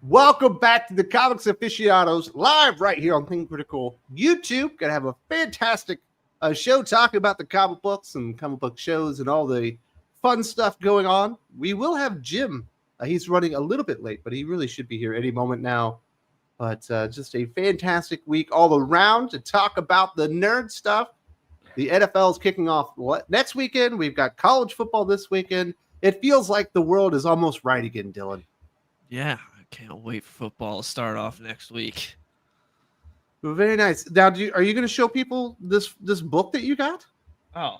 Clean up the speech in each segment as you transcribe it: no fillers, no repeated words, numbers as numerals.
Welcome back to the Comics Aficionados, live right here on Think Critical YouTube. Gonna have a fantastic show talking about the comic books and comic book shows and all the fun stuff going on. We will have Jim. He's running a little bit late, but he really should be here any moment now. But just a fantastic week all around to talk about the nerd stuff. The NFL is kicking off next weekend. We've got college football this weekend. It feels like the world is almost right again, Dylan. Yeah, I can't wait for football to start off next week. Well, very nice. Now, are you going to show people this book that you got? Oh,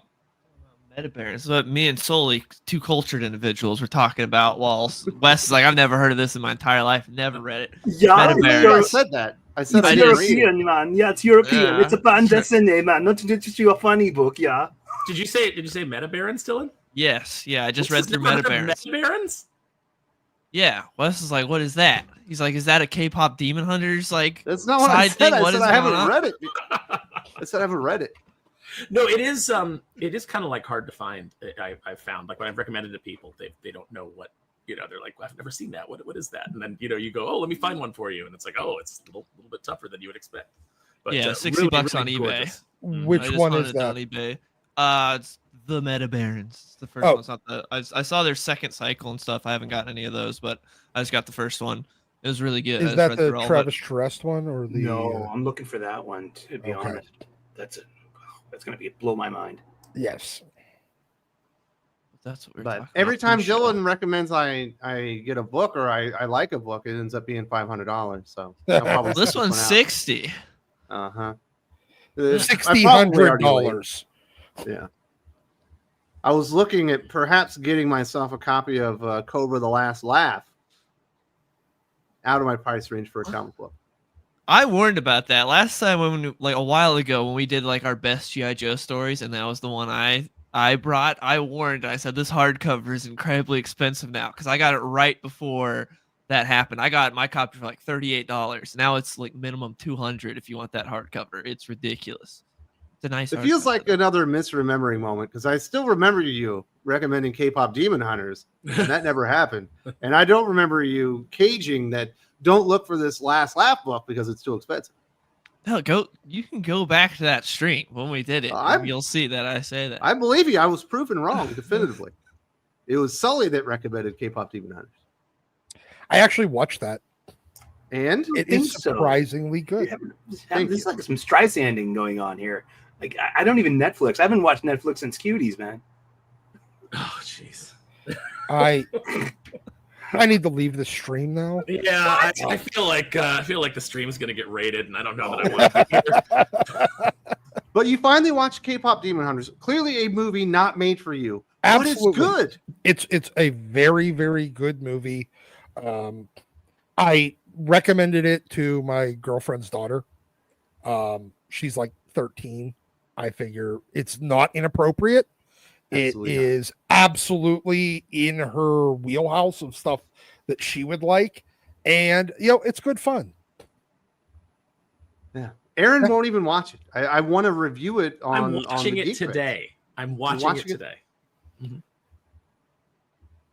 Metabarons. What me and Sully, two cultured individuals, were talking about. While Wes is like, I've never heard of this in my entire life. Never read it. Yeah, I said that. I said it's European, man. Yeah, it's European. Yeah. It's a band dessinée, man. Not just a funny book. Yeah. Did you say Metabarons, Dylan? Yes. Yeah, I just read through Metabarons. Metabarons? Yeah. Wes is like, what is that? He's like, is that a K-pop Demon Hunters That's not what I said. thing? I What said is I haven't going on? read it. I said I haven't read it. No, it is kind of like hard to find. I've found, like when I've recommended it to people, they don't know what, they're like, well, I've never seen that. What is that? And then you go, oh, let me find one for you, and it's like, oh, it's a little bit tougher than you would expect. But Yeah, $60 really, on really eBay. gorgeous. Which one is that? On eBay. It's the Metabarons. It's the first Oh. one. It's not the. I saw their second cycle and stuff. I haven't gotten any of those, but I just got the first one. It was really good. I Is just that read the through all of Travis Terrest one or the? No, I'm looking for that one. To be Okay. honest, that's gonna blow my mind. Yes. it. That's what we're But talking every about time for sure. Dylan recommends I get a book or I like a book, it ends up being $500. So I'll probably Well, this check one's one out. 60. Uh-huh. $1,600. Yeah. I was looking at perhaps getting myself a copy of Cobra the Last Laugh out of my price range for a comic book. I warned about that last time when, like, a while ago when we did like our best G.I. Joe stories, and that was the one I brought. I warned. I said this hardcover is incredibly expensive now because I got it right before that happened. I got my copy for like $38. Now it's like minimum $200 if you want that hardcover. It's ridiculous. It's a nice. It feels hardcover, like though. another misremembering moment because I still remember you recommending K-pop Demon Hunters, and that never happened. And I don't remember you caging that don't look for this Last Laugh book because it's too expensive. Hell, you can go back to that stream when we did it. And you'll see that I say that. I believe you. I was proven wrong definitively. It was Sully that recommended K-pop Demon Hunters. I actually watched that. And It think is so. surprisingly good. There's like some Streisanding going on here. Like I don't even Netflix. I haven't watched Netflix since Cuties, man. Oh, jeez. I need to leave the stream now. Yeah, I feel like the stream is gonna get raided, and I don't know that I want to be here. But you finally watched K-pop Demon Hunters. Clearly a movie not made for you. Absolutely. But it's good. It's a very, very good movie. I recommended it to my girlfriend's daughter. She's like 13. I figure it's not inappropriate. Absolutely It not. is absolutely in her wheelhouse of stuff that she would like. And, it's good fun. Yeah. Aaron won't even watch it. I want to review it on I'm watching the it Geek Fest. today. I'm watching it today.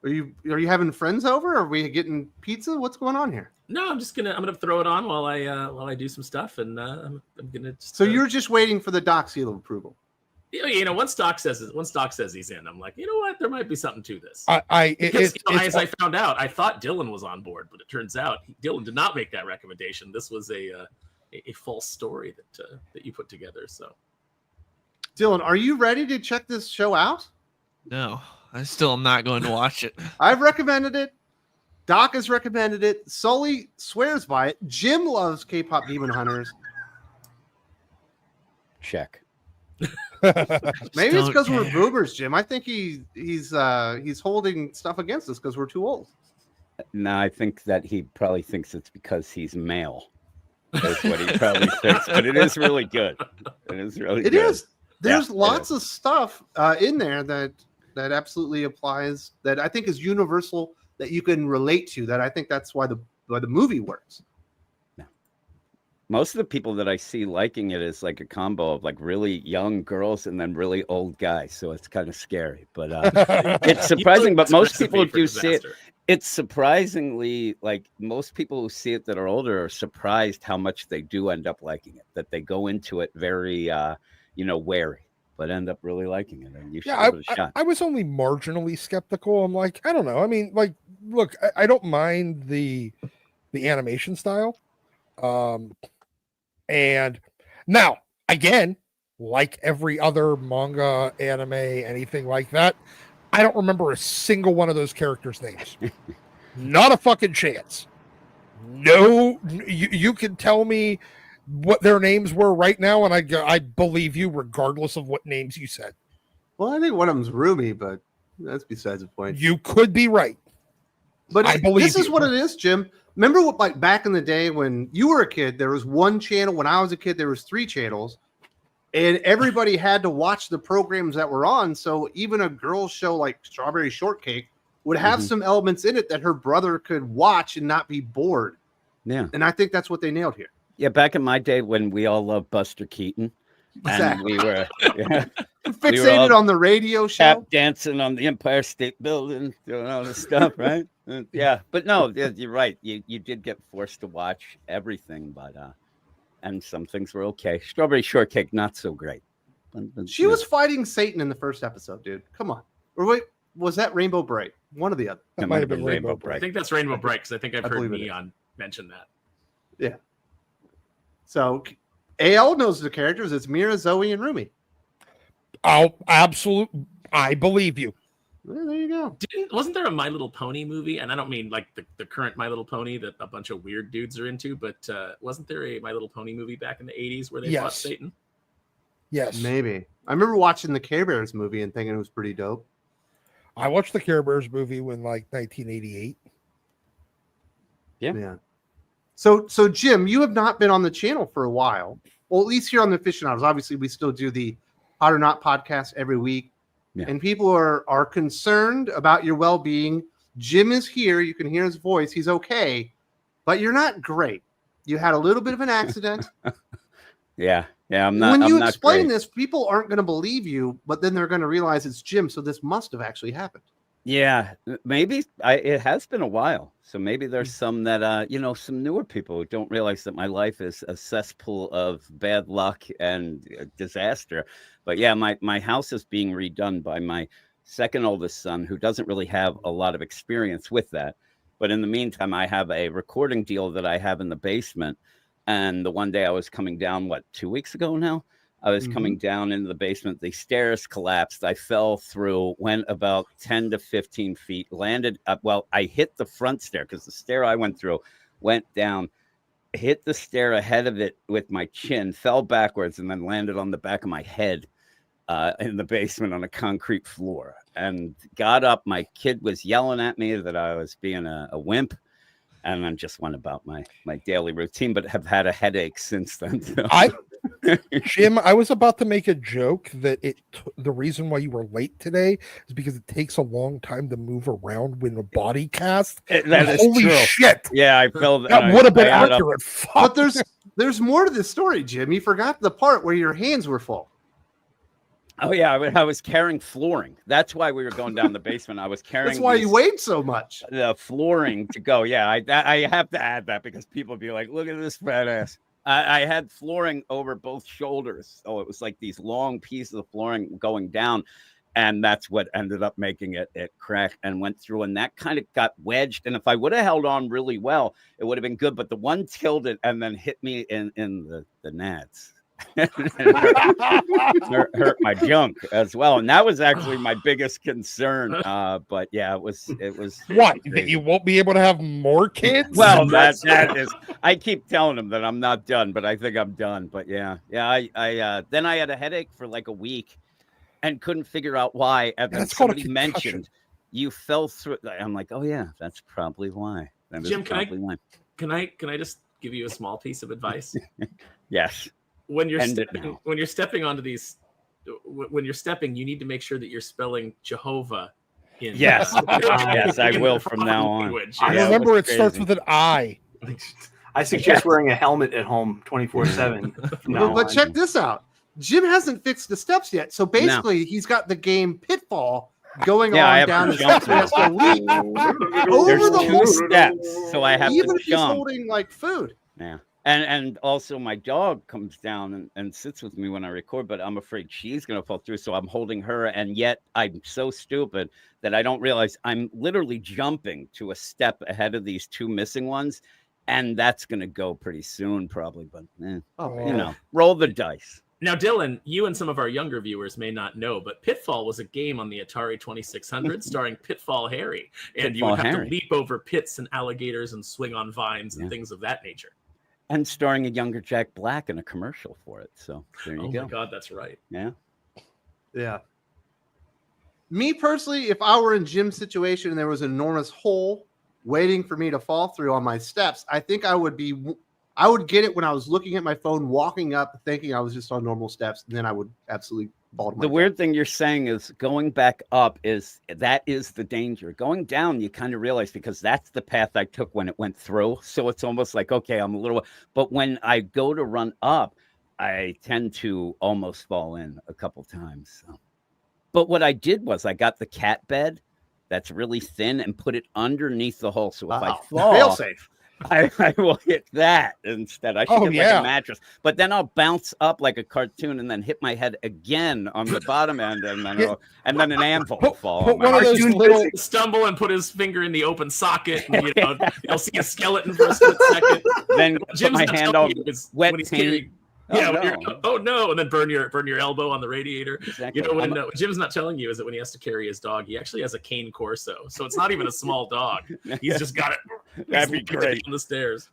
Are you having friends over? Are we getting pizza? What's going on here? No, I'm gonna throw it on while I do some stuff, and I'm gonna. Just, So you're just waiting for the doc seal of approval. once Doc says he's in, I'm like, you know what, there might be something to this. Because As I found out, I thought Dylan was on board, but it turns out Dylan did not make that recommendation. This was a false story that you put together. So, Dylan, are you ready to check this show out? No, I still am not going to watch it. I've recommended it. Doc has recommended it. Sully swears by it. Jim loves K-pop Demon Hunters. Check. Maybe it's because we're care. boomers, Jim. I think he's holding stuff against us because we're too old. No, I think that he probably thinks it's because he's male. That's what he probably thinks. But it is really good. It is really It good. is. There's Yeah, it lots is. of stuff in there that absolutely applies. That I think is universal. That you can relate to. That I think that's why the movie works. Most of the people that I see liking it is like a combo of like really young girls and then really old guys. So it's kind of scary. But it's surprising. But most people do see it. It's surprisingly, like, most people who see it that are older are surprised how much they do end up liking it, that they go into it very, wary, but end up really liking it. And you should give it a shot. I was only marginally skeptical. I'm like, I don't know. I mean, like, look, I don't mind the animation style. And now, again, like every other manga, anime, anything like that, I don't remember a single one of those characters' names. Not a fucking chance. No, you can tell me what their names were right now, and I believe you regardless of what names you said. Well, I think one of them's Rumi, but that's besides the point. You could be right. But I believe this is what it is, Jim. Remember what, like, back in the day when you were a kid, there was one channel. When I was a kid, there was 3 channels. And everybody had to watch the programs that were on. So even a girl's show like Strawberry Shortcake would have some elements in it that her brother could watch and not be bored. Yeah. And I think that's what they nailed here. Yeah, back in my day when we all loved Buster Keaton. Exactly. And we were fixated on the radio show. Tap dancing on the Empire State Building, doing all this stuff, right? Yeah. But no, you're right. You did get forced to watch everything, but and some things were okay. Strawberry Shortcake, not so great. But she was fighting Satan in the first episode, dude. Come on. Or wait, was that Rainbow Bright? One or the other. That might have been Rainbow Bright. I think that's Rainbow Bright because I think I've heard Neon mention that. Yeah. So AL knows the characters. It's Mira, Zoe, and Rumi. Oh, absolutely. I believe you. Well, there you go. Wasn't there a My Little Pony movie? And I don't mean like the current My Little Pony that a bunch of weird dudes are into, but wasn't there a My Little Pony movie back in the 80s where they fought Satan? Yes. Maybe. I remember watching the Care Bears movie and thinking it was pretty dope. I watched the Care Bears movie in like 1988. Yeah. So Jim, you have not been on the channel for a while. Well, at least here on the Aficionados. Obviously, we still do the Hot or Not podcast every week. Yeah. And people are concerned about your well-being. Jim is here. You can hear his voice. He's okay. But you're not great. You had a little bit of an accident. Yeah, I'm not. When you I'm explain not this, people aren't going to believe you, but then they're going to realize it's Jim, so this must have actually happened. Yeah, maybe it has been a while. So maybe there's some that, some newer people who don't realize that my life is a cesspool of bad luck and disaster. But yeah, my house is being redone by my second oldest son, who doesn't really have a lot of experience with that. But in the meantime, I have a recording deal that I have in the basement. And the one day I was coming down, 2 weeks ago now? I was coming down into the basement. The stairs collapsed. I fell through, went about 10 to 15 feet, landed up. Well, I hit the front stair because the stair I went through went down, hit the stair ahead of it with my chin, fell backwards, and then landed on the back of my head in the basement on a concrete floor. And got up. My kid was yelling at me that I was being a wimp. And then just went about my daily routine, but have had a headache since then. So. Jim, I was about to make a joke that the reason why you were late today is because it takes a long time to move around when a body cast. That is holy true. Shit! Yeah, I felt that would have been accurate. But there's more to this story, Jim. You forgot the part where your hands were full. Oh yeah, I was carrying flooring. That's why we were going down the basement. I was carrying. That's why you weighed so much. The flooring to go. Yeah, I have to add that because people be like, "Look at this fat ass." I had flooring over both shoulders, so it was like these long pieces of flooring going down, and that's what ended up making it crack and went through, and that kind of got wedged. And if I would have held on really well, it would have been good. But the one tilted and then hit me in the nads. hurt my junk as well, and that was actually my biggest concern. But yeah, it was what that you won't be able to have more kids. Well, that is. I keep telling them that I'm not done, but I think I'm done. But yeah. I then I had a headache for like a week and couldn't figure out why. And then somebody mentioned you fell through. I'm like, oh yeah, that's probably why. Jim, can I just give you a small piece of advice? Yes. When you're stepping onto these, when you're stepping, you need to make sure that you're spelling Jehovah in. Yes, yes, I will from now on. Language. I remember it starts with an I. I suggest wearing a helmet at home 24/7. But check this out. Jim hasn't fixed the steps yet, so basically he's got the game Pitfall going Yeah, I on have down to the jump steps. He has to leap There's over the 2 whole steps, so I have even to if he's jump. holding like food. Yeah. And also my dog comes down and sits with me when I record, but I'm afraid she's gonna fall through. So I'm holding her, and yet I'm so stupid that I don't realize I'm literally jumping to a step ahead of these 2 missing ones, and that's gonna go pretty soon, probably. But you know, roll the dice. Now, Dylan, you and some of our younger viewers may not know, but Pitfall was a game on the Atari 2600 starring Pitfall Harry, and you would have to leap over pits and alligators and swing on vines and things of that nature. And starring a younger Jack Black in a commercial for it. So there you go. Oh my God, that's right. Yeah. Yeah. Me personally, if I were in Jim's situation and there was an enormous hole waiting for me to fall through on my steps, I think I would get it when I was looking at my phone, walking up, thinking I was just on normal steps, and then I would absolutely fall to my The weird thing you're saying is going back up is the danger. Going down, you kind of realize, because that's the path I took when it went through. So it's almost like, okay, I'm a little, but when I go to run up, I tend to almost fall in a couple times. So. But what I did was I got the cat bed that's really thin and put it underneath the hole. So if I fall, fail safe. I will hit that instead. I should get like a mattress, but then I'll bounce up like a cartoon and then hit my head again on the bottom end, and then an anvil will fall. Put one of those little stumble and put his finger in the open socket, and you'll see a skeleton for a split second. Then Jim's put my hand on wet when he's paint. carrying, and then burn your elbow on the radiator. Exactly. You know, when Jim's not telling you is that when he has to carry his dog, he actually has a cane corso, so it's not even a small dog. He's just got it. That'd be great on the stairs.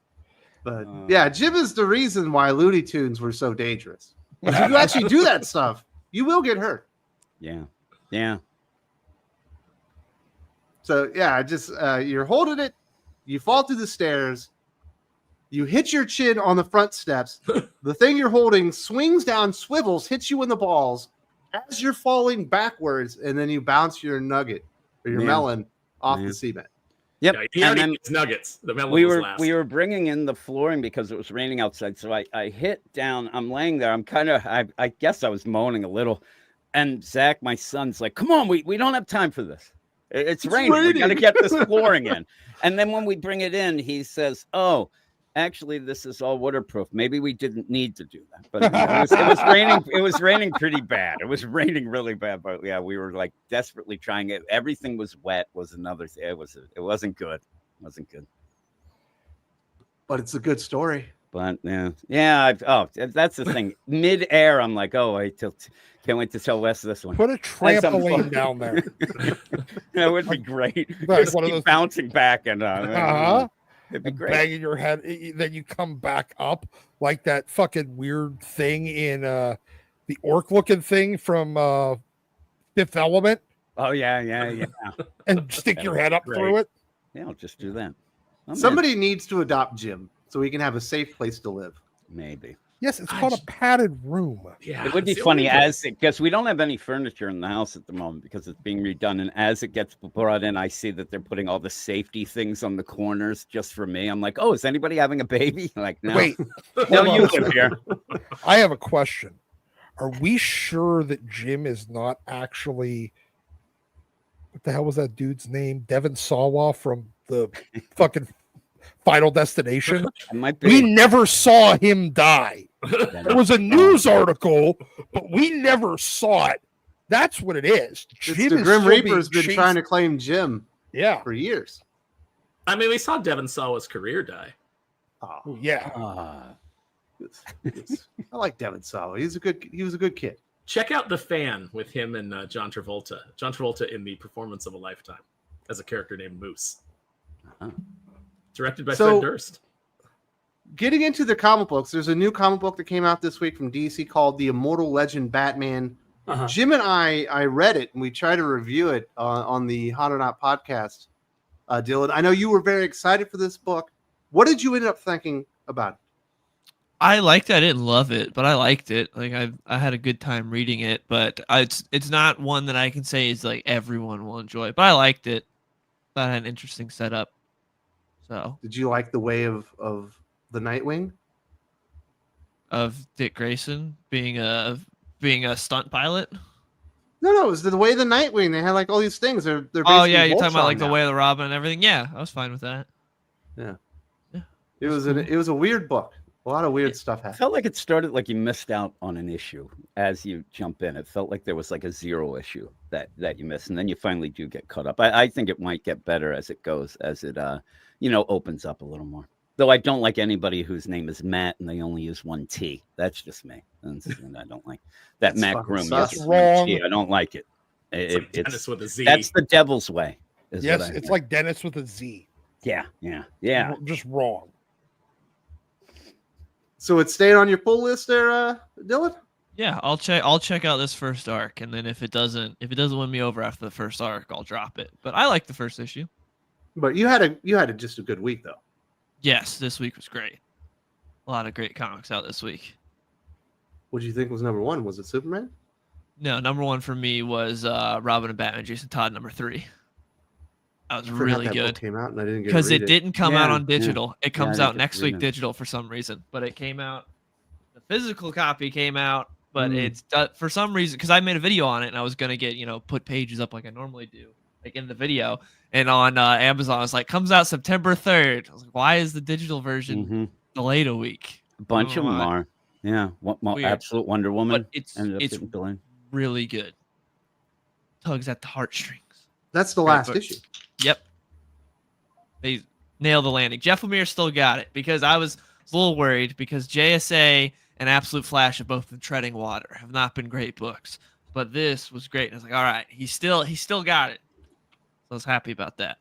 But yeah, Jim is the reason why Looney Tunes were so dangerous. If you actually do that stuff, you will get hurt. Yeah. So yeah, just you're holding it, you fall through the stairs, you hit your chin on the front steps. The thing you're holding swings down, swivels, hits you in the balls as you're falling backwards, and then you bounce your nugget or your melon off the cement. Yep. Yeah, he already gets nuggets. The melon we were bringing in the flooring because it was raining outside. So I hit down. I'm laying there. I'm kind of, I guess I was moaning a little. And Zach, my son's like, come on, we don't have time for this. It's raining. We got to get this flooring in. And then when we bring it in, he says, oh, actually, this is all waterproof. Maybe we didn't need to do that, but it was raining. It was raining pretty bad. It was raining really bad. But yeah, we were like desperately trying it. Everything was wet. Was another thing. It wasn't good. It wasn't good. But it's a good story. But yeah. That's the thing. Mid-air, I'm like, can't wait to tell Wes this one. Put a trampoline down there. That would be great. Right, just keep bouncing back and it'd be great. Banging your head, then you come back up like that fucking weird thing in the orc-looking thing from Fifth Element. Oh yeah. And stick your head up through it. Yeah, I'll just do that. Somebody needs to adopt Jim so we can have a safe place to live. Maybe. Yes, it's called a padded room. Yeah, it would be funny because we don't have any furniture in the house at the moment because it's being redone. And as it gets brought in, I see that they're putting all the safety things on the corners just for me. I'm like, oh, is anybody having a baby? Like, no. Wait, no, you live here. I have a question. Are we sure that Jim is not actually, what the hell was that dude's name? Devon Sawa from the fucking Final Destination? We never saw him die. There was a news article, but we never saw it. That's what it is. The Grim Reaper's been trying to claim Jim for years. I mean, we saw Devon Sawa's career die. Oh, yeah. I like Devon Sawa. He was a good kid. Check out The Fan with him and John Travolta. John Travolta in The Performance of a Lifetime as a character named Moose. Directed by Fred Durst. Getting into the comic books, there's a new comic book that came out this week from DC called The Immortal Legend Batman. Jim and I read it, and we tried to review it on the Hot or Not podcast. Dylan, I know you were very excited for this book. What did you end up thinking about it? I liked it. I didn't love it, but I liked it. Like I had a good time reading it, but it's not one that I can say is like everyone will enjoy. But I liked it. That had an interesting setup. So, did you like the way of the Nightwing? Of Dick Grayson being a stunt pilot? No, it was the way of the Nightwing. They had like all these things. They're Oh yeah, basically you're talking about like Voltron the now. way of the Robin and everything. Yeah, I was fine with that. It was a weird book. A lot of weird stuff It happened. felt like it started like you missed out on an issue as you jump in. It felt like there was like a 0 issue that you missed, and then you finally do get caught up. I think it might get better as it goes, as it opens up a little more. Though I don't like anybody whose name is Matt and they only use one T. That's just me. And I don't like that. That's Matt fucking Groom sus. uses Wrong. one T. I don't like it. It's Dennis with a Z. That's the devil's way. is Yes, what I it's think. like Dennis with a Z. Yeah. Just wrong. So it's staying on your pull list there, Dylan? Yeah, I'll check out this first arc, and then if it doesn't win me over after the first arc, I'll drop it. But I like the first issue. But you had just a good week though. Yes, this week was great. A lot of great comics out this week. What do you think was number one? Was it Superman? No, number one for me was Robin and Batman, Jason Todd, number 3. That was I forgot really that book good came out and I didn't get because to it read didn't come out Yeah, on digital. It comes I out didn't next get to read week it. digital for some reason, but it came out. The physical copy came out, but Mm. it's for some reason because I made a video on it and I was gonna get put pages up like I normally do, like in the video, and on Amazon it's like comes out September 3rd. I was like, why is the digital version Mhm. delayed a week? A bunch of them why. are. Yeah. Weird. Absolute Wonder Woman. But it's ended up getting delayed. really good. Tugs at the heartstrings. That's the Great last book. issue. Yep. They nailed the landing. Jeff Lemire still got it because I was a little worried because JSA and Absolute Flash have both been treading water, have not been great books. But this was great. And I was like, all right, he still got it. So I was happy about that.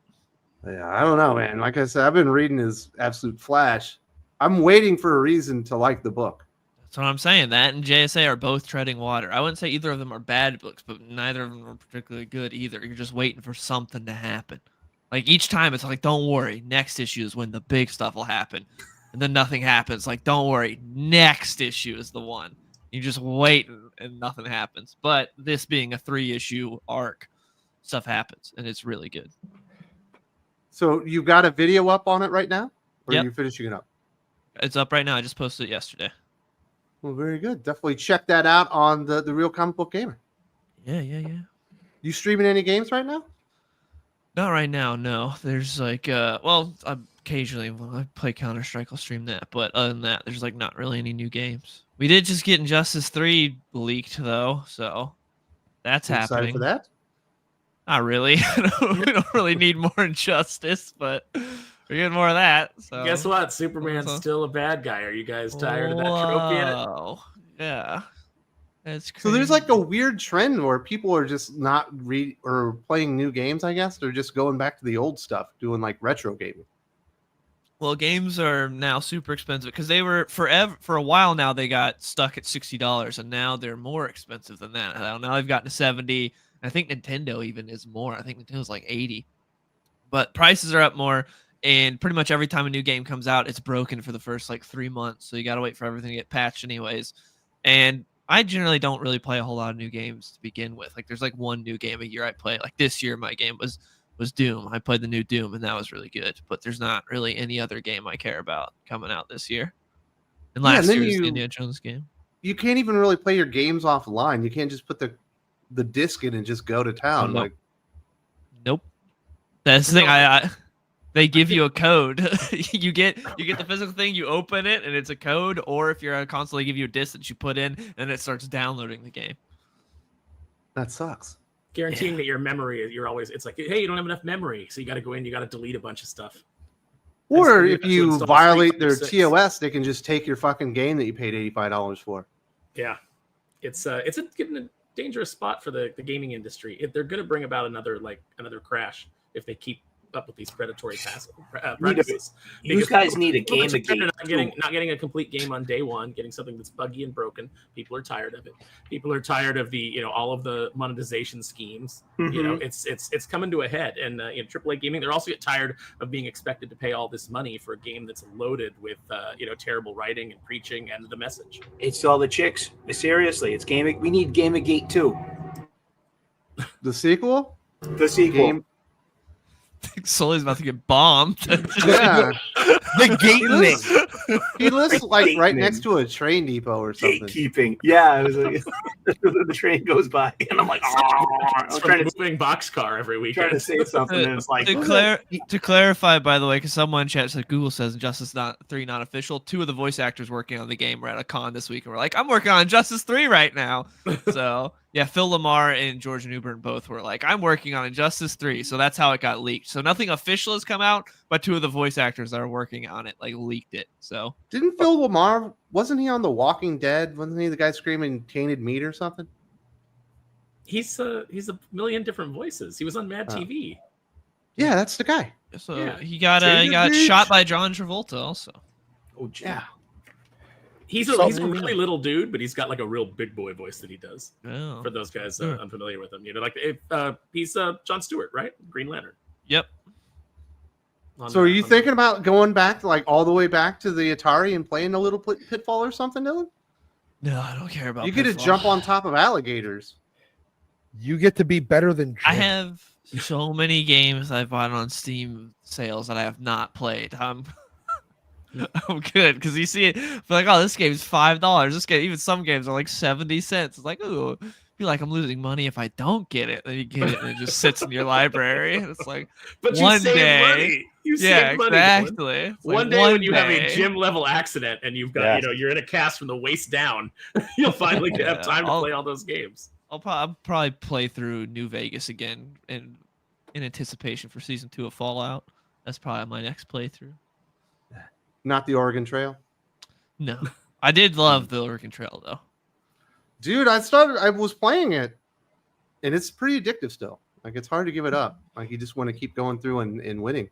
Yeah, I don't know, man. Like I said, I've been reading his Absolute Flash. I'm waiting for a reason to like the book. That's what I'm saying. That and JSA are both treading water. I wouldn't say either of them are bad books, but neither of them are particularly good either. You're just waiting for something to happen. Like each time it's like, don't worry, next issue is when the big stuff will happen. And then nothing happens. Like, don't worry, next issue is the one. You just wait and nothing happens. But this being a 3-issue arc, stuff happens and it's really good. So you got a video up on it right now? Or Yep. are you finishing it up? It's up right now. I just posted it yesterday. Well, very good. Definitely check that out on the Real Comic Book Gamer. Yeah. You streaming any games right now? Not right now, no. There's like, occasionally when I play Counter-Strike, I'll stream that. But other than that, there's like not really any new games. We did just get Injustice 3 leaked though, so that's You excited happening. for that? Not really. We don't really need more Injustice, but we're getting more of that. So Guess what? Superman's So- still a bad guy. Are you guys tired of that trope yet? Whoa. Yeah. That's crazy. So there's like a weird trend where people are just not or playing new games, I guess. They're just going back to the old stuff, doing like retro gaming. Well, games are now super expensive because they were for a while now. They got stuck at $60, and now they're more expensive than that. Now they've gotten to 70. I think Nintendo even is more. I think Nintendo's like 80. But prices are up more, and pretty much every time a new game comes out, it's broken for the first like 3 months. So you got to wait for everything to get patched, anyways. And I generally don't really play a whole lot of new games to begin with. Like there's like one new game a year I play. Like this year, my game was Doom. I played the new Doom, and that was really good. But there's not really any other game I care about coming out this year. And Yeah, last and then year's you- Indiana Jones game. You can't even really play your games offline. You can't just put the disc in and just go to town. no. Like Nope. That's the thing. I they give you a code. you get the physical thing. You open it, and it's a code. Or if you're a console, they give you a disc that you put in, and it starts downloading the game. that sucks. Guaranteeing that your memory, it's like, hey, you don't have enough memory, so you got to go in, you got to delete a bunch of stuff. Or That's if what you install violate Street their Fighter 6. TOS, they can just take your fucking game that you paid $85 for. Yeah, it's getting a dangerous spot for the gaming industry. They're going to bring about another crash if they keep up with these predatory practices. You Because guys need a people are game tired of again. not getting a complete game on day one, getting something that's buggy and broken. People are tired of it. People are tired of the all of the monetization schemes. Mhm. It's coming to a head. And AAA gaming, they're also get tired of being expected to pay all this money for a game that's loaded with terrible writing and preaching and the message. It's all the chicks. Seriously, it's gaming. We need Gamergate 2. The sequel? The sequel. Game. Sully's about to get bombed. Yeah. The gate He lives- thing. He lives like right gateman. next to a train depot or something. Gatekeeping. Yeah, it was like the train goes by, and I'm like, I'm trying to moving boxcar every week. trying to say something, and it's like To clarify, by the way, because someone in chat said Google says Injustice 3 not official. 2 of the voice actors working on the game were at a con this week, and we're like, I'm working on Injustice 3 right now. So yeah, Phil Lamar and George Newbern both were like, I'm working on Injustice 3. So that's how it got leaked. So nothing official has come out, but 2 of the voice actors that are working on it like leaked it. So Didn't Phil Lamar, wasn't he on The Walking Dead? Wasn't he the guy screaming tainted meat or something? He's a million different voices. He was on Mad TV. Yeah, that's the guy. so Yeah. he got Tainted meat. shot by John Travolta also. oh Yeah. He's So- a really little dude, but he's got like a real big boy voice that he does. Oh. For those guys Hmm. unfamiliar with him, like if, he's John Stewart, right? Green Lantern. Yep. So are you thinking about going back, like all the way back to the Atari and playing a little Pitfall or something, Dylan? No, I don't care about You get to Pitfall. jump on top of alligators. You get to be better than Jim. I have so many games I bought on Steam sales that I have not played. I'm good because you see it, like, oh, this game's $5. This game, even some games are like 70 cents. It's like, ooh, I feel like I'm losing money if I don't get it. Then you get it and it just sits in your library. It's like, But one you saved day- money. You yeah, saved money. Dylan. exactly. It's One like, day when you have a day- gym level accident and you've got, Yes. you're in a cast from the waist down, you'll finally Yeah, have time to I'll- play all those games. I'll probably play through New Vegas again in anticipation for season 2 of Fallout. That's probably my next playthrough. Not the Oregon Trail. No, I did love the Oregon Trail though. Dude, I was playing it, and it's pretty addictive still. Like, it's hard to give it up. Like, you just want to keep going through and winning.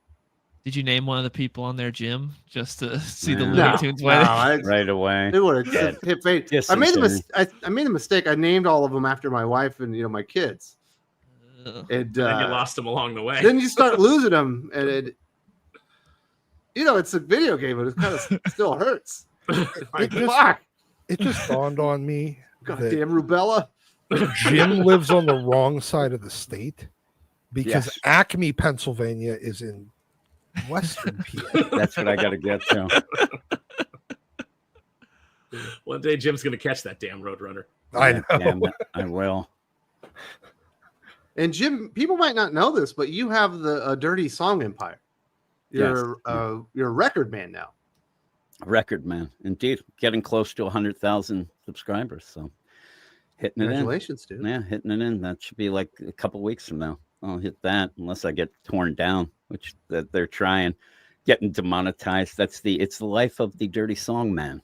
Did you name one of the people on their gym just to see the No. Looney Tunes No, win? Right away. it would Yeah. have hit fate. Just I made insane. I made a mistake. I named all of them after my wife and my kids. Ugh. And And you lost them along the way. then you start losing them, and it's a video game, but it kind of still hurts. Like, just- fuck, It just dawned on me that goddamn rubella. Jim lives on the wrong side of the state because Yes. Acme, Pennsylvania is in Western PA. That's what I got to get to. One day Jim's going to catch that damn Roadrunner. I know. Damn it, I will. And Jim, people might not know this, but you have the Dirty Song Empire. You're a record man now. Record man, indeed, getting close to 100,000 subscribers. So hitting it in. Congratulations, dude. Yeah, hitting it in. That should be like a couple weeks from now. I'll hit that unless I get torn down, which they're trying, getting demonetized. It's the life of the dirty song man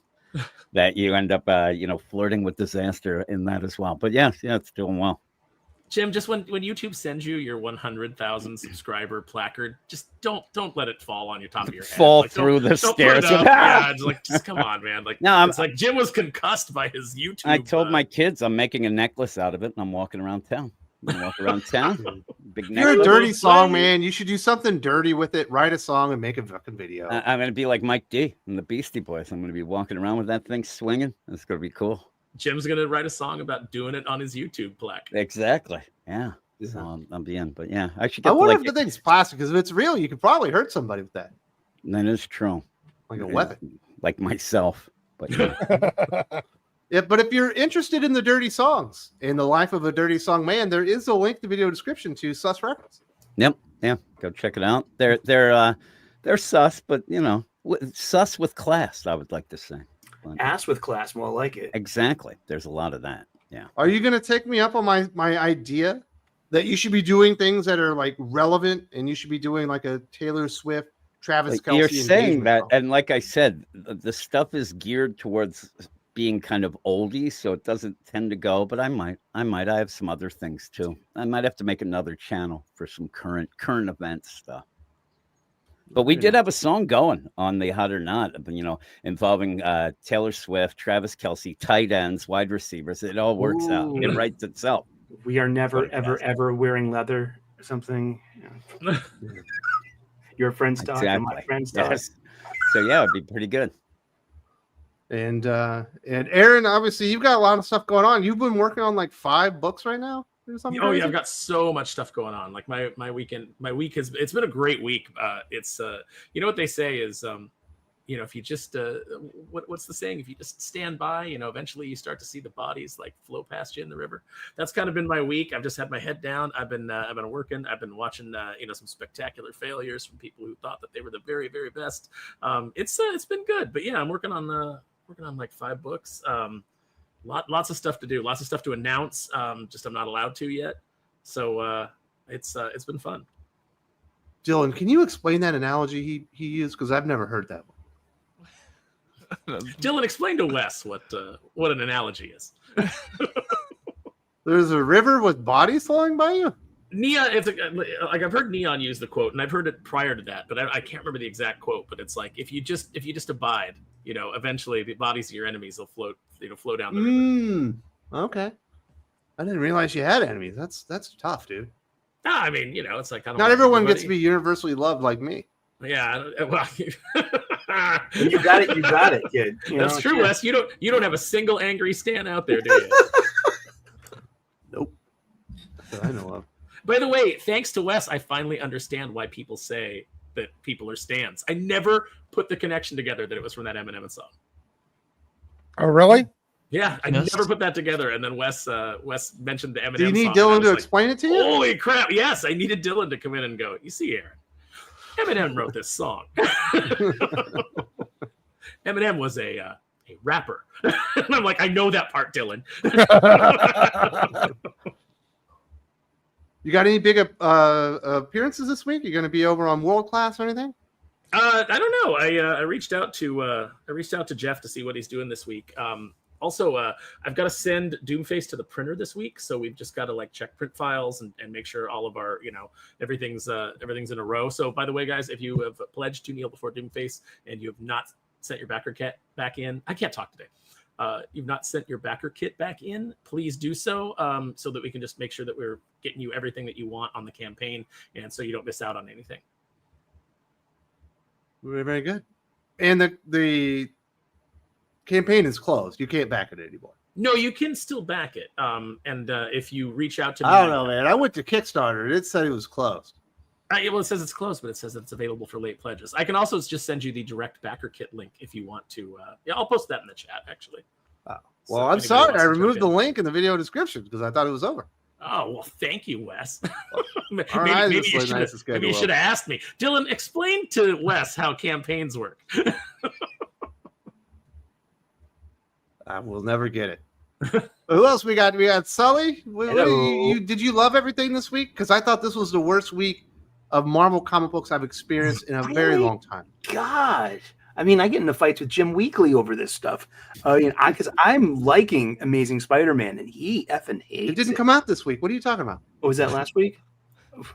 that you end up, flirting with disaster in that as well. But yeah, it's doing well. Jim, just when YouTube sends you your 100,000 subscriber placard, just don't let it fall on your top of your head. Fall Like, through the don't put it stairs. up. Yeah, just come on, man. Like, No, it's like Jim was concussed by his YouTube. I told my kids I'm making a necklace out of it, and I'm walking around town. Big You're a necklace. dirty song man. You should do something dirty with it. Write a song and make a fucking video. I'm going to be like Mike D and the Beastie Boys. I'm going to be walking around with that thing swinging. It's going to be cool. Jim's gonna write a song about doing it on his YouTube plaque. Exactly. Yeah. Yeah. So I'm being, but yeah, I should get I to, wonder like, if the thing's plastic, because if it's real, you could probably hurt somebody with that, that is true. like a Yeah. weapon. Like myself. But yeah. Yeah, but if you're interested in the dirty songs in the life of a dirty song man, there is a link to video description to Sus Records. Yep. Yeah. Go check it out. They're sus, but sus with class, I would like to say. But Ass with class, more like it. exactly. There's a lot of that. Yeah. Are you going to take me up on my idea that you should be doing things that are like relevant, and you should be doing like a Taylor Swift, Travis Like, Kelce? you're saying engagement that, song? and like I said, the stuff is geared towards being kind of oldie, so it doesn't tend to go. But I might. I have some other things too. I might have to make another channel for some current event stuff. But we did have a song going on the Hot or Not, involving Taylor Swift, Travis Kelce, tight ends, wide receivers. It all works out. It Ooh. writes itself. We are never, Fantastic. ever wearing leather or something. Your friend's dog and my Exactly. friend's dog. Yes. So yeah, it'd be pretty good. And Aaron, obviously, you've got a lot of stuff going on. You've been working on like 5 books right now, or something. Oh yeah, crazy? I've got so much stuff going on. Like my week it's been a great week. It's you know what they say is if you just what's the saying? If you just stand by, eventually you start to see the bodies like flow past you in the river. That's kind of been my week. I've just had my head down. I've been working. I've been watching some spectacular failures from people who thought that they were the very, very best. It's been good, but yeah, I'm working on like 5 books. Lots of stuff to do, lots of stuff to announce. Just I'm not allowed to yet. So it's been fun. Dylan, can you explain that analogy he used? Because I've never heard that one. Dylan, explain to Wes what an analogy is. There's a river with bodies flowing by you? I've heard Neon use the quote, and I've heard it prior to that, but I can't remember the exact quote. But it's like if you just abide, eventually the bodies of your enemies will float down the river. Okay. I didn't realize you had enemies. That's tough, dude. I mean, it's like not everyone gets to be universally loved like me. Yeah, well, you got it. You got it, kid. That's true, Wes. You don't have a single angry Stan out there, do you? Nope. That I know of. By the way, thanks to Wes, I finally understand why people say that people are Stans. I never put the connection together that it was from that Eminem song. Oh, really? Yeah, I never put that together. And then Wes mentioned the Eminem song. Do you need Dylan to explain it to you? Holy crap! Yes, I needed Dylan to come in and go, you see, Aaron, Eminem wrote this song. Eminem was a rapper. And I'm like, I know that part, Dylan. You got any big appearances this week? You going to be over on World Class or anything? I don't know. I reached out to Jeff to see what he's doing this week. Also, I've got to send Doomface to the printer this week, so we've just got to check print files and make sure all of our everything's in a row. So, by the way, guys, if you have pledged to kneel before Doomface and you have not sent your backer kit back in, I can't talk today. You've not sent your backer kit back in, please do so, so that we can just make sure that we're getting you everything that you want on the campaign, and so you don't miss out on anything. Very, very good. And the campaign is closed. You can't back it anymore. No, you can still back it. And if you reach out to me, I don't know, man. I went to Kickstarter. It said it was closed. Well, it says it's closed, but it says it's available for late pledges. I can also just send you the direct backer kit link if you want to. Yeah, I'll post that in the chat, actually. Oh. Well, I'm sorry. I removed the link in the video description because I thought it was over. Oh, well, thank you, Wes. Maybe you should have asked me. Dylan, explain to Wes how campaigns work. I will never get it. Who else we got? We got Sully. Did you love everything this week? Because I thought this was the worst week of Marvel comic books I've experienced in a very long time. Gosh. I mean, I get into fights with Jim Weekly over this stuff. Because I'm liking Amazing Spider-Man, and he effing hates it. Didn't come out this week. What are you talking about? What was that last week?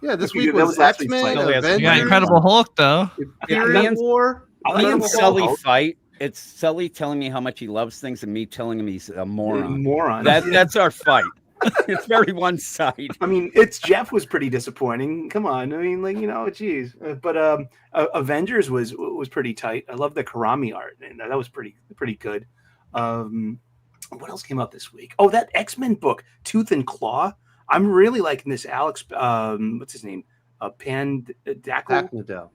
Yeah, this week was X-Men, Avengers. Yeah, Incredible Hulk, though. War. Me and Sully fight. It's Sully telling me how much he loves things and me telling him he's a moron. That's our fight. It's very one-sided. I mean, Jeff was pretty disappointing. Come on, I mean, geez. But Avengers was pretty tight. I love the Karami art, and that was pretty good. What else came out this week? Oh, that X-Men book, Tooth and Claw. I'm really liking this. Alex, what's his name? Paknagel.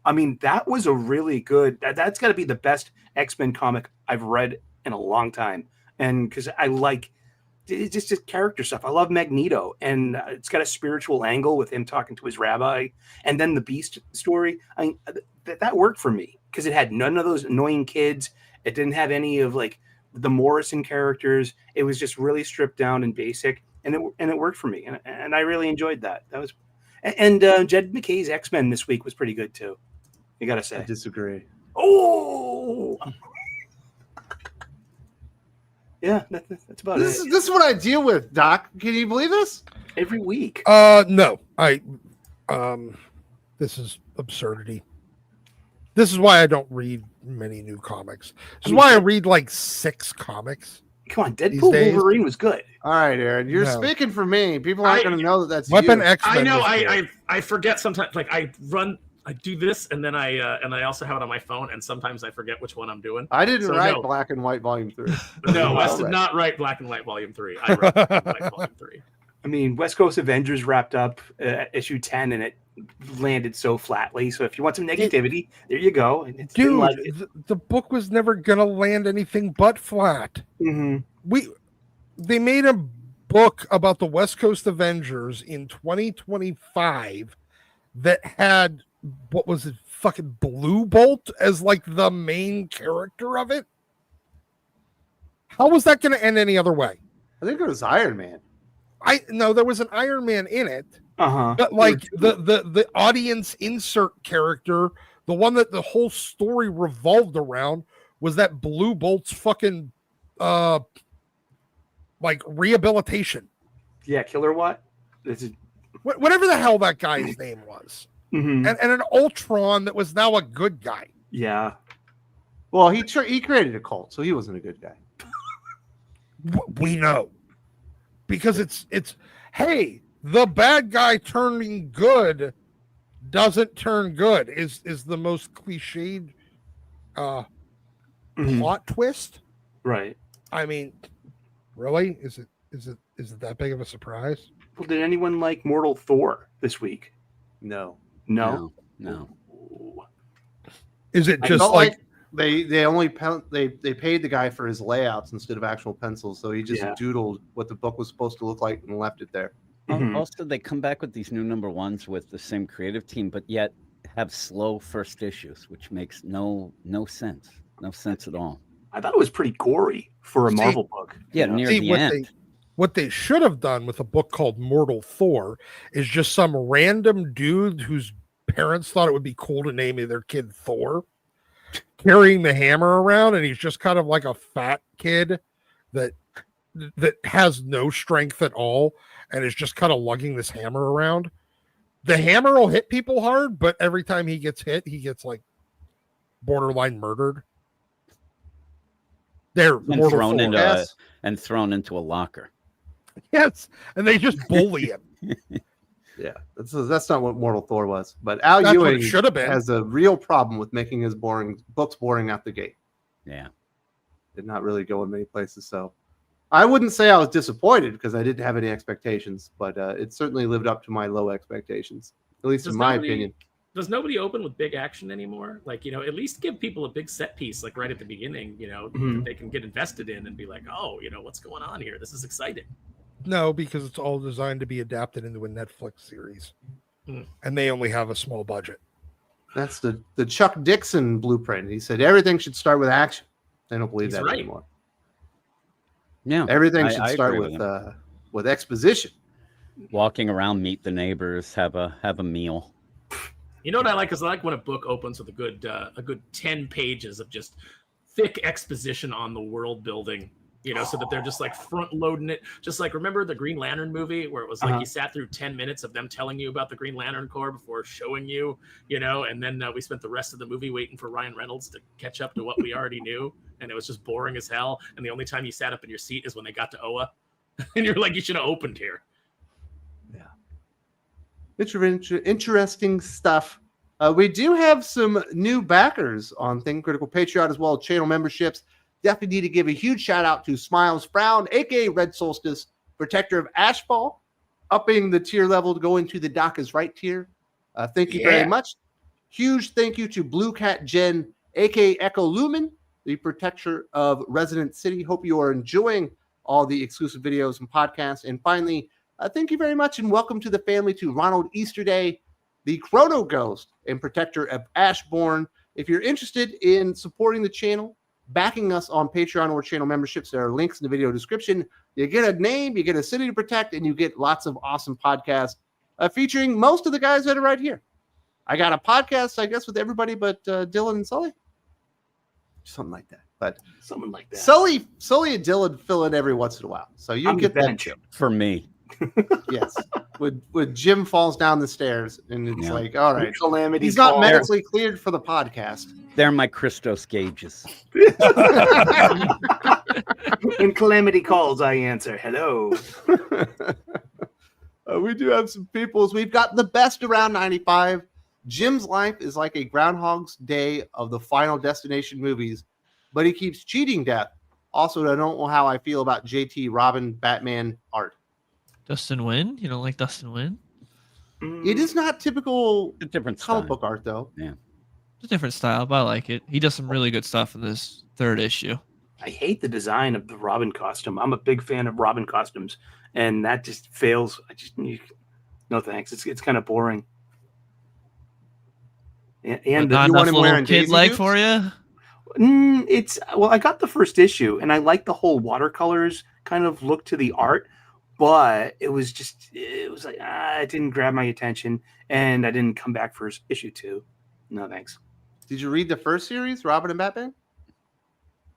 I mean, that was a really good. That's got to be the best X-Men comic I've read in a long time, and because I like. It's just character stuff. I love Magneto, and it's got a spiritual angle with him talking to his rabbi, and then the Beast story. I mean, that worked for me because it had none of those annoying kids. It didn't have any of the Morrison characters. It was just really stripped down and basic, and it worked for me, and I really enjoyed that. That was, and Jed McKay's X-Men this week was pretty good too. You gotta say. I disagree. Oh. Yeah, that's about it. This is what I deal with, Doc. Can you believe this? Every week. No. This is absurdity. This is why I don't read many new comics. This is why I read 6 comics. Come on, Deadpool Wolverine was good. All right, Aaron, you're speaking for me. People aren't going to know that's Weapon you. X-Men. I know. I forget sometimes. I do this, and then I also have it on my phone, and sometimes I forget which one I'm doing. I didn't write Black and White Volume 3. No, Wes did not write Black and White Volume 3. I wrote Black and White Volume 3. I mean, West Coast Avengers wrapped up issue 10, and it landed so flatly. So if you want some negativity, there you go. Dude, like the book was never gonna land anything but flat. They made a book about the West Coast Avengers in 2025 that had, what was it, fucking Blue Bolt as like the main character of it. How was that going to end any other way? I think it was Iron Man. No, there was an Iron Man in it, Uh-huh. but like the audience insert character, the one that the whole story revolved around, was that Blue Bolt's fucking like rehabilitation. Yeah, Killer Watt. Whatever the hell that guy's name was. Mm-hmm. And an Ultron that was now a good guy. Yeah. Well, he created a cult, so he wasn't a good guy. We know, because it's hey, the bad guy turning good doesn't turn good is the most cliched plot twist. Right. I mean, really? Is it that big of a surprise? Well, did anyone like Mortal Thor this week? No. Is it just like they paid the guy for his layouts instead of actual pencils, so he just doodled what the book was supposed to look like and left it there. Also, they come back with these new number ones with the same creative team, but yet have slow first issues, which makes no sense. No sense at all. I thought it was pretty gory for a Marvel book. Yeah, near the end. What they should have done with a book called Mortal Thor is just some random dude whose parents thought it would be cool to name their kid Thor, carrying the hammer around, and he's just kind of like a fat kid that has no strength at all and is just kind of lugging this hammer around. The hammer will hit people hard, but every time he gets hit, he gets like borderline murdered. They're thrown into a locker. Yes, and they just bully him. Yeah, that's not what Mortal Thor was. But Al Ewing should have been. Has a real problem with making his books boring out the gate. Yeah, did not really go in many places. So I wouldn't say I was disappointed because I didn't have any expectations, but it certainly lived up to my low expectations, at least in my opinion. Does nobody open with big action anymore? Like, at least give people a big set piece, like right at the beginning, that they can get invested in and be like, oh, what's going on here? This is exciting. No, because it's all designed to be adapted into a Netflix series. And they only have a small budget. That's the Chuck Dixon blueprint. He said everything should start with action. They don't believe that anymore. Yeah. Everything should start with exposition. Walking around, meet the neighbors, have a meal. You know what I like is I like when a book opens with a good 10 pages of just thick exposition on the world building, so that they're just like front loading it. Just like, remember the Green Lantern movie where it was like you sat through 10 minutes of them telling you about the Green Lantern Corps before showing you, and then we spent the rest of the movie waiting for Ryan Reynolds to catch up to what we already knew. And it was just boring as hell. And the only time you sat up in your seat is when they got to Oa. And you're like, you should have opened here. Interesting stuff. We do have some new backers on Think Critical Patreon as well as channel memberships. Definitely need to give a huge shout out to Smiles Brown, aka Red Solstice, protector of Ashfall, upping the tier level to go into the Doc is Right tier. Thank you very much. Huge thank you to Blue Cat Jen, aka Echo Lumen, the protector of Resident City. Hope you are enjoying all the exclusive videos and podcasts. And finally, thank you very much and welcome to the family to Ronald Easterday, the Chrono Ghost and protector of Ashbourne. If you're interested in supporting the channel, backing us on Patreon or channel memberships, there are links in the video description. You get a name, you get a city to protect, and you get lots of awesome podcasts featuring most of the guys that are right here. I got a podcast, I guess, with everybody but Dylan and Sully. Something like that. But something like that. Sully and Dylan fill in every once in a while. So you get that too. For me. Yes. When Jim falls down the stairs and it's like, all right, calamity. He's not medically cleared for the podcast. They're my Christos gauges. When calamity calls, I answer. Hello. We do have some peoples. We've got the best around 95. Jim's life is like a Groundhog's Day of the Final Destination movies, but he keeps cheating death. Also, I don't know how I feel about JT Robin Batman art. Dustin Nguyen? You don't like Dustin Nguyen? It is not typical A different comic style. book art, though. Yeah. It's a different style, but I like it. He does some really good stuff in this 3rd issue. I hate the design of the Robin costume. I'm a big fan of Robin costumes, and that just fails. No thanks. It's kind of boring. And Not you want enough him little wearing kid Daisy leg Dukes? for you? I got the first issue, and I like the whole watercolors kind of look to the art, but it was like it didn't grab my attention, and I didn't come back for issue 2. No thanks. Did you read the first series, Robin and Batman?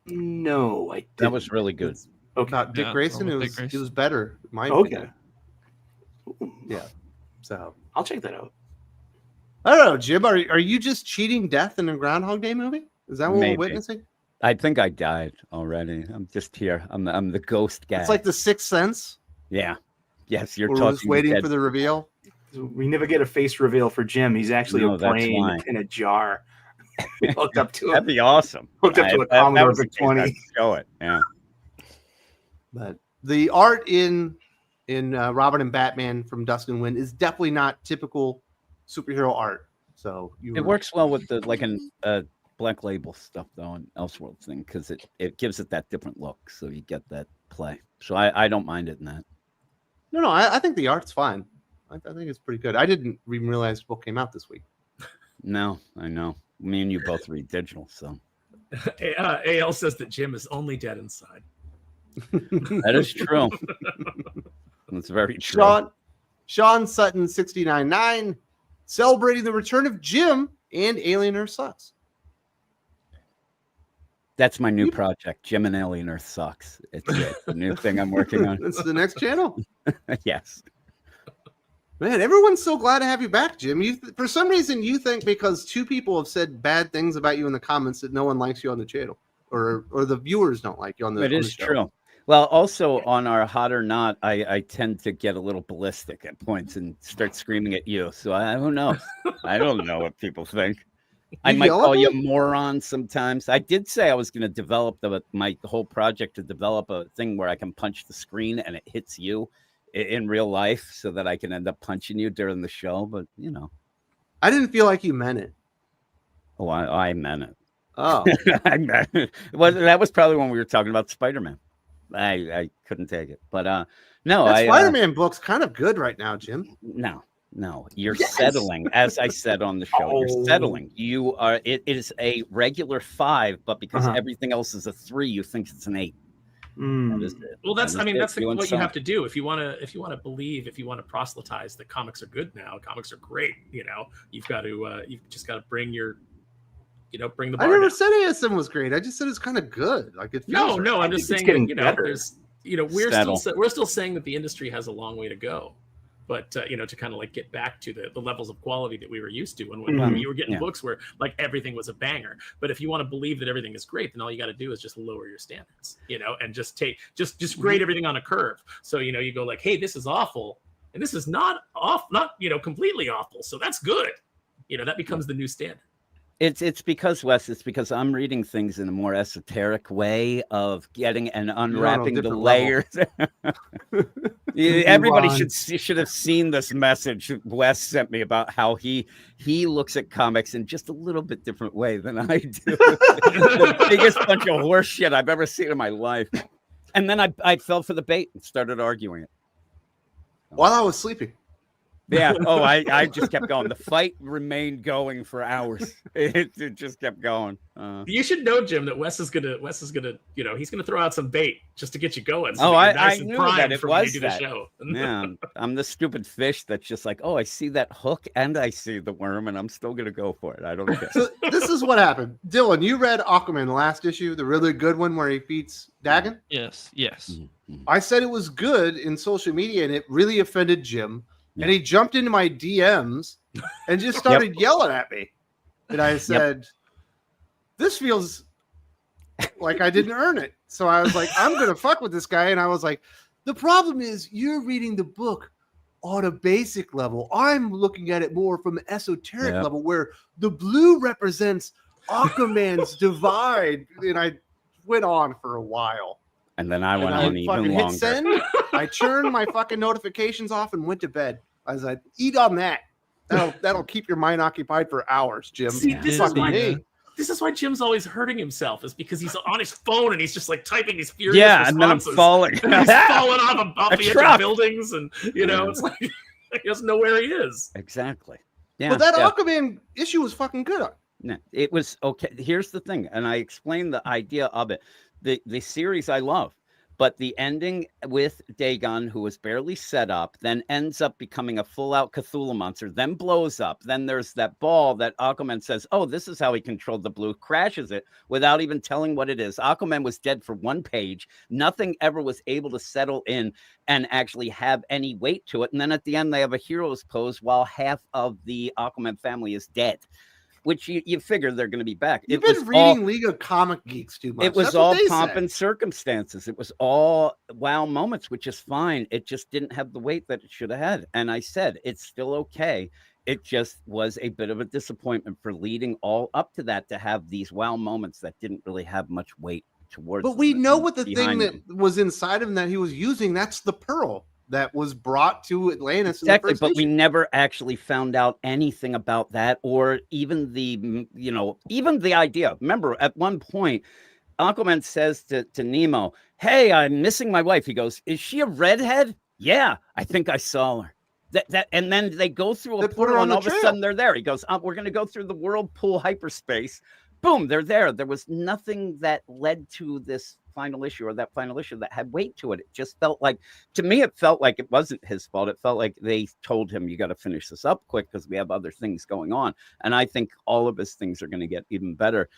No, I didn't. That was really good. Okay. About Dick Yeah, Grayson? with It Dick was Grayson. better. In my Okay. opinion. Yeah. So I'll check that out. I don't know, Jim. Are you just cheating death in a Groundhog Day movie? Is that what Maybe. we're witnessing? I think I died already. I'm just here. I'm the ghost guy. It's like the Sixth Sense. Yeah. Yes, you're We're talking. just waiting dead. for the reveal. We never get a face reveal for Jim. He's actually No, a that's brain why. in a jar. Hooked up to That'd it. be awesome. Hooked up to a If that Commodore was the VIC case, 20. I'd show it. Yeah. But the art in Robin and Batman from Dustin Nguyen is definitely not typical superhero art. So It works well with the Black Label stuff though, and Elseworld thing, because it gives it that different look. So you get that play. So I don't mind it in that. No, I think the art's fine. I think it's pretty good. I didn't even realize the book came out this week. No, I know. Me and you both read digital, so AL says that Jim is only dead inside. that is true. That's very true. Sean Sutton 69.9 celebrating the return of Jim and Alien Earth Sucks. That's my new project. Jim and Alien Earth Sucks. It's the new thing I'm working on. That's the next channel. Yes. Man, everyone's so glad to have you back, Jim. For some reason, you think because 2 people have said bad things about you in the comments that no one likes you on the channel, or the viewers don't like you on the. It on the is show. true. Well, also on our Hot or Not, I tend to get a little ballistic at points and start screaming at you. So who knows? I don't know what people think. I might yell at call you a me? moron sometimes. I did say I was going to develop my whole project to develop a thing where I can punch the screen and it hits you in real life so that I can end up punching you during the show. But, I didn't feel like you meant it. Oh, I meant it. Oh, I meant it. Well, that was probably when we were talking about Spider-Man. I couldn't take it. But no, that Spider-Man book's kind of good right now, Jim. No, you're settling. As I said on the show, you're settling. You are. It is a regular 5, but because everything else is a 3, you think it's an 8. That is it. Well, that's what you have to. to do if you want to believe, if you want to proselytize that comics are good now, comics are great. You've got to you've just got to bring your bring the bar I never down. said ASM was great. I just said it's kind of good. Like it. No, feels right. I'm just saying getting that, better. there's we're still saying that the industry has a long way to go. But to kind of like get back to the levels of quality that we were used to when you were getting books where like everything was a banger. But if you want to believe that everything is great, then all you got to do is just lower your standards, and just grade everything on a curve. So you go like, hey, this is awful, and this is not completely awful. So that's good. That becomes the new standard. It's because, Wes, it's because I'm reading things in a more esoteric way of getting and unwrapping the layers. Everybody should have seen this message Wes sent me about how he looks at comics in just a little bit different way than I do. The biggest bunch of horse shit I've ever seen in my life. And then I fell for the bait and started arguing it. While I was sleeping. Yeah. Oh, I just kept going. The fight remained going for hours. It just kept going. You should know, Jim, that Wes is gonna he's gonna throw out some bait just to get you going. So that I knew that it was the that. show. Yeah, I'm the stupid fish that's just like, oh, I see that hook and I see the worm, and I'm still gonna go for it. I don't care. So this is what happened. Dylan, you read Aquaman the last issue, the really good one where he beats Dagon? Yes. Mm-hmm. I said it was good in social media, and it really offended Jim. And he jumped into my DMs and just started yelling at me. And I said, this feels like I didn't earn it. So I was like, I'm going to fuck with this guy. And I was like, the problem is you're reading the book on a basic level. I'm looking at it more from an esoteric level where the blue represents Aquaman's divide. And I went on for a while. And then I went And I on even fucking hit longer. send. I turned my fucking notifications off and went to bed. I was like, eat on that. That'll keep your mind occupied for hours, Jim. See, this is Fucking why me. this is why Jim's always hurting himself, is because he's on his phone and he's just like typing these furious Yeah, and then I'm responses. falling. And he's falling off A the edge truck. of buildings, and you know, it's like he doesn't know where he is. Exactly. Yeah. But that yeah. Aquaman issue was fucking good. No, it was okay. Here's the thing, and I explained the idea of it. The series I love, but the ending with Dagon, who was barely set up, then ends up becoming a full-out Cthulhu monster, then blows up. Then there's that ball that Aquaman says, oh, this is how he controlled the blue, crashes it without even telling what it is. Aquaman was dead for one page. Nothing ever was able to settle in and actually have any weight to it. And then at the end, they have a hero's pose while half of the Aquaman family is dead. Which you figure they're going to be back. You've been reading League of Comic Geeks too much. It was That's what all they pomp said. and circumstances. It was all wow moments, which is fine. It just didn't have the weight that it should have had. And I said, it's still okay. It just was a bit of a disappointment for leading all up to that, to have these wow moments that didn't really have much weight towards But them we and know what the behind thing them. that was inside of him that he was using. That's the pearl that was brought to Atlantis. Exactly, in the but first we issue. never actually found out anything about that, or even even the idea. Remember, at one point, Aquaman says to Nemo, hey, I'm missing my wife. He goes, is she a redhead? Yeah, I think I saw her. And then they go through a They put her portal, on and the all of a trail. sudden they're there. He goes, we're going to go through the whirlpool hyperspace. Boom, they're there. There was nothing that led to this final issue or that final issue that had weight to it. It just felt like, to me, it felt like it wasn't his fault. It felt like they told him, you got to finish this up quick because we have other things going on. And I think all of his things are going to get even better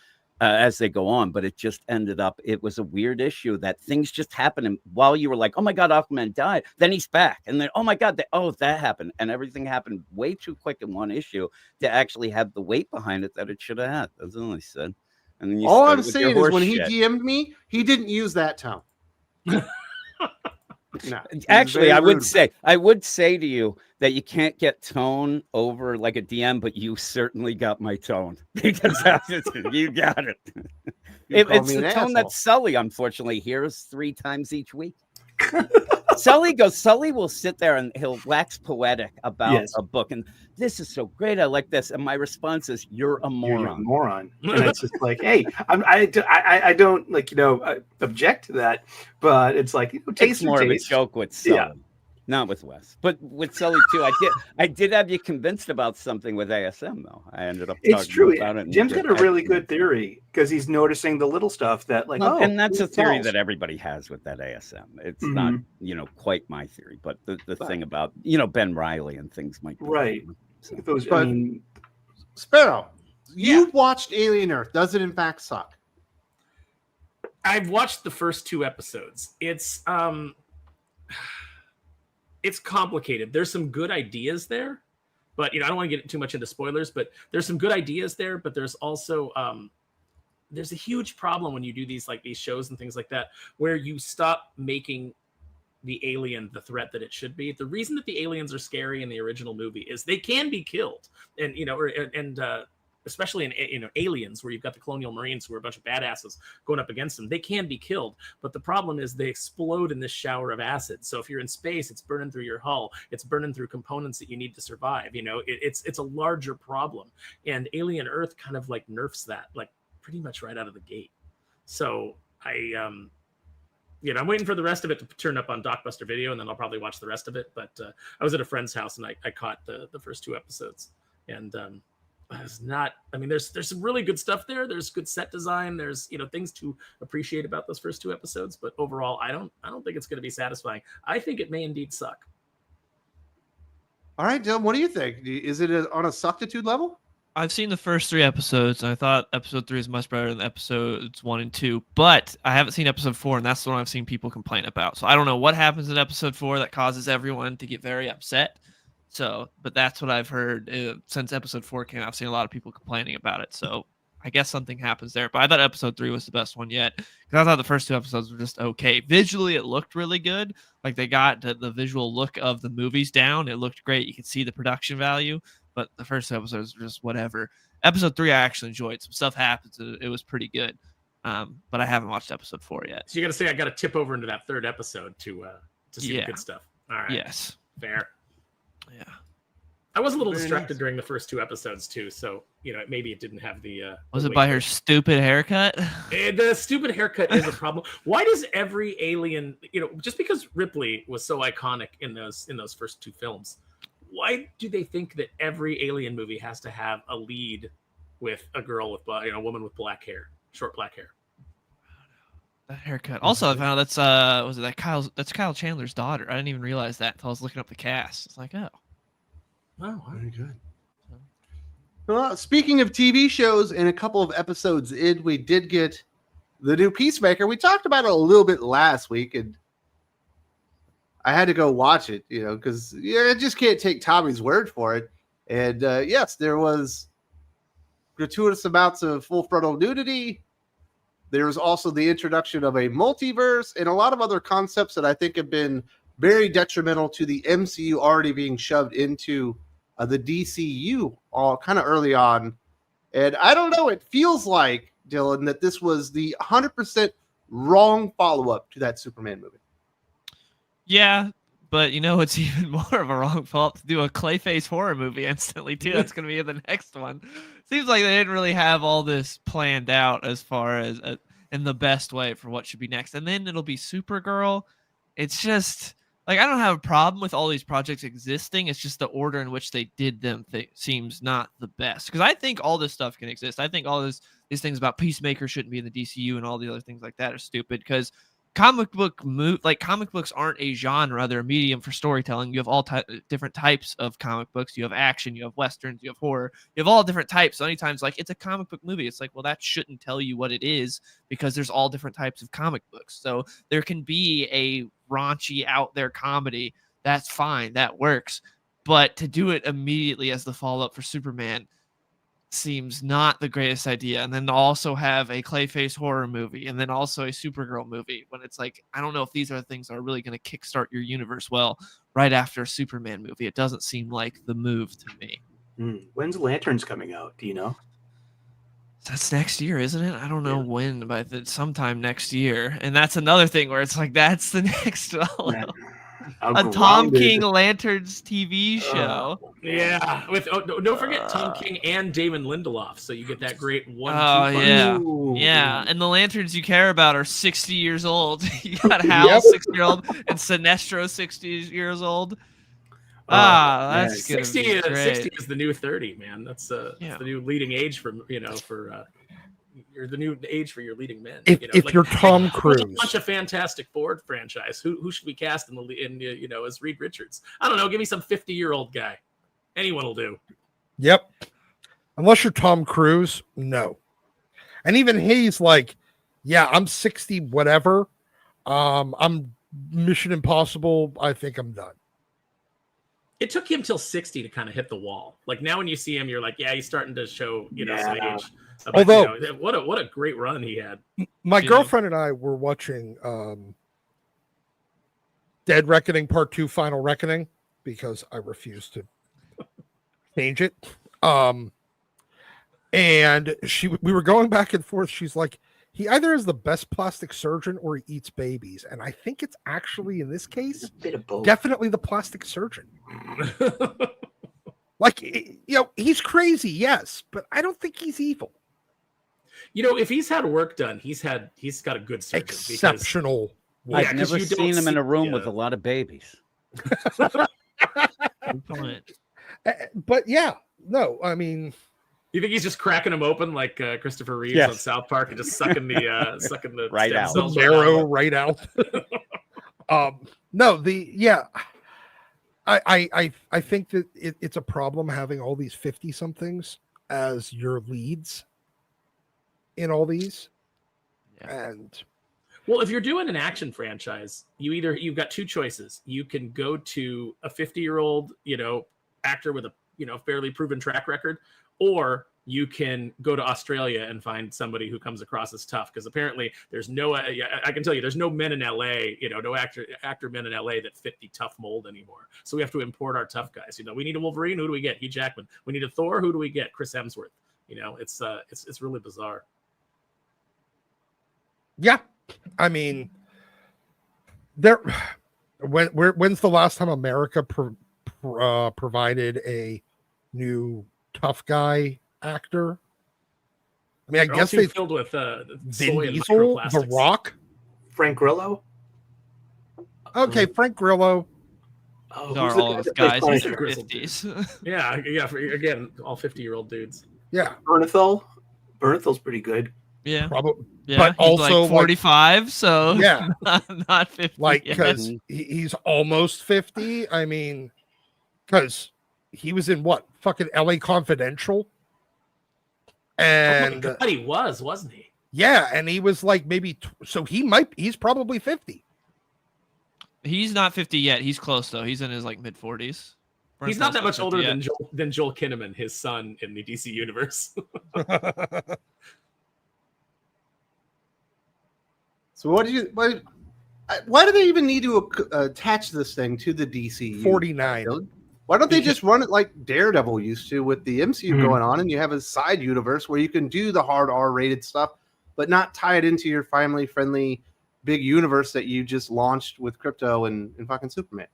as they go on. But it just ended up, it was a weird issue that things just happened. And while you were like, oh my God, Aquaman died, then he's back. And then, oh my God, that happened. And everything happened way too quick in one issue to actually have the weight behind it that it should have had. That's all I said. And then you All started I'm with saying your is when he horse shit. DM'd me, he didn't use that tone. No, he was Actually, very I rude. would say to you that you can't get tone over like a DM, but you certainly got my tone because you got it. You called It's me the an tone asshole. that Sully, unfortunately, hears 3 times each week. Sully will sit there and he'll wax poetic about Yes. a book. And this is so great. I like this. And my response is, you're a You're a moron. moron. And it's just like, hey, I don't object to that, but it's like, It's taste more or of a taste. joke with Sully. Yeah. Not with Wes, but with Sully too. I did have you convinced about something with ASM though. I ended up It's talking true. about it. Jim's got a really good theory because he's noticing the little stuff that, like, Well, and that's a it theory tells. that everybody has with that ASM. It's Mhm. not, quite my theory, but the But- thing about, Ben Reilly and things might be Right. So, Those, I But- mean, Sparrow, you watched Alien Earth. Does it in fact suck? I've watched the first 2 episodes. It's complicated. There's some good ideas there, but I don't want to get too much into spoilers, but there's some good ideas there, but there's also there's a huge problem when you do these shows and things like that, where you stop making the alien the threat that it should be. The reason that the aliens are scary in the original movie is they can be killed, and especially in Aliens, where you've got the colonial marines who are a bunch of badasses going up against them. They can be killed, but the problem is they explode in this shower of acid. So if you're in space, it's burning through your hull, it's burning through components that you need to survive. It's a larger problem, and Alien Earth kind of nerfs that pretty much right out of the gate. So I'm waiting for the rest of it to turn up on Dockbuster Video, and then I'll probably watch the rest of it. But I was at a friend's house and I caught the first 2 episodes, and it's not. I mean, there's some really good stuff there. There's good set design. There's things to appreciate about those first 2 episodes. But overall, I don't think it's going to be satisfying. I think it may indeed suck. All right, Dylan, what do you think? Is it on a suctitude level? I've seen the first 3 episodes, and I thought episode 3 is much better than episodes 1 and 2, but I haven't seen episode 4, and that's the one I've seen people complain about. So I don't know what happens in episode 4 that causes everyone to get very upset. So, but that's what I've heard since episode 4 came out. I've seen a lot of people complaining about it. So I guess something happens there. But I thought episode 3 was the best one yet, because I thought the first 2 episodes were just okay. Visually, it looked really good. Like, they got the visual look of the movies down. It looked great. You could see the production value. But the first 2 episodes were just whatever. Episode 3, I actually enjoyed. Some stuff happens. It was pretty good. But I haven't watched episode 4 yet. So you got to say I got to tip over into that third episode to see the good stuff. All right. Yes. Fair. Yeah. I was a little Very distracted nice. during the first 2 episodes too, so maybe it didn't have the. Was the it by weight her that- stupid haircut? The stupid haircut is a problem. Why does every alien, just because Ripley was so iconic in those first 2 films, why do they think that every alien movie has to have a lead with a girl with a woman with black hair, short black hair? That haircut. Also, I found out that's Kyle Chandler's daughter. I didn't even realize that until I was looking up the cast. It's like, oh. Oh, Very good. Well, speaking of TV shows, in a couple of episodes in, we did get the new Peacemaker. We talked about it a little bit last week, and I had to go watch it, because I just can't take Tommy's word for it. And yes, there was gratuitous amounts of full frontal nudity. There was also the introduction of a multiverse and a lot of other concepts that I think have been very detrimental to the MCU already being shoved into the DCU all kind of early on. And I don't know, it feels like, Dylan, that this was the 100% wrong follow-up to that Superman movie. Yeah, but it's even more of a wrong fault to do a Clayface horror movie instantly, too. That's going to be in the next one. Seems like they didn't really have all this planned out as far as in the best way for what should be next. And then it'll be Supergirl. It's just... I don't have a problem with all these projects existing. It's just the order in which they did them seems not the best. Because I think all this stuff can exist. I think all these things about Peacemaker shouldn't be in the DCU and all the other things like that are stupid. Because comic books aren't a genre; they're a medium for storytelling. You have all different types of comic books. You have action, you have westerns, you have horror. You have all different types. So anytime it's a comic book movie, it's like, well, that shouldn't tell you what it is because there's all different types of comic books. So there can be a raunchy out there comedy, that's fine, that works, but to do it immediately as the follow-up for Superman seems not the greatest idea. And then to also have a Clayface horror movie and then also a Supergirl movie, when it's like, I don't know if these are things that are really going to kickstart your universe well right after a Superman movie. It doesn't seem like the move to me. When's Lanterns coming out? Do you know? That's next year, isn't it? I don't know when, but sometime next year. And that's another thing where it's like, that's the next one. A Tom King Lanterns TV show. Yeah. Don't forget Tom King and Damon Lindelof. So you get that great 1-2 punch. Yeah. Yeah. And the Lanterns you care about are 60 years old. You got Hal, 60-year-old, and Sinestro, 60 years old. That's 60 be great. 60 is the new 30, man. That's the new leading age for you're the new age for your leading men. If you're Tom Cruise, a bunch of Fantastic Four franchise. Who should we cast as Reed Richards? I don't know. Give me some 50-year-old guy. Anyone will do. Yep. Unless you're Tom Cruise, no. And even he's like, yeah, I'm 60, whatever. I'm Mission Impossible. I think I'm done. It took him till 60 to kind of hit the wall. Like now, when you see him, you're like, yeah, he's starting to show, some age. Although, what a great run he had. My girlfriend and I were watching Dead Reckoning Part 2: Final Reckoning because I refused to change it. And we were going back and forth. She's like, he either is the best plastic surgeon or he eats babies. And I think it's actually, in this case, a bit of both. Definitely the plastic surgeon. He's crazy, yes, but I don't think he's evil. If he's had work done, he's got a good surgeon. Exceptional. I've never seen him in a room with a lot of babies. But yeah, no, I mean, you think he's just cracking them open like Christopher Reeves on South Park and just sucking the right out, the marrow right out? I think that it's a problem having all these 50-somethings as your leads in all these. Yeah. And well, if you're doing an action franchise, you've got 2 choices. You can go to a 50-year-old, actor with a fairly proven track record, or you can go to Australia and find somebody who comes across as tough. Because apparently there's no, I can tell you, there's no men in LA, no actor men in LA that fit the tough mold anymore. So we have to import our tough guys. We need a Wolverine. Who do we get? Hugh Jackman. We need a Thor. Who do we get? Chris Hemsworth. It's really bizarre. Yeah, I mean, when's the last time America provided a new tough guy actor? I mean, I They're all guess too they filled with Vin soy and Diesel, The microplastics. Rock. Frank Grillo. Okay, Frank Grillo. Oh, These who's are the all guy those that plays guys in Punisher? their Grizzled 50s. Yeah. Again, all 50-year-old dudes. Yeah, Bernthal. Bernthal's pretty good. Yeah. probably. Yeah. But He's also, like 45, so Yeah. not 50. Like, yet. because he's almost 50. I mean, because he was in what? Fucking LA Confidential. And oh my God, he wasn't he? yeah, and he was like maybe, so he's probably 50. He's not 50 yet. He's close though. He's in his like mid 40s. He's not that much older than Joel Kinnaman, his son in the DC universe. So why do they even need to attach this thing to the DCU? 49. Why don't they just run it like Daredevil used to with the MCU Mhm. going on, and you have a side universe where you can do the hard R-rated stuff, but not tie it into your family-friendly big universe that you just launched with Crypto and fucking Superman?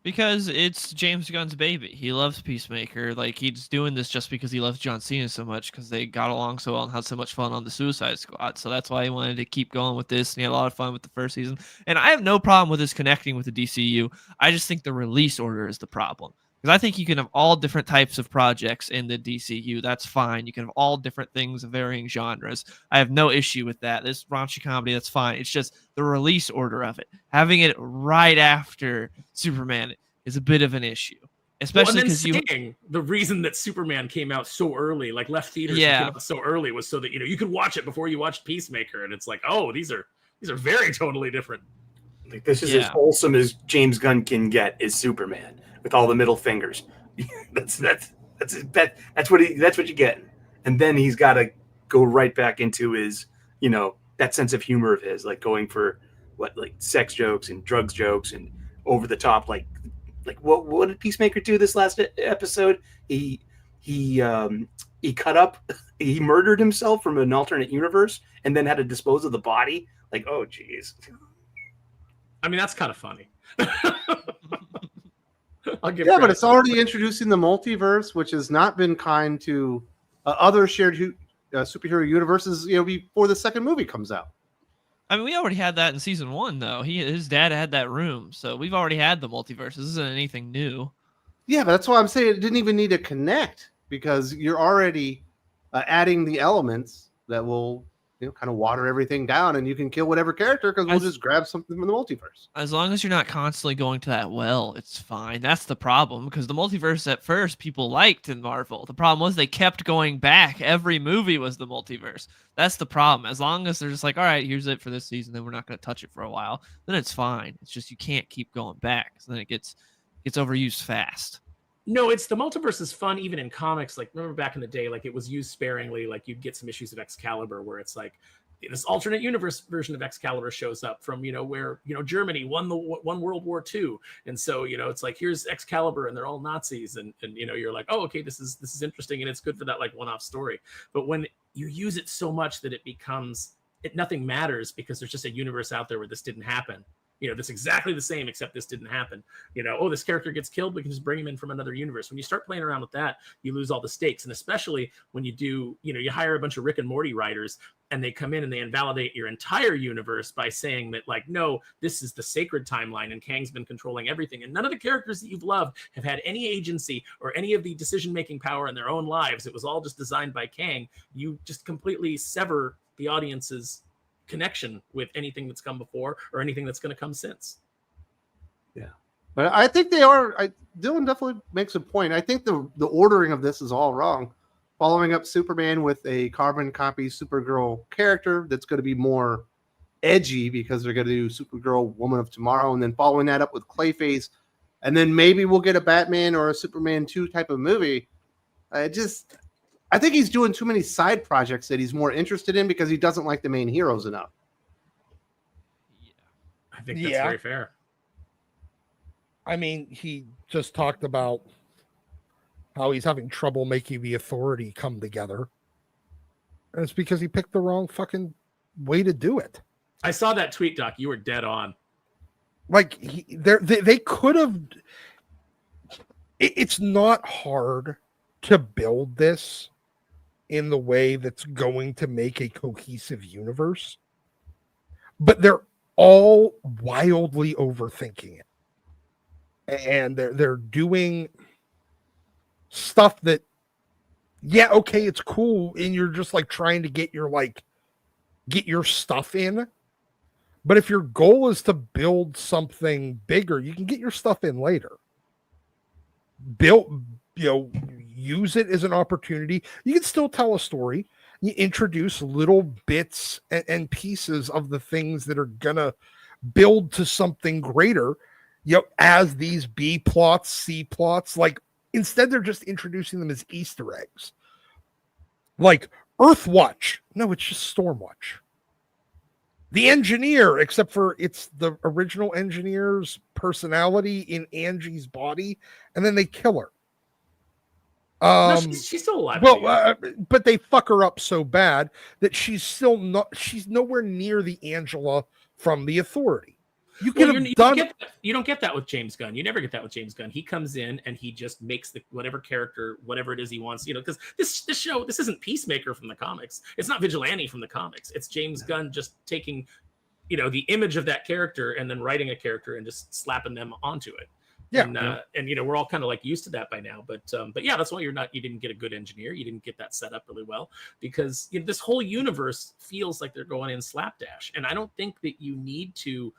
Because it's James Gunn's baby. He loves Peacemaker. Like, he's doing this just because he loves John Cena so much because they got along so well and had so much fun on the Suicide Squad. So that's why he wanted to keep going with this. And he had a lot of fun with the first season. And I have no problem with this connecting with the DCU. I just think the release order is the problem. Because I think you can have all different types of projects in the DCU. That's fine. You can have all different things of varying genres. I have no issue with that. This raunchy comedy, that's fine. It's just the release order of it. Having it right after Superman is a bit of an issue. Especially because the reason that Superman came out so early, like left theaters came out so early, was so that you could watch it before you watched Peacemaker. And it's like, oh, these are very totally different. Like, this is as wholesome as James Gunn can get is Superman with all the middle fingers. that's what you get. And then he's got to go right back into his, that sense of humor of his, like going for like sex jokes and drugs jokes and over the top. Like what did Peacemaker do this last episode? He cut up, he murdered himself from an alternate universe and then had to dispose of the body. Like, oh geez. I mean, that's kind of funny. But it's already introducing the multiverse, which has not been kind to other shared superhero universes, before the second movie comes out. I mean, we already had that in season 1, though. His dad had that room, so we've already had the multiverse. This isn't anything new. Yeah, but that's why I'm saying it didn't even need to connect, because you're already adding the elements that will kind of water everything down, and you can kill whatever character because we'll just grab something from the multiverse. As long as you're not constantly going to that well, it's fine. That's the problem, because the multiverse at first people liked in Marvel. The problem was they kept going back. Every movie was the multiverse. That's the problem. As long as they're just like, all right, here's it for this season, then we're not going to touch it for a while, then it's fine. It's just you can't keep going back, so then it gets overused fast. No, it's the multiverse is fun even in comics. Like, remember back in the day, like it was used sparingly. Like you'd get some issues of Excalibur where it's like this alternate universe version of Excalibur shows up from, where, Germany won World War II. And so, it's like, here's Excalibur and they're all Nazis. And you're like, oh, okay, this is interesting. And it's good for that like one-off story. But when you use it so much that it becomes, nothing matters because there's just a universe out there where this didn't happen. This exactly the same, except this didn't happen. Oh, this character gets killed, we can just bring him in from another universe. When you start playing around with that, you lose all the stakes. And especially when you do, you hire a bunch of Rick and Morty writers and they come in and they invalidate your entire universe by saying that, like, no, this is the sacred timeline and Kang's been controlling everything. And none of the characters that you've loved have had any agency or any of the decision-making power in their own lives. It was all just designed by Kang. You just completely sever the audience's connection with anything that's come before or anything that's going to come since. Yeah, but I think they are. Dylan definitely makes a point. I think the ordering of this is all wrong. Following up Superman with a carbon copy Supergirl character that's going to be more edgy because they're going to do Supergirl Woman of Tomorrow, and then following that up with Clayface, and then maybe we'll get a Batman or a Superman 2 type of movie. I think he's doing too many side projects that he's more interested in because he doesn't like the main heroes enough. Yeah, I think that's very fair. I mean, he just talked about how he's having trouble making the Authority come together. And it's because he picked the wrong fucking way to do it. I saw that tweet, Doc. You were dead on. Like they could have. It's not hard to build this in the way that's going to make a cohesive universe, but they're all wildly overthinking it, and they're doing stuff that, yeah, okay, it's cool, and you're just like trying to get your stuff in. But if your goal is to build something bigger, you can get your stuff in later. Use it as an opportunity. You can still tell a story. You introduce little bits and pieces of the things that are gonna build to something greater, as these B plots, C plots. Like, instead they're just introducing them as Easter eggs. Like Earthwatch. No, it's just Stormwatch. The engineer, except for it's the original engineer's personality in Angie's body, and then they kill her. No, she's still alive. But they fuck her up so bad that she's nowhere near the Angela from the Authority. You don't get that with James Gunn. You never get that with James Gunn. He comes in and he just makes whatever character, whatever it is he wants, because this show, this isn't Peacemaker from the comics. It's not Vigilante from the comics. It's James Gunn just taking, the image of that character and then writing a character and just slapping them onto it. Yeah. And we're all kind of like used to that by now, but yeah, that's why you didn't get a good engineer. You didn't get that set up really well, because this whole universe feels like they're going in slapdash. And I don't think that you need to,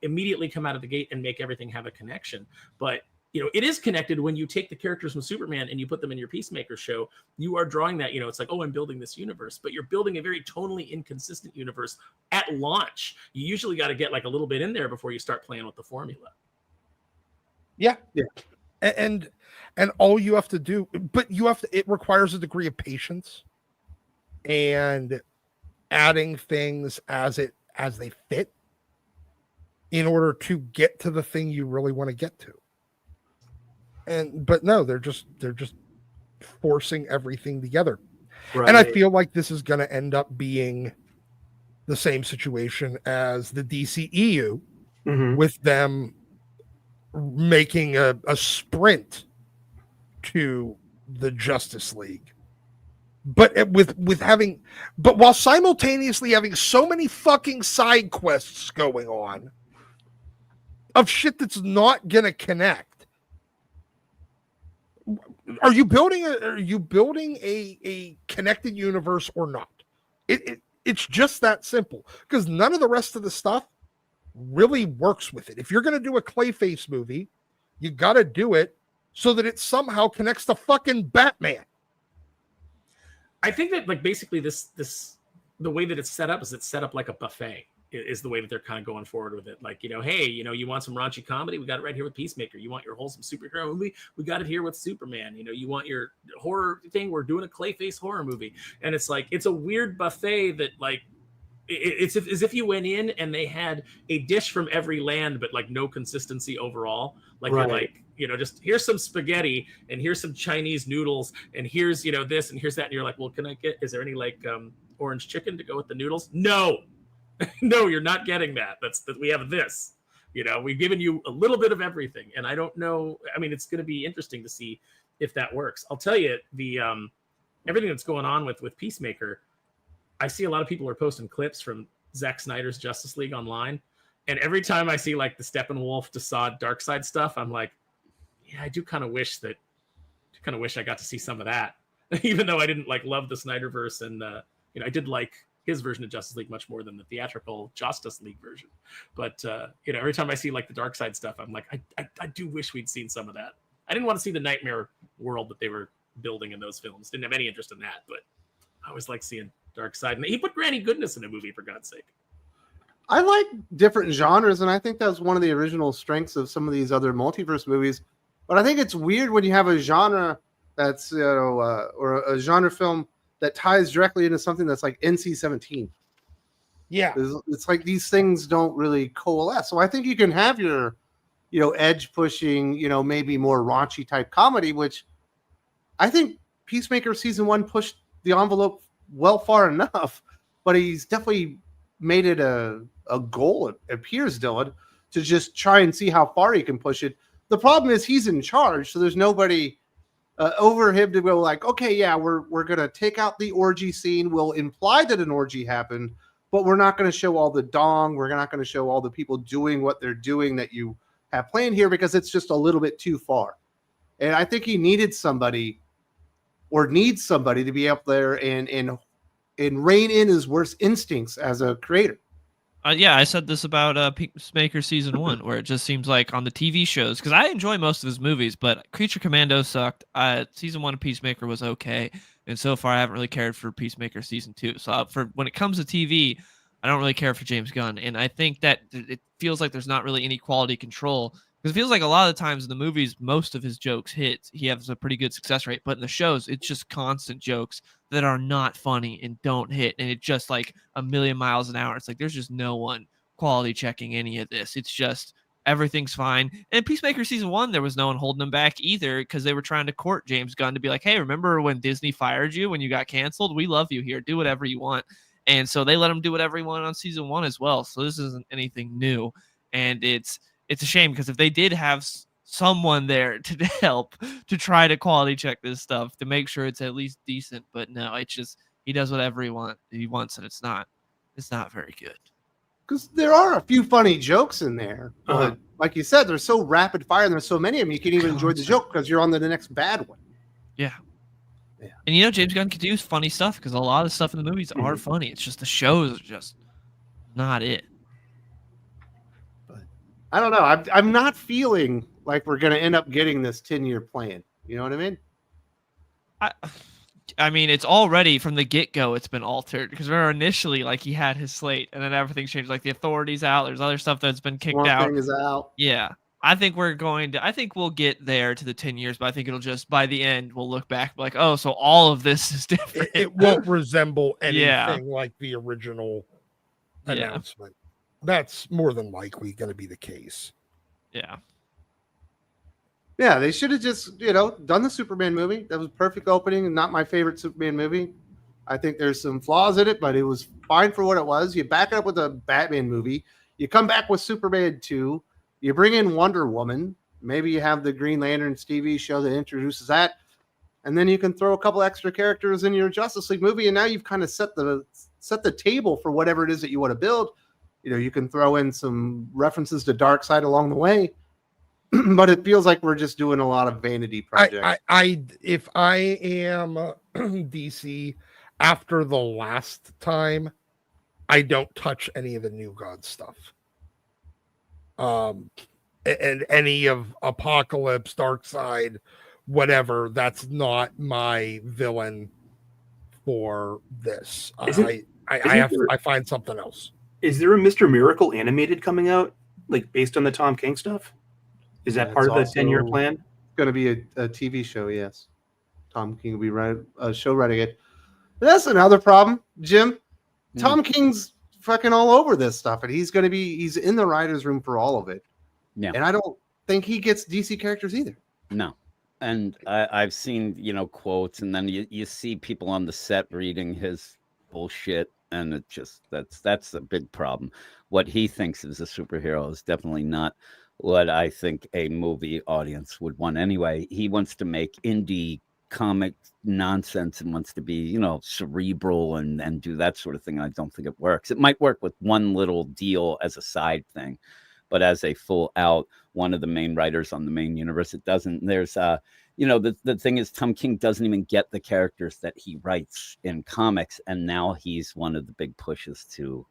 immediately come out of the gate and make everything have a connection. But, it is connected when you take the characters from Superman and you put them in your Peacemaker show. You are drawing that, it's like, oh, I'm building this universe, but you're building a very tonally inconsistent universe at launch. You usually got to get like a little bit in there before you start playing with the formula. Yeah. And all you have to do, but it requires a degree of patience and adding things as they fit in order to get to the thing you really want to get to. But no, they're just forcing everything together. Right. And I feel like this is going to end up being the same situation as the DCEU, with them making a sprint to the Justice League, but while simultaneously having so many fucking side quests going on of shit that's not gonna connect. Are you building a connected universe or not? It's just that simple, because none of the rest of the stuff really works with it. If you're going to do a Clayface movie, you got to do it so that it somehow connects to fucking Batman. I think that basically this the way that it's set up like a buffet is the way that they're kind of going forward with it. Like, hey, you want some raunchy comedy? We got it right here with Peacemaker. You want your wholesome superhero movie? We got it here with Superman. You want your horror thing? We're doing a Clayface horror movie. And it's like, it's a weird buffet that it's as if you went in and they had a dish from every land, but no consistency overall. Right. You're just, here's some spaghetti and here's some Chinese noodles and here's, this and here's that. And you're like, well, is there any orange chicken to go with the noodles? No, no, you're not getting that. We have this, we've given you a little bit of everything. And I don't know. I mean, it's going to be interesting to see if that works. I'll tell you everything that's going on with Peacemaker. I see a lot of people are posting clips from Zack Snyder's Justice League online. And every time I see the Steppenwolf, Desaad, Darkseid stuff, I'm like, yeah, I do kind of wish I got to see some of that. Even though I didn't love the Snyderverse and I did like his version of Justice League much more than the theatrical Justice League version. But every time I see the Darkseid stuff, I'm like, I do wish we'd seen some of that. I didn't want to see the nightmare world that they were building in those films. Didn't have any interest in that, but I always like seeing Darkseid. And he put Granny Goodness in a movie, for God's sake. I like different genres, and I think that's one of the original strengths of some of these other multiverse movies. But I think it's weird when you have a genre that's or a genre film that ties directly into something that's like NC-17. Yeah, it's like these things don't really coalesce. So I think you can have your, edge pushing, maybe more raunchy type comedy, which I think Peacemaker season 1 pushed the envelope well far enough. but he's definitely made it a goal, it appears, Dylan, to just try and see how far he can push it. The problem is he's in charge, so there's nobody over him to go like, okay, yeah, we're gonna take out the orgy scene. We'll imply that an orgy happened, but we're not going to show all the dong. We're not going to show all the people doing what they're doing that you have planned here, because it's just a little bit too far. And I think he needed somebody, or needs somebody, to be up there and rein in his worst instincts as a creator. Yeah, I said this about Peacemaker season 1, where it just seems like on the TV shows, because I enjoy most of his movies, but Creature Commando sucked. Season 1 of Peacemaker was okay, and so far I haven't really cared for Peacemaker season 2. So for when it comes to TV, I don't really care for James Gunn, and I think that it feels like there's not really any quality control, because it feels like a lot of the times in the movies, most of his jokes hit. He has a pretty good success rate, but in the shows, it's just constant jokes that are not funny and don't hit, and it's just like a million miles an hour. It's like there's just no one quality checking any of this. It's just everything's fine. And Peacemaker season 1, there was no one holding them back either, because they were trying to court James Gunn to be like, hey, remember when Disney fired you when you got canceled? We love you here. Do whatever you want. And so they let him do whatever he wanted on season 1 as well. So this isn't anything new, and it's a shame, because if they did have someone there to help to try to quality check this stuff to make sure it's at least decent, but no, it's just he does whatever he wants, and it's not very good. Because there are a few funny jokes in there, but like you said, they're so rapid fire and there's so many of them, you can't even enjoy the joke because you're on to the next bad one. Yeah. And James Gunn could do funny stuff, because a lot of stuff in the movies are funny. It's just the shows are just not it. I don't know. I'm not feeling like we're going to end up getting this 10-year plan. You know what I mean? I mean, it's already from the get-go, it's been altered, because remember initially, like, he had his slate, and then everything's changed. Like, the Authority's out. There's other stuff that's been kicked out. Thing is out. Yeah. I think we'll get there to the 10 years, but I think it'll just, by the end, we'll look back like, oh, so all of this is different. It won't resemble anything like the original announcement. That's more than likely going to be the case. Yeah. Yeah, they should have just, done the Superman movie. That was a perfect opening, and not my favorite Superman movie. I think there's some flaws in it, but it was fine for what it was. You back it up with a Batman movie. You come back with Superman 2. You bring in Wonder Woman. Maybe you have the Green Lantern TV show that introduces that. And then you can throw a couple extra characters in your Justice League movie, and now you've kind of set the table for whatever it is that you want to build. You can throw in some references to Darkseid along the way, but it feels like we're just doing a lot of vanity projects. If I am DC after the last time, I don't touch any of the New God stuff. And any of Apocalypse, Darkseid, whatever, that's not my villain for this. I find something else. Is there a Mr. Miracle animated coming out, like based on the Tom King stuff? Is that part of the 10-year plan? It's going to be a TV show, yes. Tom King will be show writing it. That's another problem, Jim. Tom King's fucking all over this stuff, and he's in the writer's room for all of it. Yeah. And I don't think he gets DC characters either. No. And I've seen, quotes, and then you see people on the set reading his bullshit. And it just that's a big problem. What he thinks is a superhero is definitely not what I think a movie audience would want anyway. He wants to make indie comic nonsense and wants to be, cerebral and do that sort of thing. I don't think it works. It might work with one little deal as a side thing, but as a full out one of the main writers on the main universe, it doesn't. There's the thing is, Tom King doesn't even get the characters that he writes in comics, and now he's one of the big pushes to,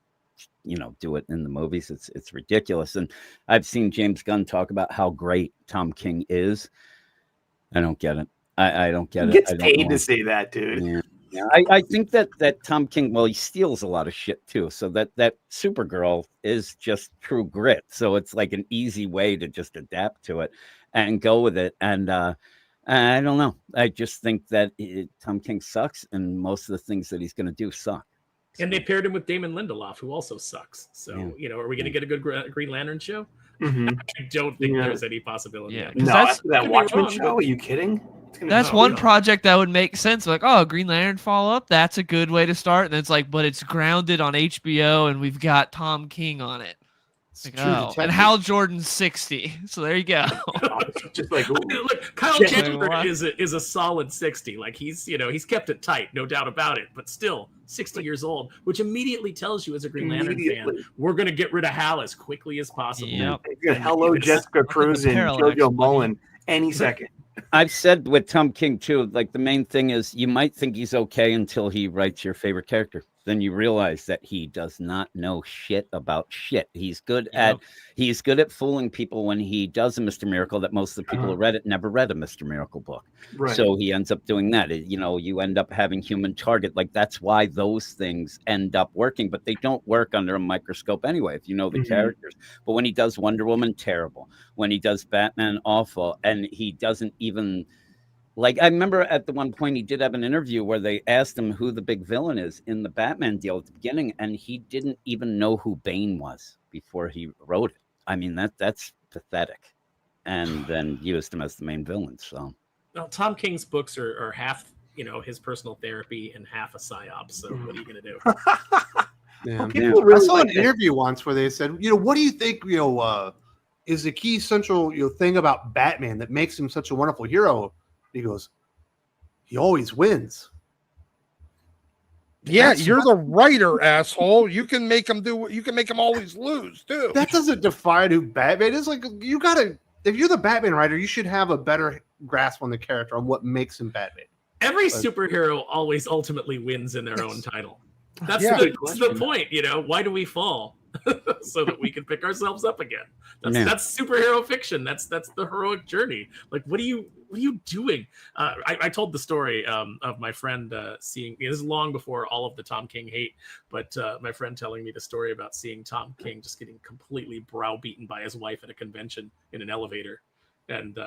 do it in the movies. It's ridiculous. And I've seen James Gunn talk about how great Tom King is. I don't get it. I don't get it. He gets paid to say that, dude. Yeah. I think that Tom King, well, he steals a lot of shit too. So that Supergirl is just true grit. So it's like an easy way to just adapt to it and go with it. And I don't know. I just think that Tom King sucks, and most of the things that he's going to do suck. And they paired him with Damon Lindelof, who also sucks. So, are we going to get a good Green Lantern show? I don't think there's any possibility. No, after that Watchmen show, are you kidding? That's one project that would make sense. Like, oh, Green Lantern follow up. That's a good way to start. And it's like, but it's grounded on HBO, and we've got Tom King on it. Like, oh, and Hal Jordan's 60. So there you go. Just like, look, Kyle Chandler is a solid 60. Like he's kept it tight, no doubt about it. But still, 60 years old, which immediately tells you as a Green Lantern fan, we're gonna get rid of Hal as quickly as possible. Yep. Hello, Jessica Cruz and JoJo Mullen any second. I've said with Tom King too, like the main thing is you might think he's okay until he writes your favorite character. Then you realize that he does not know shit about shit. He's good at fooling people when he does a Mr. Miracle that most of the people who read it never read a Mr. Miracle book. Right. So he ends up doing that. You end up having Human Target. Like that's why those things end up working, but they don't work under a microscope anyway, if you know the characters. But when he does Wonder Woman, terrible. When he does Batman, awful. And he doesn't even... Like, I remember at the one point he did have an interview where they asked him who the big villain is in the Batman deal at the beginning, and he didn't even know who Bane was before he wrote it. I mean, that's pathetic. And then used him as the main villain. So, well, Tom King's books are half, his personal therapy and half a psyop. So what are you going to do? I saw an interview once where they said, what do you think, is the key central thing about Batman that makes him such a wonderful hero? He goes, he always wins. Yeah, you're the writer, asshole. You can make him always lose too. That doesn't define who Batman is. Like, if you're the Batman writer, you should have a better grasp on the character, on what makes him Batman. Every superhero always ultimately wins in their own title. That's the point, Why do we fall? So that we can pick ourselves up again. That's superhero fiction. That's the heroic journey. Like, what are you doing? I told the story of my friend seeing. This is long before all of the Tom King hate, but my friend telling me the story about seeing Tom King just getting completely browbeaten by his wife at a convention in an elevator, and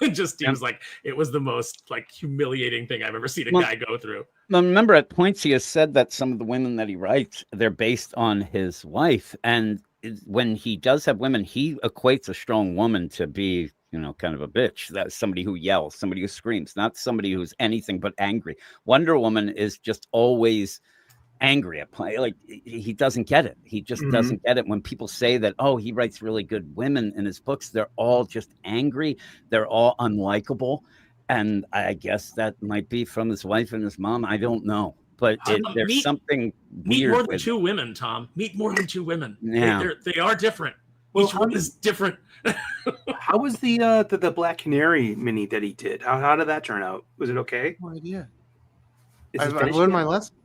it just seems like it was the most humiliating thing I've ever seen a guy go through. Remember, at points he has said that some of the women that he writes, they're based on his wife, and when he does have women, he equates a strong woman to be, kind of a bitch. That's somebody who yells, somebody who screams, not somebody who's anything but angry. Wonder Woman is just always angry at play. Like, he doesn't get it. He just doesn't get it. When people say that, oh, he writes really good women in his books, they're all just angry. They're all unlikable. And I guess that might be from his wife and his mom. I don't know. But there's something weird. Meet more than two women, Tom. Meet more than two women. Yeah. They are different. Each one is different. How was the Black Canary mini that he did? How did that turn out? Was it okay? No idea. I've learned my lesson.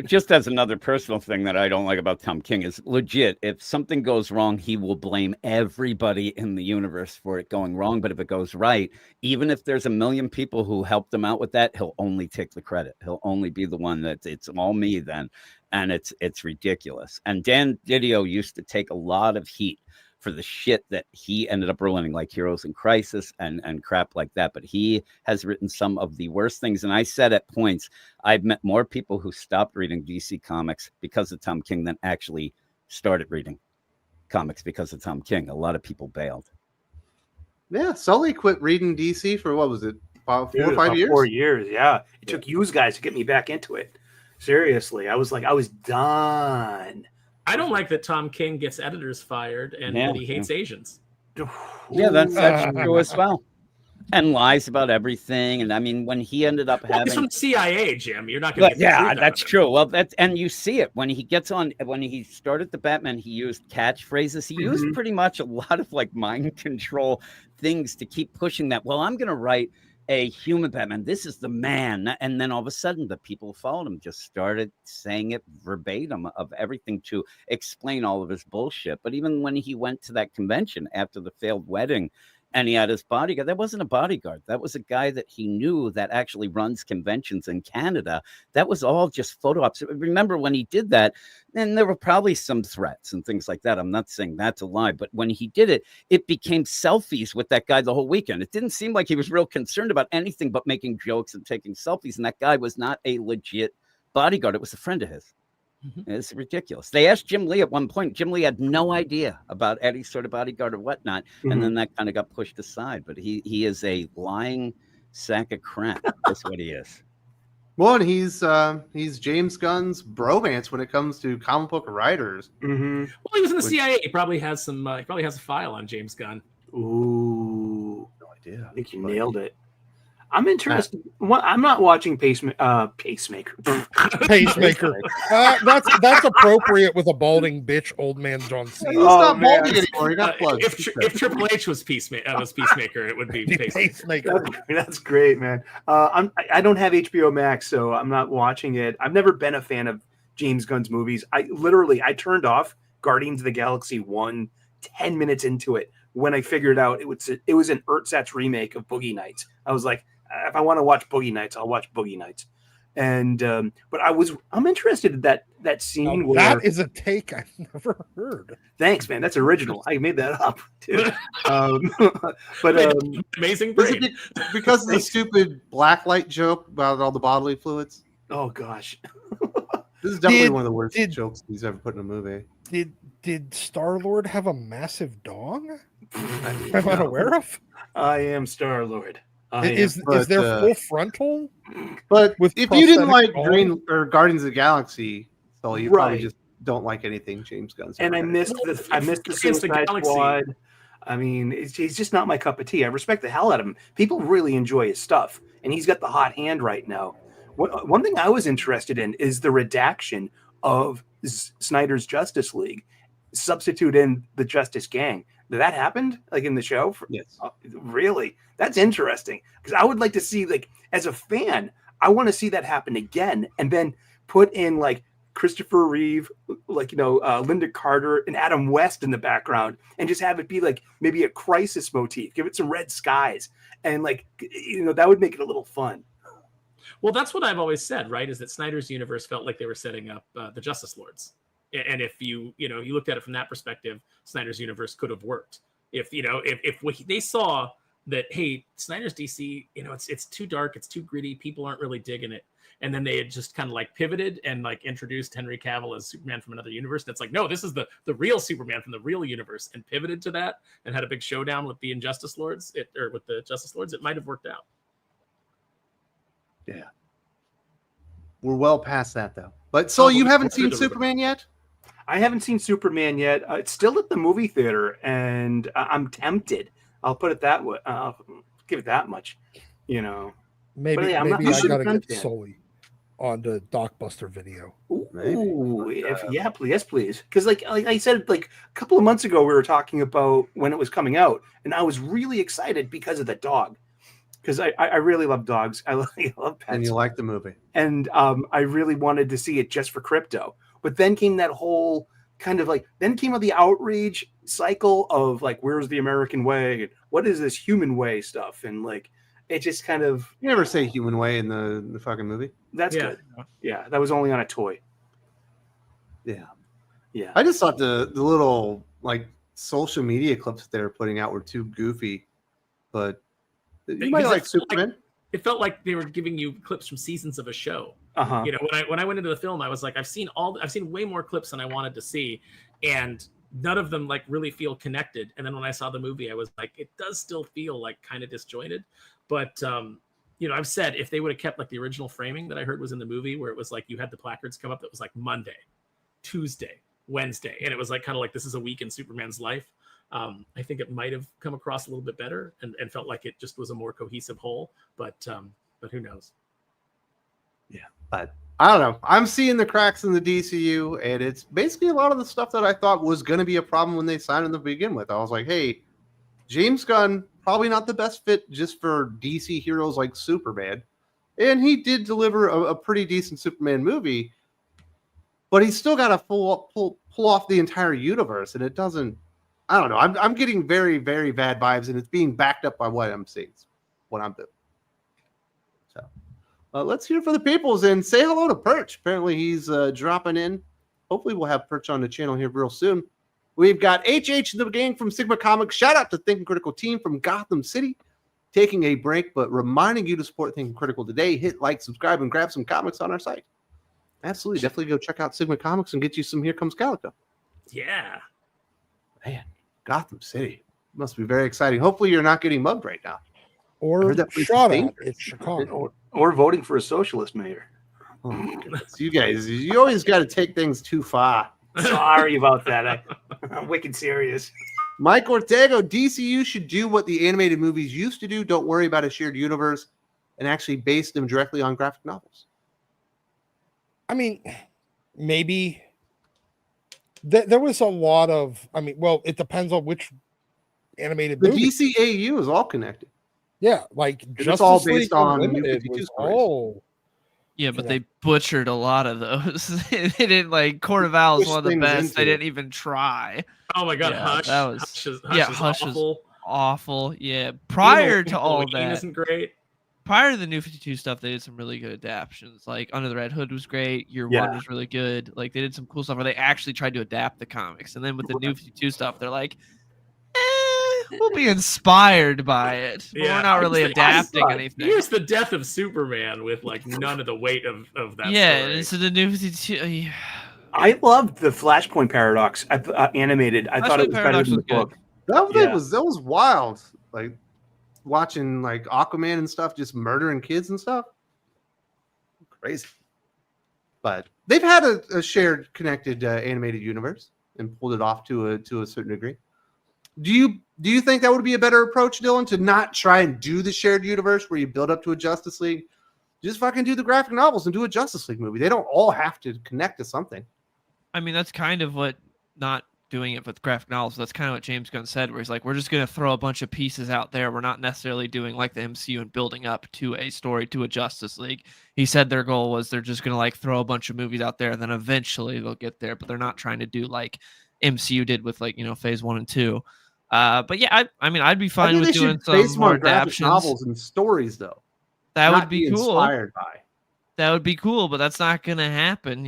Just as another personal thing that I don't like about Tom King is legit. If something goes wrong, he will blame everybody in the universe for it going wrong. But if it goes right, even if there's a million people who helped him out with that, he'll only take the credit. He'll only be the one that it's all me then. And it's ridiculous. And Dan Didio used to take a lot of heat for the shit that he ended up ruining, like Heroes in Crisis and crap like that. But he has written some of the worst things. And I said at points, I've met more people who stopped reading DC Comics because of Tom King than actually started reading comics because of Tom King. A lot of people bailed. Yeah, Sully quit reading DC for, what was it, 4 or 5 years? 4 years, yeah. It took you guys to get me back into it. Seriously, I was done. I don't like that Tom King gets editors fired and that he hates Asians. Yeah, that's true as well. And lies about everything. And I mean, when he ended up having... He's from the CIA, Jim. You're not going to get Yeah, that's true. Well, and you see it when he gets on, when he started the Batman, he used catchphrases. He used pretty much a lot of mind control things to keep pushing that. Well, I'm going to write a human Batman. This is the man. And then all of a sudden, the people who followed him just started saying it verbatim of everything to explain all of his bullshit. But even when he went to that convention after the failed wedding and he had his bodyguard, that wasn't a bodyguard. That was a guy that he knew that actually runs conventions in Canada. That was all just photo ops. Remember when he did that, and there were probably some threats and things like that. I'm not saying that's a lie, but when he did it, it became selfies with that guy the whole weekend. It didn't seem like he was real concerned about anything but making jokes and taking selfies. And that guy was not a legit bodyguard. It was a friend of his. It's ridiculous. They asked Jim Lee at one point. Jim Lee had no idea about any sort of bodyguard or whatnot. And then that kind of got pushed aside. But he is a lying sack of crap. That's what he is. Well, and he's James Gunn's bromance when it comes to comic book writers. Mm-hmm. Well, he was in the CIA. He probably has some. He probably has a file on James Gunn. Ooh, No idea. I think you nailed it. I'm interested. I'm not watching Peacemaker. Pacemaker. That's appropriate with a balding bitch, old man John Cena. He's not balding anymore. He got plugged. If Triple H was Peacemaker, it would be Pacemaker. That's great, man. I don't have HBO Max, so I'm not watching it. I've never been a fan of James Gunn's movies. I turned off Guardians of the Galaxy 1 10 minutes into it when I figured out it was an Ertzatz remake of Boogie Nights. I was like, if I want to watch Boogie Nights, I'll watch Boogie Nights. And but I'm interested in that scene where that is a take I've never heard. Thanks, man. That's original. I made that up too. Amazing brain. Because of the stupid blacklight joke about all the bodily fluids. Oh gosh. This is definitely one of the worst jokes he's ever put in a movie. Did Star-Lord have a massive dong? I'm unaware of. I am Star-Lord. Is there full frontal? But if you didn't like Guardians of the Galaxy, so you probably just don't like anything James Gunn's. And I missed the Suicide Squad. I mean, he's just not my cup of tea. I respect the hell out of him. People really enjoy his stuff, and he's got the hot hand right now. One thing I was interested in is the redaction of Snyder's Justice League, substitute in the Justice Gang. That happened, like in the show? Yes. Really? That's interesting. Because I would like to see, like, as a fan, I want to see that happen again, and then put in, like, Christopher Reeve, like, Linda Carter and Adam West in the background, and just have it be, like, maybe a crisis motif. Give it some red skies. And, like, that would make it a little fun. Well, that's what I've always said, right? Is that Snyder's universe felt like they were setting up the Justice Lords. And if you looked at it from that perspective, Snyder's universe could have worked. If they saw that, hey, Snyder's DC, it's too dark, it's too gritty, people aren't really digging it, and then they had just kind of like pivoted and like introduced Henry Cavill as Superman from another universe. That's like, no, this is the real Superman from the real universe, and pivoted to that and had a big showdown with the Injustice Lords, with the Justice Lords. It might have worked out. Yeah, we're well past that though. But so you haven't seen Superman yet? I haven't seen Superman yet. It's still at the movie theater, and I'm tempted. I'll put it that way. I'll give it that much. Maybe I gotta get Sully on the Dockbuster video. Ooh, yes, please. Because like I said, like a couple of months ago, we were talking about when it was coming out, and I was really excited because of the dog. Because I really love dogs. I love pets. And you like the movie. And I really wanted to see it just for crypto. But then came that whole kind of like, then came the outrage cycle of like, where's the American way? And what is this human way stuff? And like, it just kind of. You never say human way in the fucking movie. That's good. Yeah, that was only on a toy. Yeah. Yeah. I just thought the little like social media clips they were putting out were too goofy. But you might like Superman. It felt like they were giving you clips from seasons of a show. Uh-huh. When I went into the film, I was like, I've seen way more clips than I wanted to see, and none of them like really feel connected. And then when I saw the movie, I was like, it does still feel like kind of disjointed. But I've said if they would have kept like the original framing that I heard was in the movie, where it was like you had the placards come up that was like Monday, Tuesday, Wednesday, and it was like kind of like this is a week in Superman's life. I think it might have come across a little bit better and felt like it just was a more cohesive whole. But who knows? Yeah, but I don't know. I'm seeing the cracks in the DCU, and it's basically a lot of the stuff that I thought was going to be a problem when they signed in to begin with. I was like, hey, James Gunn, probably not the best fit just for DC heroes like Superman. And he did deliver a pretty decent Superman movie, but he's still got to pull off the entire universe, and it doesn't. I don't know. I'm getting very, very bad vibes, and it's being backed up by what I'm seeing, what I'm doing. So let's hear for the peoples and say hello to Perch. Apparently he's dropping in. Hopefully we'll have Perch on the channel here real soon. We've got HH and the gang from Sigma Comics. Shout out to Thinking Critical team from Gotham City. Taking a break, but reminding you to support Thinking Critical today. Hit like, subscribe, and grab some comics on our site. Absolutely. Definitely go check out Sigma Comics and get you some Here Comes Calico. Yeah. Man. Gotham City must be very exciting. Hopefully you're not getting mugged right now. or heard that place is shot at. dangerous. It's Chicago. Or voting for a socialist mayor. Oh my goodness. You guys, you always got to take things too far. Sorry about that. I'm wicked serious. Mike Ortego, DCU should do what the animated movies used to do. Don't worry about a shared universe and actually base them directly on graphic novels. I mean, maybe there was a lot of, I mean, well, it depends on which animated The movie. DCAU is all connected. Yeah, like It's all Justice League based on New Unlimited 52 was stories. all. Yeah, but Yeah. they butchered a lot of those. They didn't like Court of Owls, Push one of the things best. into They it. didn't even try. Oh my god, Yeah, Hush. that was- Hush is Hush was awful. Awful. Yeah. Prior to all Halloween that, isn't great. prior to the New 52 stuff, they did some really good adaptations. Like Under the Red Hood was great. Year Yeah. One was really good. Like they did some cool stuff where they actually tried to adapt the comics. And then with the New 52 stuff, they're like, we'll be inspired by it, but Yeah, we're not really I adapting thought- anything. Here's the death of Superman with like none of the weight of that Yeah, story. and so the New 52. Yeah. I loved the Flashpoint Paradox animated. I thought it was Flashpoint better Paradox than the was good. book. That was wild. Like watching like Aquaman and stuff, just murdering kids and stuff. Crazy. But they've had a shared, connected animated universe and pulled it off to a certain degree. Do you think that would be a better approach, Dylan, to not try and do the shared universe where you build up to a Justice League? Just fucking do the graphic novels and do a Justice League movie. They don't all have to connect to something. I mean, that's kind of what not doing it with graphic novels. That's kind of what James Gunn said, where he's like, we're just going to throw a bunch of pieces out there. We're not necessarily doing like the MCU and building up to a story, to a Justice League. He said their goal was they're just going to like throw a bunch of movies out there and then eventually they'll get there, but they're not trying to do like MCU did with like, phase 1 and 2. But yeah, I mean, I'd be I fine think with they doing should base some them on more graphic adaptations. novels and stories, though. That not would be cool. Inspired by. That would be cool, but that's not going to happen,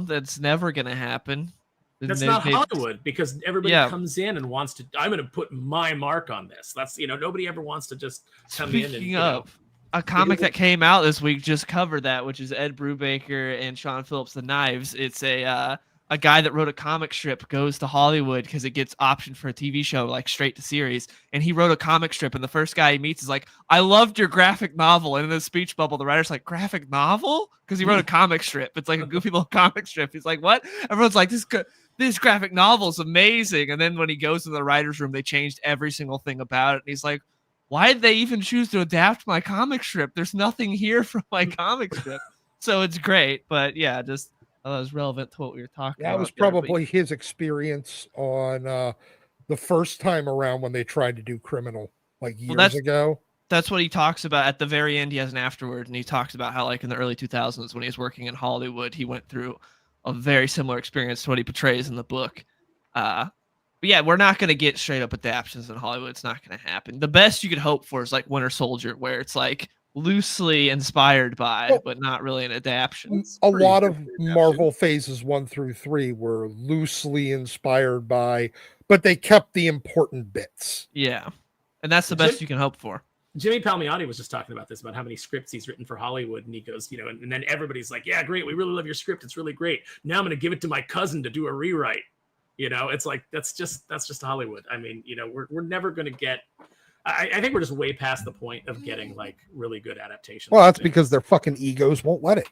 That's never going to happen. That's They- not they- Hollywood because everybody Yeah. comes in and wants to. I'm going to put my mark on this. That's nobody ever wants to just come in and Speaking of, a comic that came out this week just covered that, which is Ed Brubaker and Sean Phillips, The Knives. It's a guy that wrote a comic strip goes to Hollywood because it gets optioned for a TV show, like straight to series. And he wrote a comic strip, and the first guy he meets is like, I loved your graphic novel. And in the speech bubble, the writer's like, graphic novel? Because he wrote a comic strip. It's like a goofy little comic strip. He's like, what? Everyone's like, this graphic novel is amazing. And then when he goes to the writer's room, they changed every single thing about it. And he's like, why did they even choose to adapt my comic strip? There's nothing here from my comic strip. So it's great. But yeah, just that was relevant to what we were talking about. That was there, but probably his experience on the first time around when they tried to do Criminal like years ago. that's what he talks about at the very end. He has an afterward, and he talks about how like in the early 2000s when he was working in Hollywood, he went through a very similar experience to what he portrays in the book. But yeah, we're not going to get straight up adaptations in Hollywood. It's not going to happen. The best you could hope for is like Winter Soldier, where it's like loosely inspired by, but not really an adaptation. A lot of Marvel phases 1 through 3 were loosely inspired by, but they kept the important bits. Yeah. And that's the best you can hope for. Jimmy Palmiotti was just talking about this, about how many scripts he's written for Hollywood. And he goes, and then everybody's like, yeah, great. We really love your script. It's really great. Now I'm going to give it to my cousin to do a rewrite. It's like, that's just Hollywood. I mean, we're never going to get, I think we're just way past the point of getting like really good adaptations. Well, that's because their fucking egos won't let it.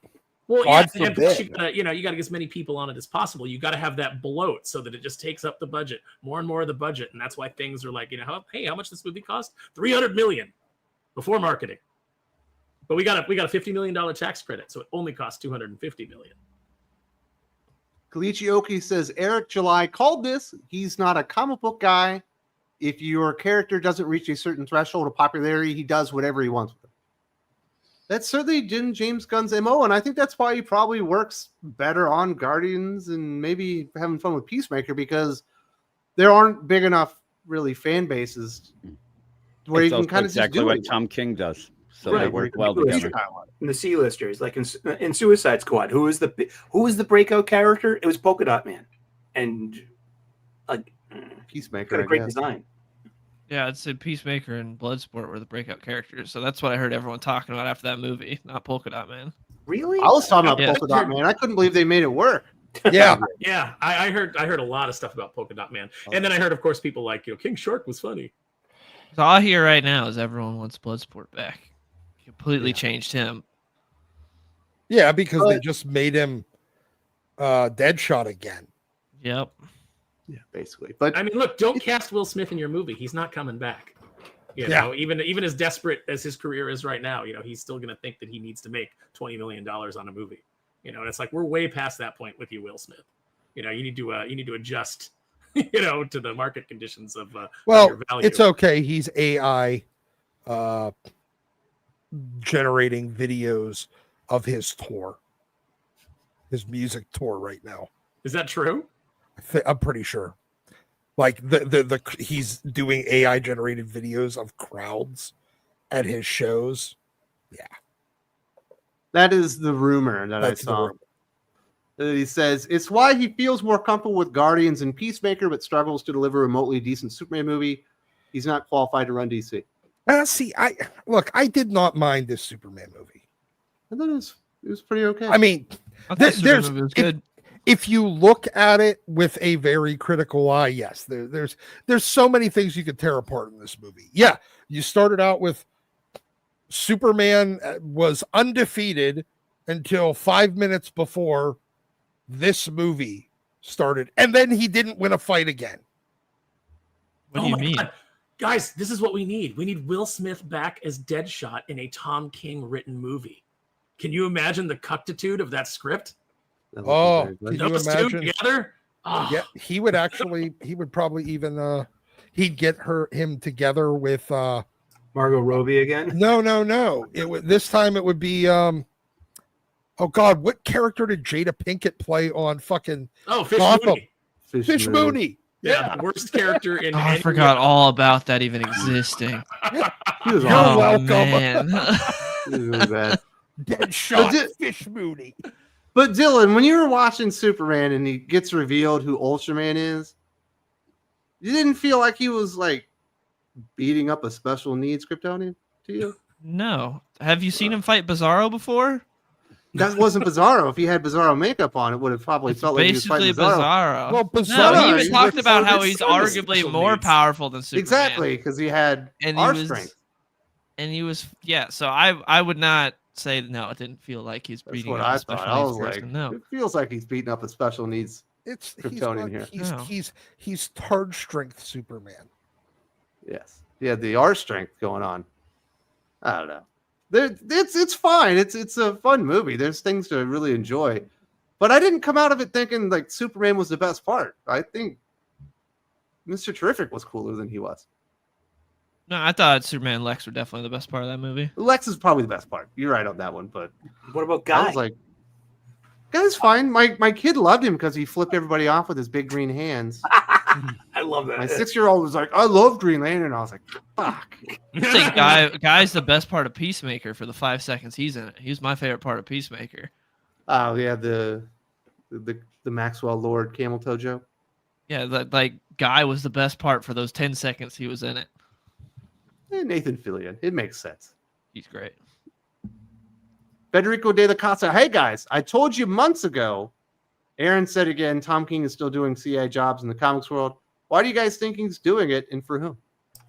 Well, God yeah, and plus forbid. you got to get as many people on it as possible. You got to have that bloat so that it just takes up the budget, more and more of the budget, and that's why things are like, hey, how much this movie cost? $300 million before marketing, but we got a $50 million tax credit, so it only costs $250 million. Kalichi Oki says Eric July called this. He's not a comic book guy. If your character doesn't reach a certain threshold of popularity, he does whatever he wants with it. That's certainly been James Gunn's MO, and I think that's why he probably works better on Guardians and maybe having fun with Peacemaker, because there aren't big enough really fan bases where It's you can kind of exactly just do what it. Tom King does. So Right, they work well where you can together. do it. In the C-listers, like in Suicide Squad, who was the breakout character? It was Polka Dot Man, and Peacemaker, got a I great guess. design. Yeah, I'd say Peacemaker and Bloodsport were the breakout characters. So that's what I heard everyone talking about after that movie, not Polka Dot Man. Really? I was talking about Yeah. Polka Dot Man. I couldn't believe they made it work. Yeah. Yeah, I heard a lot of stuff about Polka Dot Man, and then I heard, of course, people like King Shark was funny. So all I hear right now is everyone wants Bloodsport back. Completely changed him. Yeah, because they just made him Deadshot again. Yep. Yeah, basically. But I mean, look, don't cast Will Smith in your movie. He's not coming back. You know, even as desperate as his career is right now, you know, he's still going to think that he needs to make $20 million on a movie. You know, and it's like we're way past that point with you, Will Smith. You know, you need to adjust, you know, to the market conditions of your value. It's okay. He's AI generating videos of his tour, his music tour right now. Is that true? I'm pretty sure. Like the he's doing AI generated videos of crowds at his shows. Yeah. that is the rumor that I saw. He says it's why he feels more comfortable with Guardians and Peacemaker, but struggles to deliver a remotely decent Superman movie. He's not qualified to run DC. See, I did not mind this Superman movie. I thought it was pretty okay. I mean, Superman movie was good. If you look at it with a very critical eye, yes, there's so many things you could tear apart in this movie. Yeah, you started out with Superman was undefeated until 5 minutes before this movie started, and then he didn't win a fight again. What do you mean? God. Guys, this is what we need. We need Will Smith back as Deadshot in a Tom King written movie. Can you imagine the cuctitude of that script? Oh, can you Those imagine? two together? Oh. Yeah, he would probably even he'd get him together with Margot Robbie again? No. This time it would be oh God, what character did Jada Pinkett play on fucking Fish Gotham? Mooney. Fish Mooney. Yeah, the worst character in. I forgot all about that even existing. He was You're awful. welcome. Man. He was really bad. Deadshot Fish Mooney. But Dylan, when you were watching Superman and he gets revealed who Ultraman is, you didn't feel like he was like beating up a special needs Kryptonian to you? No. Have you seen him fight Bizarro before? That wasn't Bizarro. If he had Bizarro makeup on, it would have probably felt like he was Basically fighting Bizarro. Bizarro. Well, No, Bizarro, he was he's talked like about how so he's good. arguably Special more needs. powerful than Superman. Exactly, because he had And our he was, strength. And he was, yeah. So I would not say no. It didn't feel like he's That's beating what up I a thought. special I needs was like, person. No. it feels like he's beating up a special needs. he's Kryptonian here. No. He's third strength Superman. Yes, he had the R strength going on. I don't know. It's fine. It's a fun movie. There's things to really enjoy, but I didn't come out of it thinking like Superman was the best part. I think Mr. Terrific was cooler than he was. No, I thought Superman and Lex were definitely the best part of that movie. Lex is probably the best part. You're right on that one, but What about I Guy? was like, Guy's fine. My kid loved him because he flipped everybody off with his big green hands. I love that. My 6-year-old was like, I love Green Lantern. I was like, fuck. I think Guy's the best part of Peacemaker for the 5 seconds he's in it. He's my favorite part of Peacemaker. Oh yeah, the Maxwell Lord camel toe joke. Yeah, like Guy was the best part for those 10 seconds he was in it. Nathan Fillion. It makes sense. He's great. Federico de la Casa. Hey guys, I told you months ago. Aaron said again, Tom King is still doing CIA jobs in the comics world. Why do you guys think he's doing it, and for whom?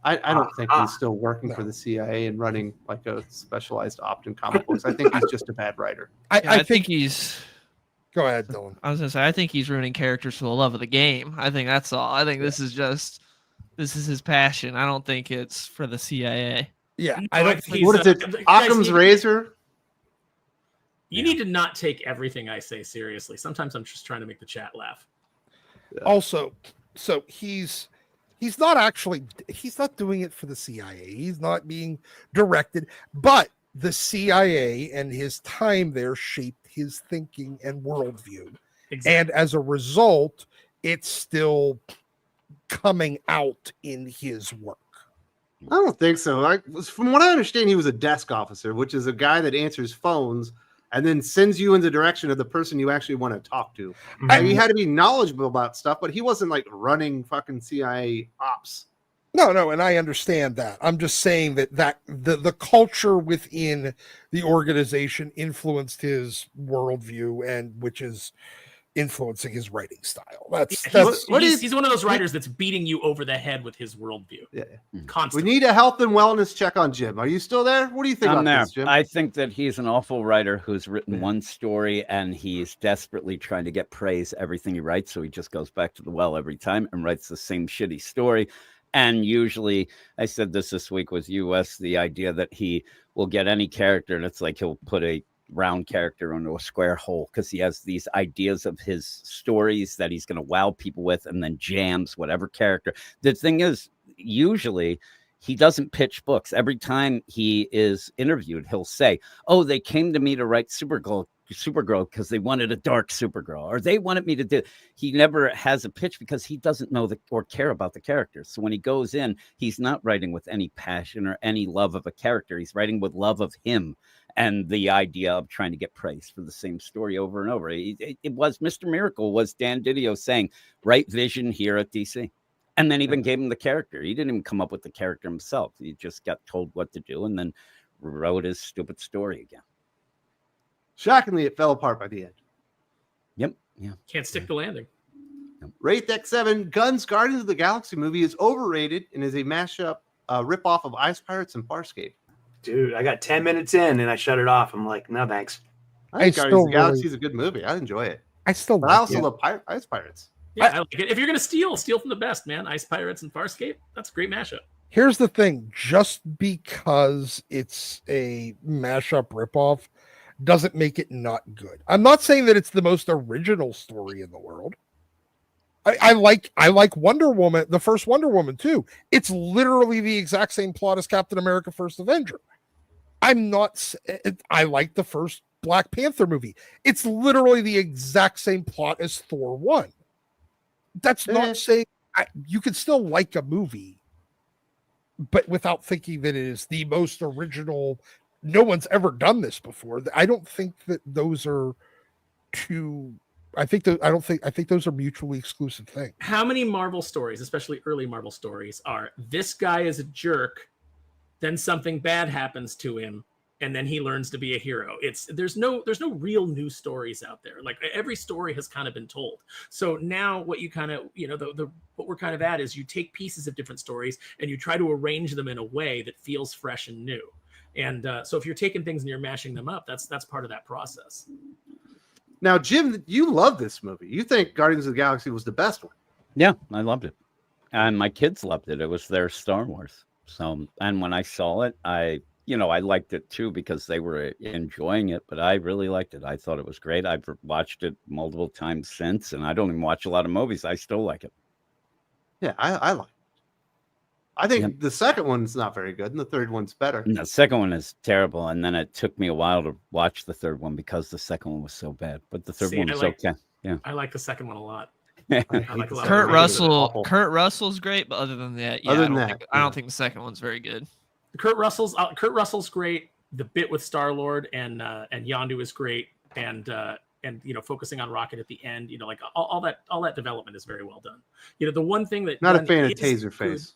I don't think he's still working for the CIA and running like a specialized opt in comic books. I think he's just a bad writer. I think he's. Go ahead, Dylan. I was gonna say I think he's ruining characters for the love of the game. I think that's all. I think this is his passion. I don't think it's for the CIA. Yeah, No, I don't he's, think What is it? guys, Occam's you- razor? You need to not take everything I say seriously. Sometimes I'm just trying to make the chat laugh. also, so he's not doing it for the CIA. He's not being directed, but the CIA and his time there shaped his thinking and worldview. Exactly. And as a result, it's still coming out in his work. I don't think so. From what I understand, he was a desk officer, which is a guy that answers phones and then sends you in the direction of the person you actually want to talk to. And he had to be knowledgeable about stuff, but he wasn't like running fucking CIA ops. No, and I understand that. I'm just saying that the culture within the organization influenced his worldview, and which is influencing his writing style. He's one of those writers that's beating you over the head with his worldview. Yeah. Constantly. We need a health and wellness check on Jim. Are you still there? What do you think I'm about there. this, Jim? I think that he's an awful writer who's written one story and he's desperately trying to get praise everything he writes. So he just goes back to the well every time and writes the same shitty story. And usually, I said this week with US, the idea that he will get any character and it's like he'll put a round character into a square hole because he has these ideas of his stories that he's going to wow people with and then jams whatever character. The thing is, usually he doesn't pitch books. Every time he is interviewed, he'll say, oh, they came to me to write Supergirl because they wanted a dark Supergirl, or they wanted me to do. He never has a pitch because he doesn't know or care about the characters. So when he goes in, he's not writing with any passion or any love of a character. He's writing with love of him and the idea of trying to get praise for the same story over and over. It was Mr. Miracle was Dan Didio saying, write vision here at DC. And then even gave him the character. He didn't even come up with the character himself. He just got told what to do and then wrote his stupid story again. Shockingly, it fell apart by the end. Yep. Yeah. Can't stick the landing. Rate X7, Gunn's Guardians of the Galaxy movie is overrated and is a mashup, ripoff of Ice Pirates and Farscape. Dude, I got 10 minutes in and I shut it off. I'm like, no, thanks. I think Guardians of the Galaxy is a good movie. I enjoy it. I also love Ice Pirates. Yeah, I like it. If you're going to steal from the best, man. Ice Pirates and Farscape, that's a great mashup. Here's the thing. Just because it's a mashup ripoff doesn't make it not good. I'm not saying that it's the most original story in the world. I like Wonder Woman, the first Wonder Woman too. It's literally the exact same plot as Captain America: First Avenger. I like the first Black Panther movie. It's literally the exact same plot as Thor 1. That's not saying you could still like a movie, but without thinking that it is the most original. No one's ever done this before. I don't think that those are two. I think those are mutually exclusive things. How many Marvel stories, especially early Marvel stories, are this guy is a jerk, then something bad happens to him, and then he learns to be a hero? There's no real new stories out there. Like every story has kind of been told. So now what you kind of, what we're kind of at is you take pieces of different stories and you try to arrange them in a way that feels fresh and new. And so if you're taking things and you're mashing them up, that's part of that process. Now, Jim, you love this movie. You think Guardians of the Galaxy was the best one. Yeah, I loved it. And my kids loved it. It was their Star Wars. So, and when I saw it, I liked it too because they were enjoying it, but I really liked it. I thought it was great. I've watched it multiple times since, and I don't even watch a lot of movies. I still like it. Yeah, I like it. I think the second one's not very good, and the third one's better. And the second one is terrible, and then it took me a while to watch the third one because the second one was so bad. But the third one was okay. Yeah, I like the second one a lot. Kurt Russell's great, but other than that, I don't think the second one's very good. Kurt Russell's great. The bit with Star-Lord and Yondu is great, and focusing on Rocket at the end, like all that development is very well done. The one thing that not a fan of Taserface.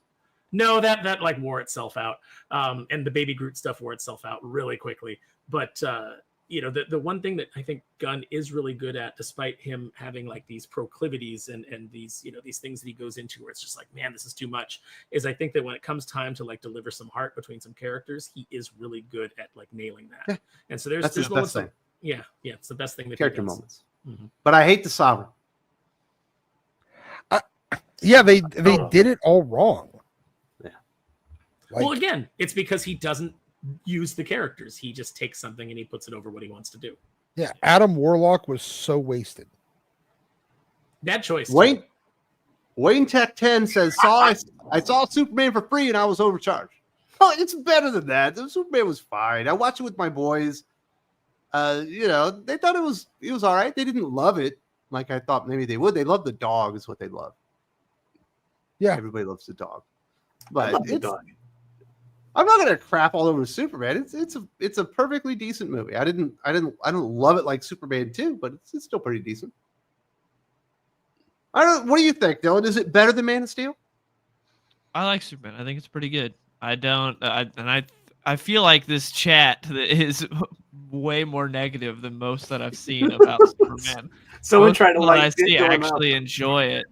No, that like wore itself out, and the Baby Groot stuff wore itself out really quickly. But the one thing that I think Gunn is really good at, despite him having like these proclivities and these these things that he goes into where it's just like, man, this is too much, is I think that when it comes time to like deliver some heart between some characters, he is really good at like nailing that. Yeah. And so there's the best thing. Yeah, it's the best thing that character moments. Mm-hmm. But I hate the Sovereign. They did it all wrong. Well, again, it's because he doesn't use the characters. He just takes something and he puts it over what he wants to do. Yeah, Adam Warlock was so wasted. Bad choice. Wayne Tech 10 says, I saw Superman for free and I was overcharged. Oh, it's better than that. The Superman was fine. I watched it with my boys. They thought it was all right. They didn't love it like I thought maybe they would. They love the dog is what they love. Yeah, everybody loves the dog. But the dog. I'm not gonna crap all over Superman. It's a perfectly decent movie. I don't love it like Superman 2, but it's still pretty decent. What do you think, Dylan? Is it better than Man of Steel? I like Superman. I think it's pretty good. I I feel like this chat is way more negative than most that I've seen about Superman. Someone Most tried to people that like I see Dylan up. actually enjoy it.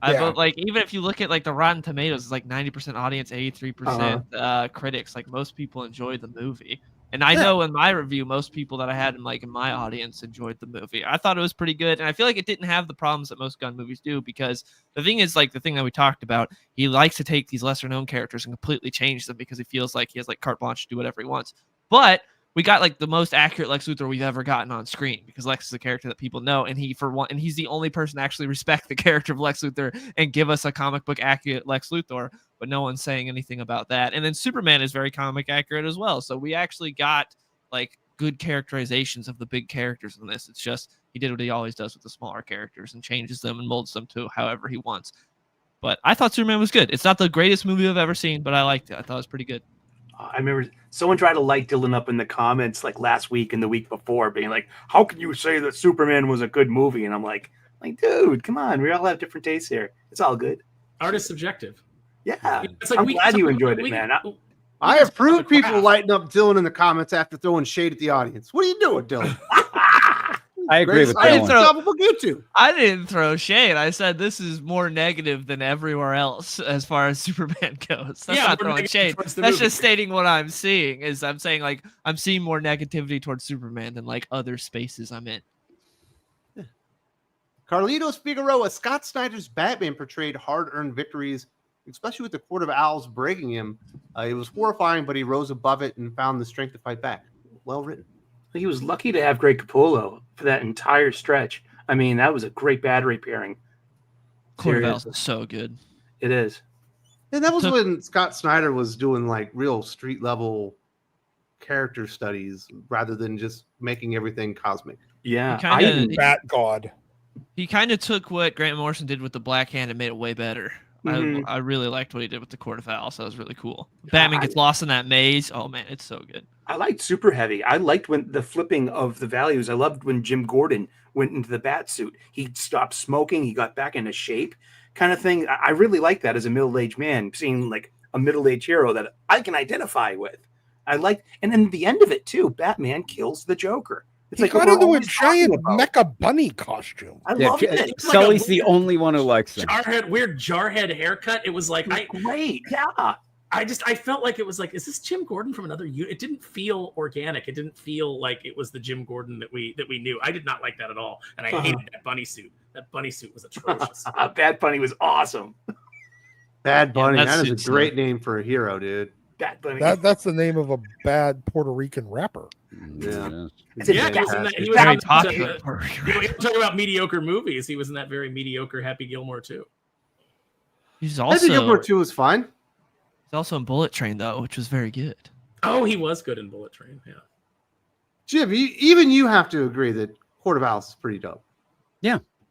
But like even if you look at like the Rotten Tomatoes, it's like 90% audience, 83% critics. Like most people enjoyed the movie, and I know in my review, most people that I had in my audience enjoyed the movie. I thought it was pretty good, and I feel like it didn't have the problems that most Gunn movies do, because the thing is, like the thing that we talked about, he likes to take these lesser known characters and completely change them because he feels like he has like carte blanche to do whatever he wants. But we got like the most accurate Lex Luthor we've ever gotten on screen, because Lex is a character that people know, and he's the only person to actually respect the character of Lex Luthor and give us a comic book accurate Lex Luthor, but no one's saying anything about that. And then Superman is very comic accurate as well. So we actually got like good characterizations of the big characters in this. It's just he did what he always does with the smaller characters and changes them and molds them to however he wants. But I thought Superman was good. It's not the greatest movie I've ever seen, but I liked it. I thought it was pretty good. I remember someone tried to light Dylan up in the comments like last week and the week before, being like, "How can you say that Superman was a good movie?" And I'm like, dude, come on, we all have different tastes here. It's all good. Art is subjective. Yeah, It's like I'm glad you enjoyed it, man. I approve people lighting up Dylan in the comments after throwing shade at the audience. What are you doing, Dylan? I agree with Great Dylan. comic book YouTube. I didn't throw shade. I said this is more negative than everywhere else as far as Superman goes. That's not throwing shade. That's just stating what I'm seeing. Is I'm saying like I'm seeing more negativity towards Superman than like other spaces I'm in. Yeah. Carlitos Figueroa, Scott Snyder's Batman portrayed hard-earned victories, especially with the Court of Owls breaking him. It was horrifying, but he rose above it and found the strength to fight back. Well written. He was lucky to have Greg Capullo for that entire stretch. I mean, that was a great battery pairing. Court of Owls is so good. It is. And that was when Scott Snyder was doing like real street level character studies rather than just making everything cosmic. Yeah. Bat God. He kind of took what Grant Morrison did with the Black Hand and made it way better. Mhm. I really liked what he did with the Court of Owls. That was really cool. Batman gets lost in that maze. Oh man, it's so good. I liked Super Heavy. I liked when the flipping of the values. I loved when Jim Gordon went into the bat suit. He stopped smoking. He got back into shape, kind of thing. I really like that as a middle-aged man, seeing like a middle-aged hero that I can identify with. I like, and then the end of it too. Batman kills the Joker. It's He like got we're into a always talking giant about. mecha bunny costume. I love it. Sully's the only one who likes him. Weird jarhead haircut. It was like Great. Yeah. I felt like it was like, is this Jim Gordon from another unit? It didn't feel organic. It didn't feel like it was the Jim Gordon that we knew. I did not like that at all, and I hated that bunny suit. That bunny suit was atrocious. Bad Bunny was awesome. Bad Bunny. that That is suits a great name for a hero, dude. Bad Bunny. That's the name of a bad Puerto Rican rapper. Yeah. Yeah, he was in that. He was Very in popular. talking about mediocre movies. He was in that very mediocre Happy Gilmore too. He's Happy also Gilmore 2 was fine. he's also in Bullet Train though, which was very good. Oh, he was good in Bullet Train. Yeah. Jim, even you have to agree that Court of Owls is pretty dope.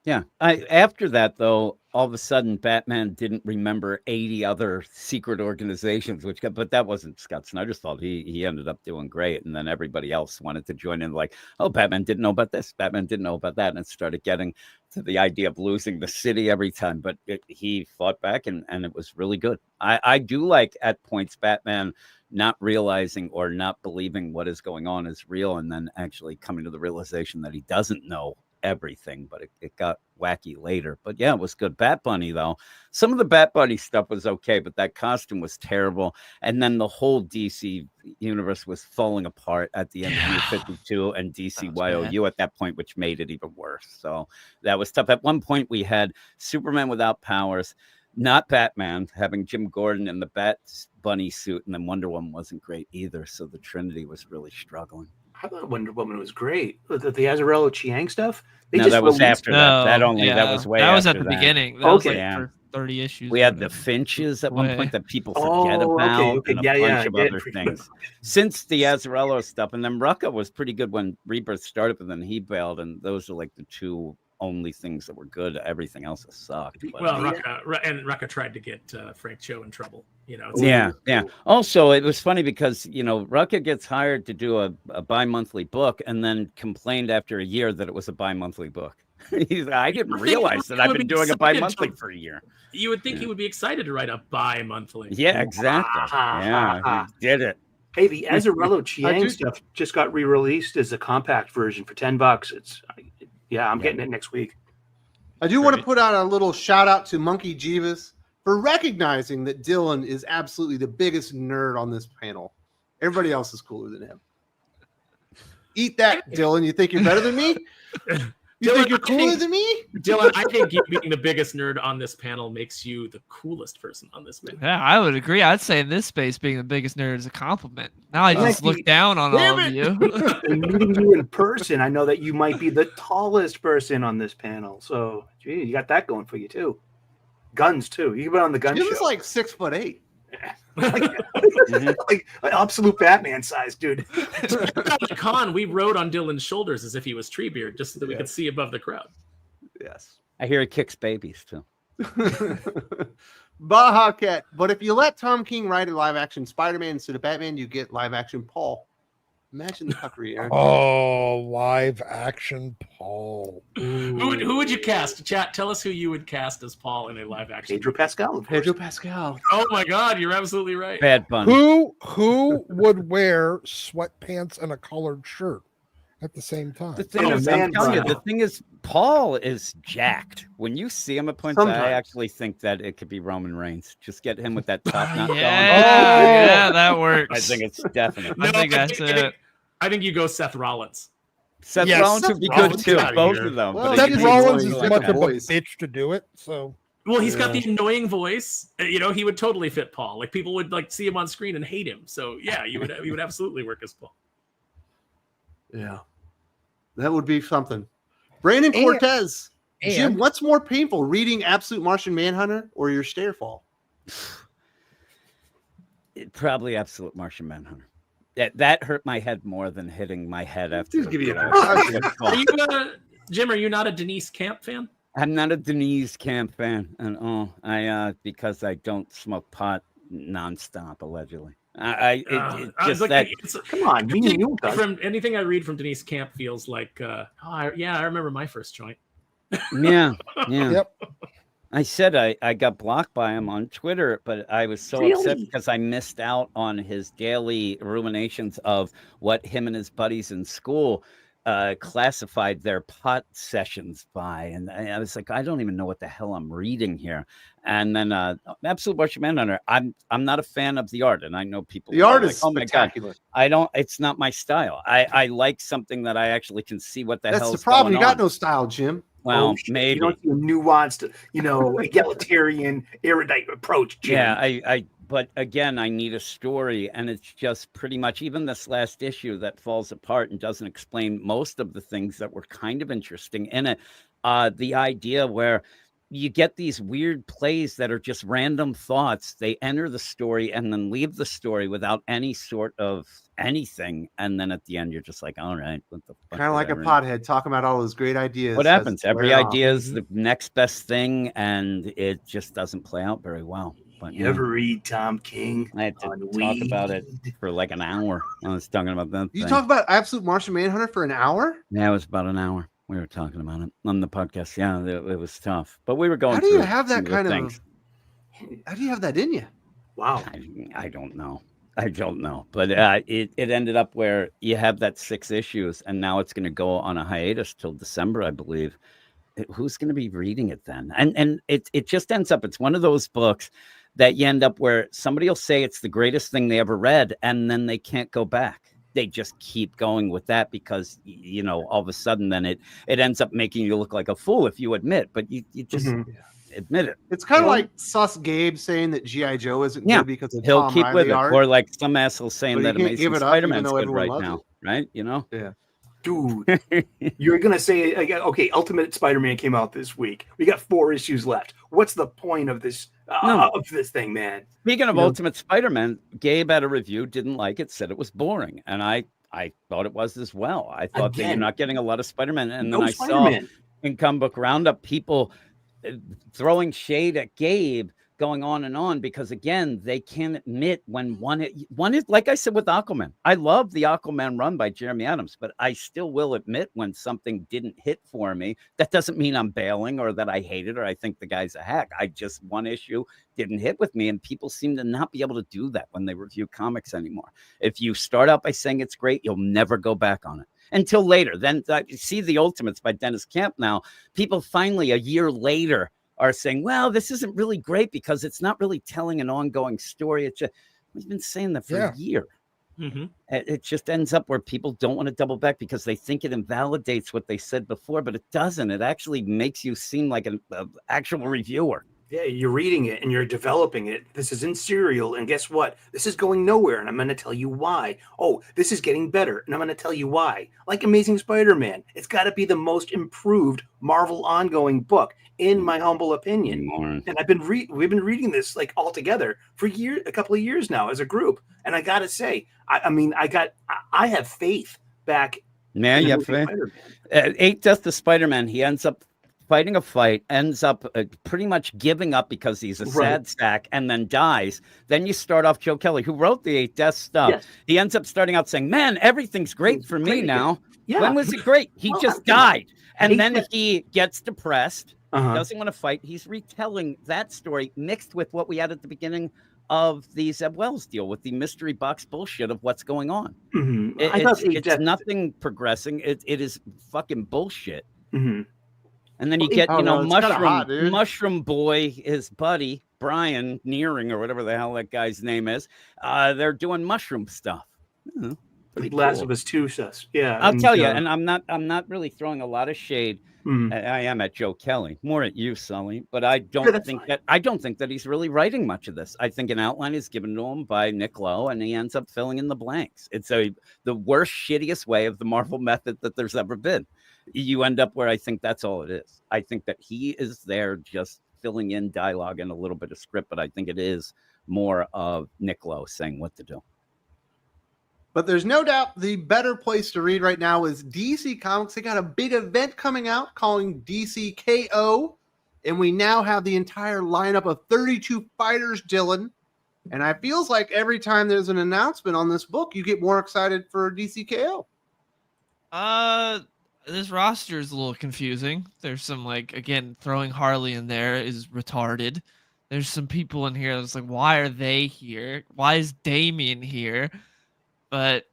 Yeah. After that, though, all of a sudden, Batman didn't remember 80 other secret organizations, but that wasn't Scott Snyder's fault. He ended up doing great, and then everybody else wanted to join in, like, oh, Batman didn't know about this, Batman didn't know about that, and it started getting to the idea of losing the city every time. But he fought back, and it was really good. I do like at points Batman not realizing or not believing what is going on is real, and then actually coming to the realization that he doesn't know everything, but it got wacky later. But yeah, it was good. Bat Bunny, though, some of the Bat Bunny stuff was okay, but that costume was terrible. And then the whole DC universe was falling apart at the end of New 52 and DCYOU at that point, which made it even worse. So that was tough. At one point, we had Superman without powers, not Batman, having Jim Gordon in the Bat Bunny suit, and then Wonder Woman wasn't great either. So the Trinity was really struggling. I thought Wonder Woman was great. The Azarello Chiang stuff. That was after that. That was way. That was at after the that. beginning. That was like Yeah. for 30 issues. We had the Finches at one point that people forget Oh, about, okay. and a Yeah, bunch yeah, of other things. Since the Azarello stuff, and then Rucka was pretty good when Rebirth started, but then he bailed, and those are like the two only things that were good. Everything else has sucked. But, Well, Rucka tried to get Frank Cho in trouble. You know. yeah. Also, it was funny because Rucka gets hired to do a bi-monthly book, and then complained after a year that it was a bi-monthly book. I didn't realize that I've been doing a bi-monthly for a year. You would think he would be excited to write a bi-monthly. Yeah, exactly. Yeah, he did it. Hey, the Azarello I Chiang do- stuff just got re-released as a compact version for $10. I'm getting it next week. I do want to Right. put out a little shout out to Monkey Jeeves for recognizing that Dylan is absolutely the biggest nerd on this panel. Everybody else is cooler than him. Eat that, Dylan. You think you're better than me? You Dylan, think you're I cooler think- than me? Dylan, I think you being the biggest nerd on this panel makes you the coolest person on this panel. Yeah, I would agree. I'd say in this space, being the biggest nerd is a compliment. Now I just Mikey, look down on all damn of it. you. And meeting you in person, I know that you might be the tallest person on this panel. So, gee, you got that going for you too. Guns too. You can be on the gun Jim's show. like 6'8". like absolute Batman size, dude. At the con, we rode on Dylan's shoulders as if he was Treebeard, just so that we could see above the crowd. Yes. I hear he kicks babies too. Baja Cat. But if you let Tom King write a live action Spider-Man instead of Batman, you get live action Paul. Imagine the fuckery, Aaron. Oh, live action Paul. Who would you cast? Chat, tell us who you would cast as Paul in a live action. Pedro Pascal, of course. Pedro Pascal. Oh my God, you're absolutely right. Bad Bunny. Who would wear sweatpants and a colored shirt at the same time? The thing In a is, I'm man telling you, bun. the thing is, Paul is jacked. When you see him at points, I Sometimes. actually think that it could be Roman Reigns. Just get him with that top knot Yeah, going. that works. I think it's definite. I think that's it. I think you go Seth Rollins. Seth Yes, Rollins Seth would be Rollins good too, out of both here. of them. Well, but that Seth is Rollins like is that much of a voice. bitch to do it. So Well, he's got Yeah. the annoying voice. He would totally fit Paul. Like people would like see him on screen and hate him. So yeah, you would absolutely work as Paul. Yeah. That would be something. Brandon And- Cortez. Jim, and- what's more painful, reading Absolute Martian Manhunter or your Stairfall? Probably Absolute Martian Manhunter. That hurt my head more than hitting my head after. Just give you a Are you, Jim? Are you not a Denise Camp fan? I'm not a Denise Camp fan, and I because I don't smoke pot nonstop. Allegedly, I was just like, that. Come on, me and you. guys. From anything I read from Denise Camp feels like, I remember my first joint. Yeah. Yep. I said I got blocked by him on Twitter, but I was so upset because I missed out on his daily ruminations of what him and his buddies in school classified their pot sessions by. And I was like, I don't even know what the hell I'm reading here. And then Absolute Martian Manhunter, I'm not a fan of the art. And I know people The are art like, is oh my God, spectacular. it's not my style. I like something that I actually can see what the That's hell the is problem. You going got on. no style, Jim. Well, shit. maybe. You don't see a nuanced, egalitarian, erudite approach. Jim. Yeah, but again, I need a story, and it's just pretty much even this last issue that falls apart and doesn't explain most of the things that were kind of interesting in it. The idea where you get these weird plays that are just random thoughts. They enter the story and then leave the story without any sort of anything. And then at the end, you're just like, all right, what the fuck? Kind of like a did I read? pothead talking about all those great ideas. What as happens? it's Every wearing off. idea is the next best thing, and it just doesn't play out very well. But You ever read Tom King? I had to on talk about it weed? for like an hour. I was talking about that. You thing. talk about Absolute Martian Manhunter for an hour? Yeah, it was about an hour. We were talking about it on the podcast. Yeah, it was tough, but we were going. How do you through have that some the kind things. of? How do you have that in you? Wow. I don't know. But it ended up where you have that 6 issues, and now it's going to go on a hiatus till December, I believe. Who's going to be reading it then? And it just ends up. It's one of those books that you end up where somebody will say it's the greatest thing they ever read, and then they can't go back. They just keep going with that because, all of a sudden then it ends up making you look like a fool if you admit, but you just admit it. It's kind of like Sus Gabe saying that G.I. Joe isn't good because of He'll Tom keep Riley with it. art. Or like some asshole saying But that you can't Amazing give it up Spider-Man's even though good everyone right loves now, it. right? Yeah. Dude, you're going to say, okay, Ultimate Spider-Man came out this week. We got 4 issues left. What's the point of this thing, man? Speaking of Ultimate Spider-Man, Gabe had a review, didn't like it, said it was boring. And I thought it was as well. I thought that you're not getting a lot of Spider-Man. And then I saw in Comic Book Roundup people throwing shade at Gabe going on because again, they can't admit when one is, like I said with Aquaman. I love the Aquaman run by Jeremy Adams, but I still will admit when something didn't hit for me. That doesn't mean I'm bailing or that I hate it or I think the guy's a hack. I just, one issue didn't hit with me, and people seem to not be able to do that when they review comics anymore. If you start out by saying it's great, you'll never go back on it until later. Then you see the Ultimates by Dennis Camp now. People finally a year later are saying, well, this isn't really great because it's not really telling an ongoing story. It's just, we've been saying that for a year. Mm-hmm. It just ends up where people don't want to double back because they think it invalidates what they said before, but it doesn't. It actually makes you seem like an actual reviewer. Yeah, you're reading it and you're developing it. This is in serial, and guess what? This is going nowhere, and I'm going to tell you why. Oh, this is getting better, and I'm going to tell you why. Like Amazing Spider-Man, it's got to be the most improved Marvel ongoing book, in my humble opinion. And we've been reading this like all together for a couple of years now as a group, and I got to say, I have faith back. Yeah, you have faith. 8 Deaths to Spider-Man. He ends up fighting a fight, ends up pretty much giving up because he's a sad sack, and then dies. Then you start off Joe Kelly, who wrote the 8 Deaths stuff. Yes. He ends up starting out saying, man, everything's great for me now. Yeah. When was it great? He just died. And then he gets depressed, doesn't want to fight. He's retelling that story mixed with what we had at the beginning of the Zeb Wells deal with the mystery box bullshit of what's going on. Mm-hmm. It's nothing progressing. It is fucking bullshit. Mm-hmm. And then you get, Mushroom Boy, his buddy, Brian Nearing, or whatever the hell that guy's name is. They're doing mushroom stuff. Last of Us 2 says, yeah. I'll tell you, and I'm not really throwing a lot of shade. I am at Joe Kelly, more at you, Sully. But I don't think that he's really writing much of this. I think an outline is given to him by Nick Lowe, and he ends up filling in the blanks. It's the worst, shittiest way of the Marvel method that there's ever been. You end up where I think that's all it is. I think that he is there just filling in dialogue and a little bit of script, but I think it is more of Nick Lowe saying what to do. But there's no doubt the better place to read right now is DC Comics. They got a big event coming out calling DC KO, and we now have the entire lineup of 32 fighters, Dylan. And it feels like every time there's an announcement on this book, you get more excited for DC KO. This roster is a little confusing. There's some, again, throwing Harley in there is retarded. There's some people in here that's like, why are they here? Why is Damian here? But,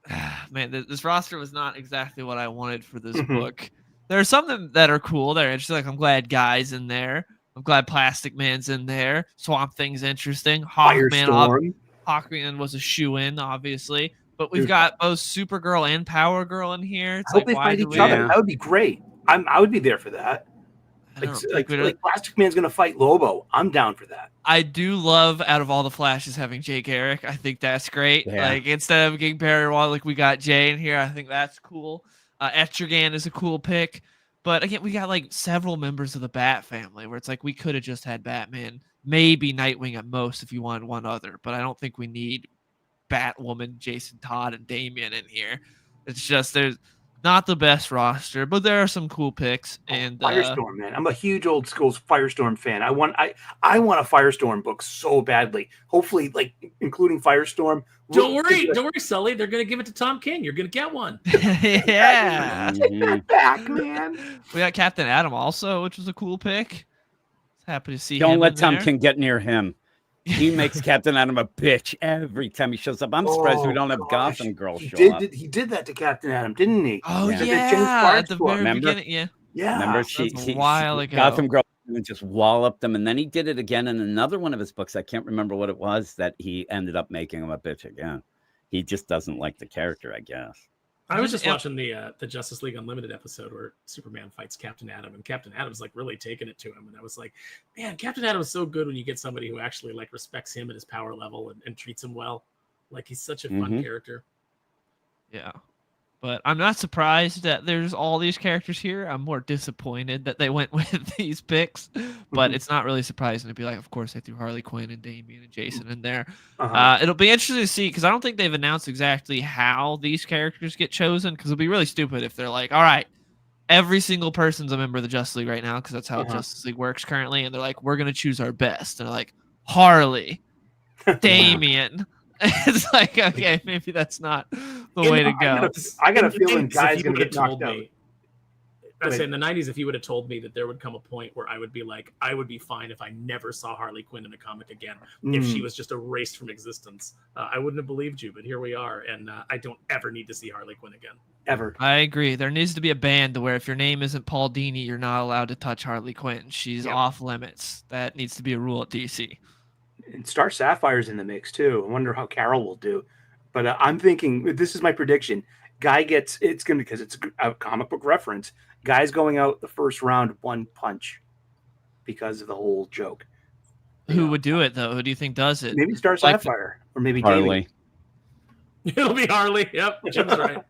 man, this roster was not exactly what I wanted for this book. There are some that are cool. They're interesting. Like, I'm glad Guy's in there. I'm glad Plastic Man's in there. Swamp Thing's interesting. Hawkman was a shoe-in, obviously. But we've got both Supergirl and Power Girl in here. It's I hope they fight each other. That would be great. I would be there for that. Like Plastic Man's going to fight Lobo. I'm down for that. I do love, out of all the Flashes, having Jay Garrick. I think that's great. Yeah. Instead of getting Barry Wall, we got Jay in here. I think that's cool. Etrigan is a cool pick. But again, we got several members of the Bat family where it's we could have just had Batman, maybe Nightwing at most if you wanted one other. But I don't think we need Batwoman, Jason Todd, and Damian in here. It's just there's not the best roster, but there are some cool picks. And Firestorm, man, I'm a huge old school Firestorm fan. I want a Firestorm book so badly. Hopefully, including Firestorm. Don't worry, Sully. They're gonna give it to Tom King. You're gonna get one. Yeah, take that back, man. We got Captain Atom also, which was a cool pick. Happy to see. Don't him let Tom King get near him. He makes Captain Atom a bitch every time he shows up. I'm surprised we don't have Gotham Girl show up. He did that to Captain Atom, didn't he? Oh, yeah. At the very beginning, yeah. Remember, a while ago. Gotham Girl just walloped him, and then he did it again in another one of his books. I can't remember what it was that he ended up making him a bitch again. He just doesn't like the character, I guess. I was just watching the Justice League Unlimited episode where Superman fights Captain Atom, and Captain Atom's really taking it to him. And I was like, man, Captain Atom is so good when you get somebody who actually respects him at his power level and treats him well. He's such a fun character. Yeah. But I'm not surprised that there's all these characters here. I'm more disappointed that they went with these picks. But it's not really surprising to be of course, they threw Harley Quinn and Damian and Jason in there. It'll be interesting to see, because I don't think they've announced exactly how these characters get chosen, because it'll be really stupid if they're all right, every single person's a member of the Justice League right now, because that's how Justice League works currently. And they're we're going to choose our best. And they're Harley, Damien. It's like, okay, maybe that's not the way to go. I got a feeling Guy's going to get knocked out. I say in the 90s, if you would have told me that there would come a point where I would be like, I would be fine if I never saw Harley Quinn in a comic again, if she was just erased from existence. I wouldn't have believed you, but here we are, and I don't ever need to see Harley Quinn again. Ever. I agree. There needs to be a ban to where if your name isn't Paul Dini, you're not allowed to touch Harley Quinn. She's off limits. That needs to be a rule at DC. And Star Sapphire's in the mix too. I wonder how Carol will do. But I'm thinking, this is my prediction. Guy gets, it's going to, because it's a comic book reference, Guy's going out the first round one punch because of the whole joke. Who would do it though? Who do you think does it? Maybe Star Sapphire or maybe Harley. It'll be Harley. Yep, Jim's right.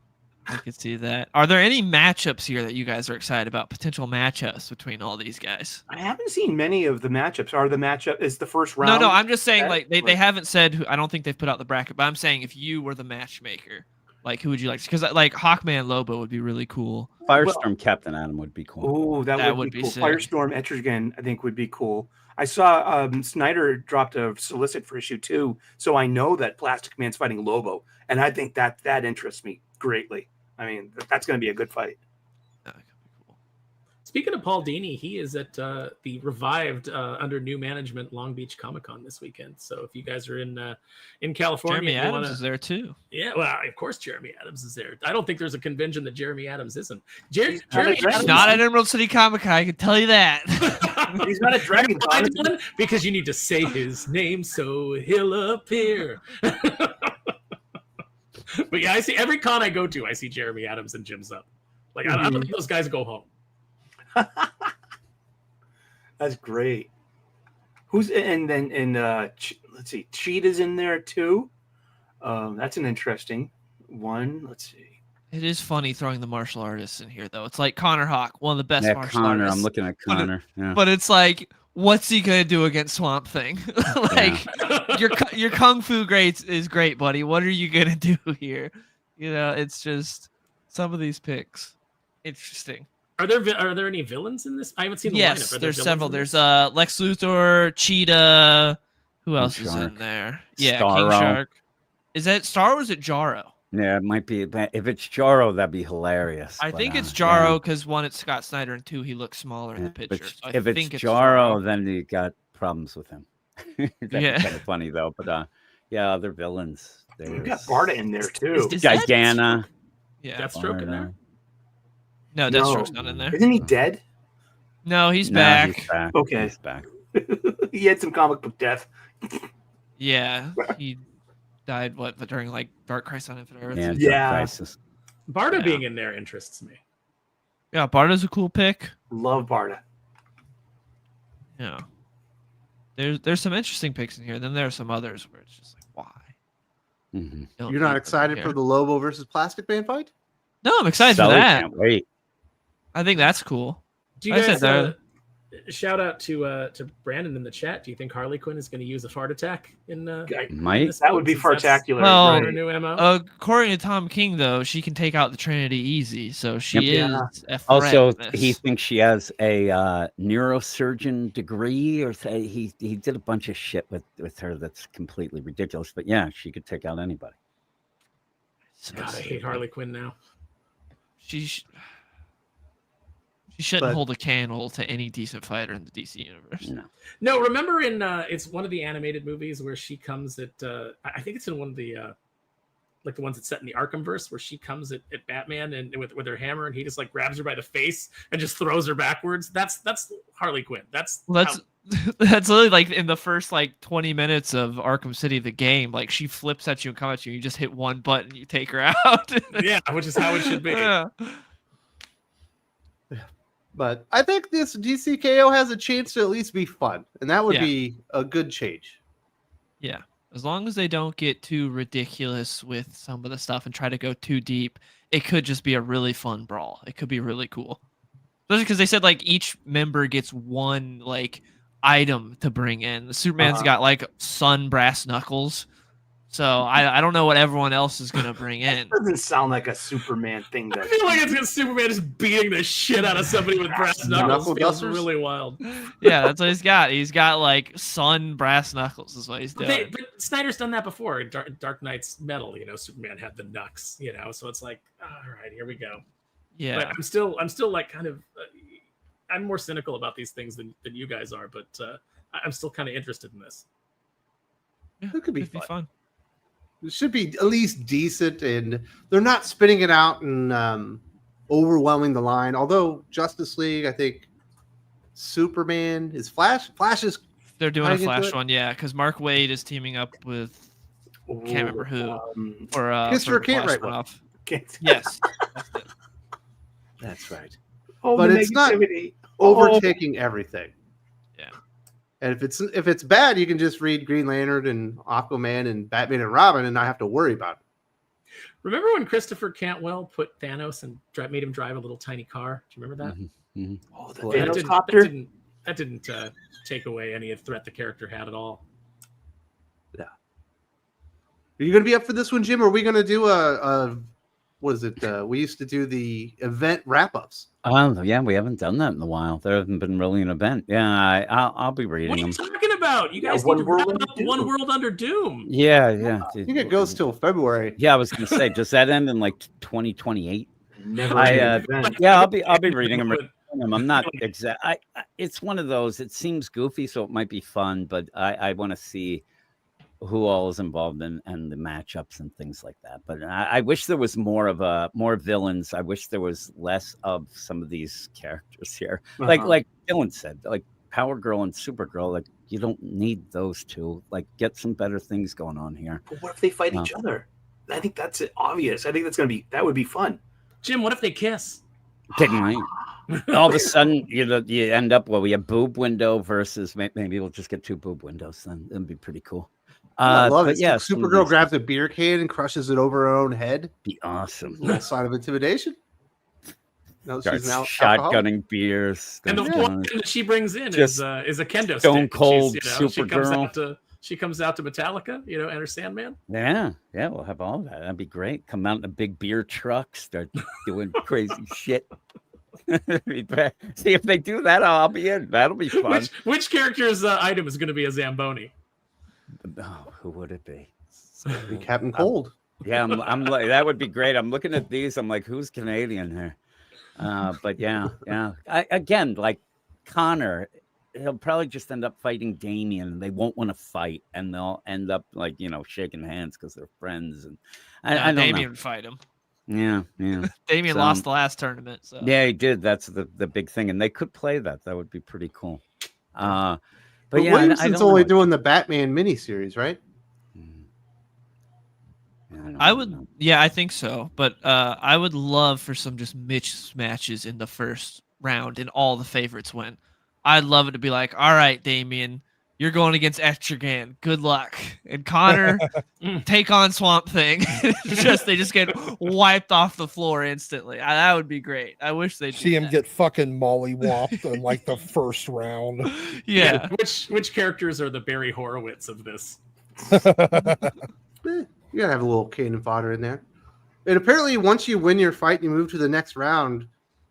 I could see that. Are there any matchups here that you guys are excited about? Potential matchups between all these guys? I haven't seen many of the matchups. Are the matchup is the first round? No. I'm just saying, like they haven't said who. I don't think they've put out the bracket, but I'm saying if you were the matchmaker, like who would you like? Because like Hawkman Lobo would be really cool. Firestorm Captain Atom would be cool. Oh, that would be cool. Sick. Firestorm Etrigan, I think, would be cool. I saw Snyder dropped a solicit for issue 2, so I know that Plastic Man's fighting Lobo, and I think that interests me greatly. I mean, that's going to be a good fight. Speaking of Paul Dini, he is at the revived under new management Long Beach Comic Con this weekend. So if you guys are in California, Jeremy Adams is there too. Yeah, well, of course Jeremy Adams is there. I don't think there's a convention that Jeremy Adams isn't. Jeremy Adams not at Emerald City Comic Con. I can tell you that. He's not a Dragon Con because you need to say his name so he'll appear. But yeah, I see every con I go to, I see Jeremy Adams and Jim's up. Like I don't think those guys go home. That's great. Who's let's see, Cheetah's in there too. That's an interesting one. Let's see. It is funny throwing the martial artists in here though. It's like Connor Hawk, one of the best martial artists. I'm looking at Connor. But it's like, what's he gonna do against Swamp Thing? Like your kung fu is great, buddy. What are you gonna do here? You know, it's just some of these picks. Interesting. Are there any villains in this? I haven't seen the lineup. Yes, there's several. There's Lex Luthor, Cheetah. Who else is in there? Yeah, Starro. King Shark. Is that Starro or is it Jarro? Yeah, it might be. If it's Jarro, that'd be hilarious. I think it's Jarro because one, it's Scott Snyder, and two, he looks smaller in the picture. So if it's Jarro, then you got problems with him. That's kind of funny though. But yeah, other villains. We've got Barda in there too. Gigana. Yeah, Deathstroke in there. No, Deathstroke's not in there. Isn't he dead? No, he's back. He's back. Okay, he's back. He had some comic book death. Yeah, he died during like Dark Crisis on Infinite Earths. Yeah. Crisis. Barda being in there interests me. Yeah, Barda's a cool pick. Love Barda. Yeah. There's some interesting picks in here. Then there are some others where it's just like, why? Mm-hmm. You're not excited for the Lobo versus Plastic Man fight? No, I'm excited Sully for that. Can't wait. I think that's cool. Do you guys shout out to Brandon in the chat? Do you think Harley Quinn is going to use a fart attack in might? That would be fartacular. Well, her new MO? According to Tom King, though, she can take out the Trinity easy, so she is a threat. Also, he thinks she has a neurosurgeon degree, or he did a bunch of shit with her that's completely ridiculous. But yeah, she could take out anybody. God, I hate Harley Quinn now. She shouldn't hold a candle to any decent fighter in the DC universe. No, remember in it's one of the animated movies where she comes at I think it's in one of the like the ones that's set in the Arkhamverse where she comes at Batman and with her hammer and he just like grabs her by the face and just throws her backwards. That's Harley Quinn. That's literally like in the first like 20 minutes of Arkham City, the game, like she flips at you and comes at you. You just hit one button, you take her out. Yeah, which is how it should be. Yeah. But I think this DCKO has a chance to at least be fun, and that would be a good change. Yeah, as long as they don't get too ridiculous with some of the stuff and try to go too deep, it could just be a really fun brawl. It could be really cool. Especially because they said like each member gets one like item to bring in. The Superman's got like sun brass knuckles. So I don't know what everyone else is gonna bring in. Doesn't sound like a Superman thing. I feel like it's gonna Superman just beating the shit out of somebody with brass knuckles. Knuckle Feels dusters? really wild. Yeah, that's what he's got. He's got like sun brass knuckles is what he's doing. But Snyder's done that before. In Dark Knight's Metal, Superman had the knucks. So it's like, all right, here we go. Yeah, But I'm still like kind of, I'm more cynical about these things than you guys are. But I'm still kind of interested in this. yeah, It could be it'd fun. It should be at least decent, and they're not spinning it out and overwhelming the line. Although Justice League, I think Superman is Flash. Flash is They're doing a tying into Flash it? one, yeah, because Mark Waid is teaming up with can't remember who for Christopher for can't Flash write one. one-off. Can't- Yes, that's it. That's right. Oh, But the it's not negativity. Overtaking everything. Yeah. And if it's bad, you can just read Green Lantern and Aquaman and Batman and Robin and not have to worry about it. Remember when Christopher Cantwell put Thanos and made him drive a little tiny car? Do you remember that? Oh, the Well, That Thanos didn't, copter. that didn't take away any threat the character had at all. Are you going to be up for this one, Jim? Or are we going to do what is it? We used to do the event wrap-ups. Oh, yeah, we haven't done that in a while. There hasn't been really an event. Yeah, I'll be reading What are you them. talking about? You Yeah, guys One need to World wrap Under up Doom. One World Under Doom. Yeah. I think it goes till February. Yeah, I was going to say, does that end in like 2028? Never. I, an event. Yeah, I'll be reading them. But I'm not exact. It's one of those. It seems goofy, so it might be fun, but I want to see who all is involved in and the matchups and things like that. But I wish there was more villains. I wish there was less of some of these characters here. Like Dylan said, like Power Girl and Supergirl. Like you don't need those two. Like get some better things going on here. But what if they fight each other? I think that's obvious. I think that would be fun. Jim, what if they kiss? Didn't I? All of a sudden, you end up we have boob window versus maybe we'll just get two boob windows. Then it'd be pretty cool. I love it. Yeah, Supergirl grabs a beer can and crushes it over her own head. Be awesome. Little sign of intimidation. No, Starts she's now alcoholic. shotgunning beers. And the goes one down. thing that she brings in Just is a kendo Stone stick. Cold She's, Supergirl. She comes out to Metallica, and her Sandman. Yeah, we'll have all that. That'd be great. Come out in a big beer truck, start doing crazy shit. See if they do that, I'll be in. That'll be fun. Which character's item is going to be a Zamboni? Oh, who would it be? Be Captain Cold. Yeah, I'm like that would be great. I'm looking at these. I'm like, who's Canadian here? But yeah. Again, like Connor, he'll probably just end up fighting Damian. They won't want to fight, and they'll end up like shaking hands because they're friends. And I don't Damian know. would fight him. Yeah. Damian lost the last tournament. So. Yeah, he did. That's the big thing, and they could play that. That would be pretty cool. But yeah, Williamson's only doing the Batman miniseries, right? I would, yeah, I think so. But I would love for some just mismatches in the first round and all the favorites win. I'd love it to be like, all right, Damian, you're going against Etrigan. Good luck. And Connor, take on Swamp Thing. They just get wiped off the floor instantly. That would be great. I wish they'd see him get fucking mollywopped in like the first round. Yeah. Which characters are the Barry Horowitz of this? You gotta have a little cannon fodder in there. And apparently, once you win your fight and you move to the next round,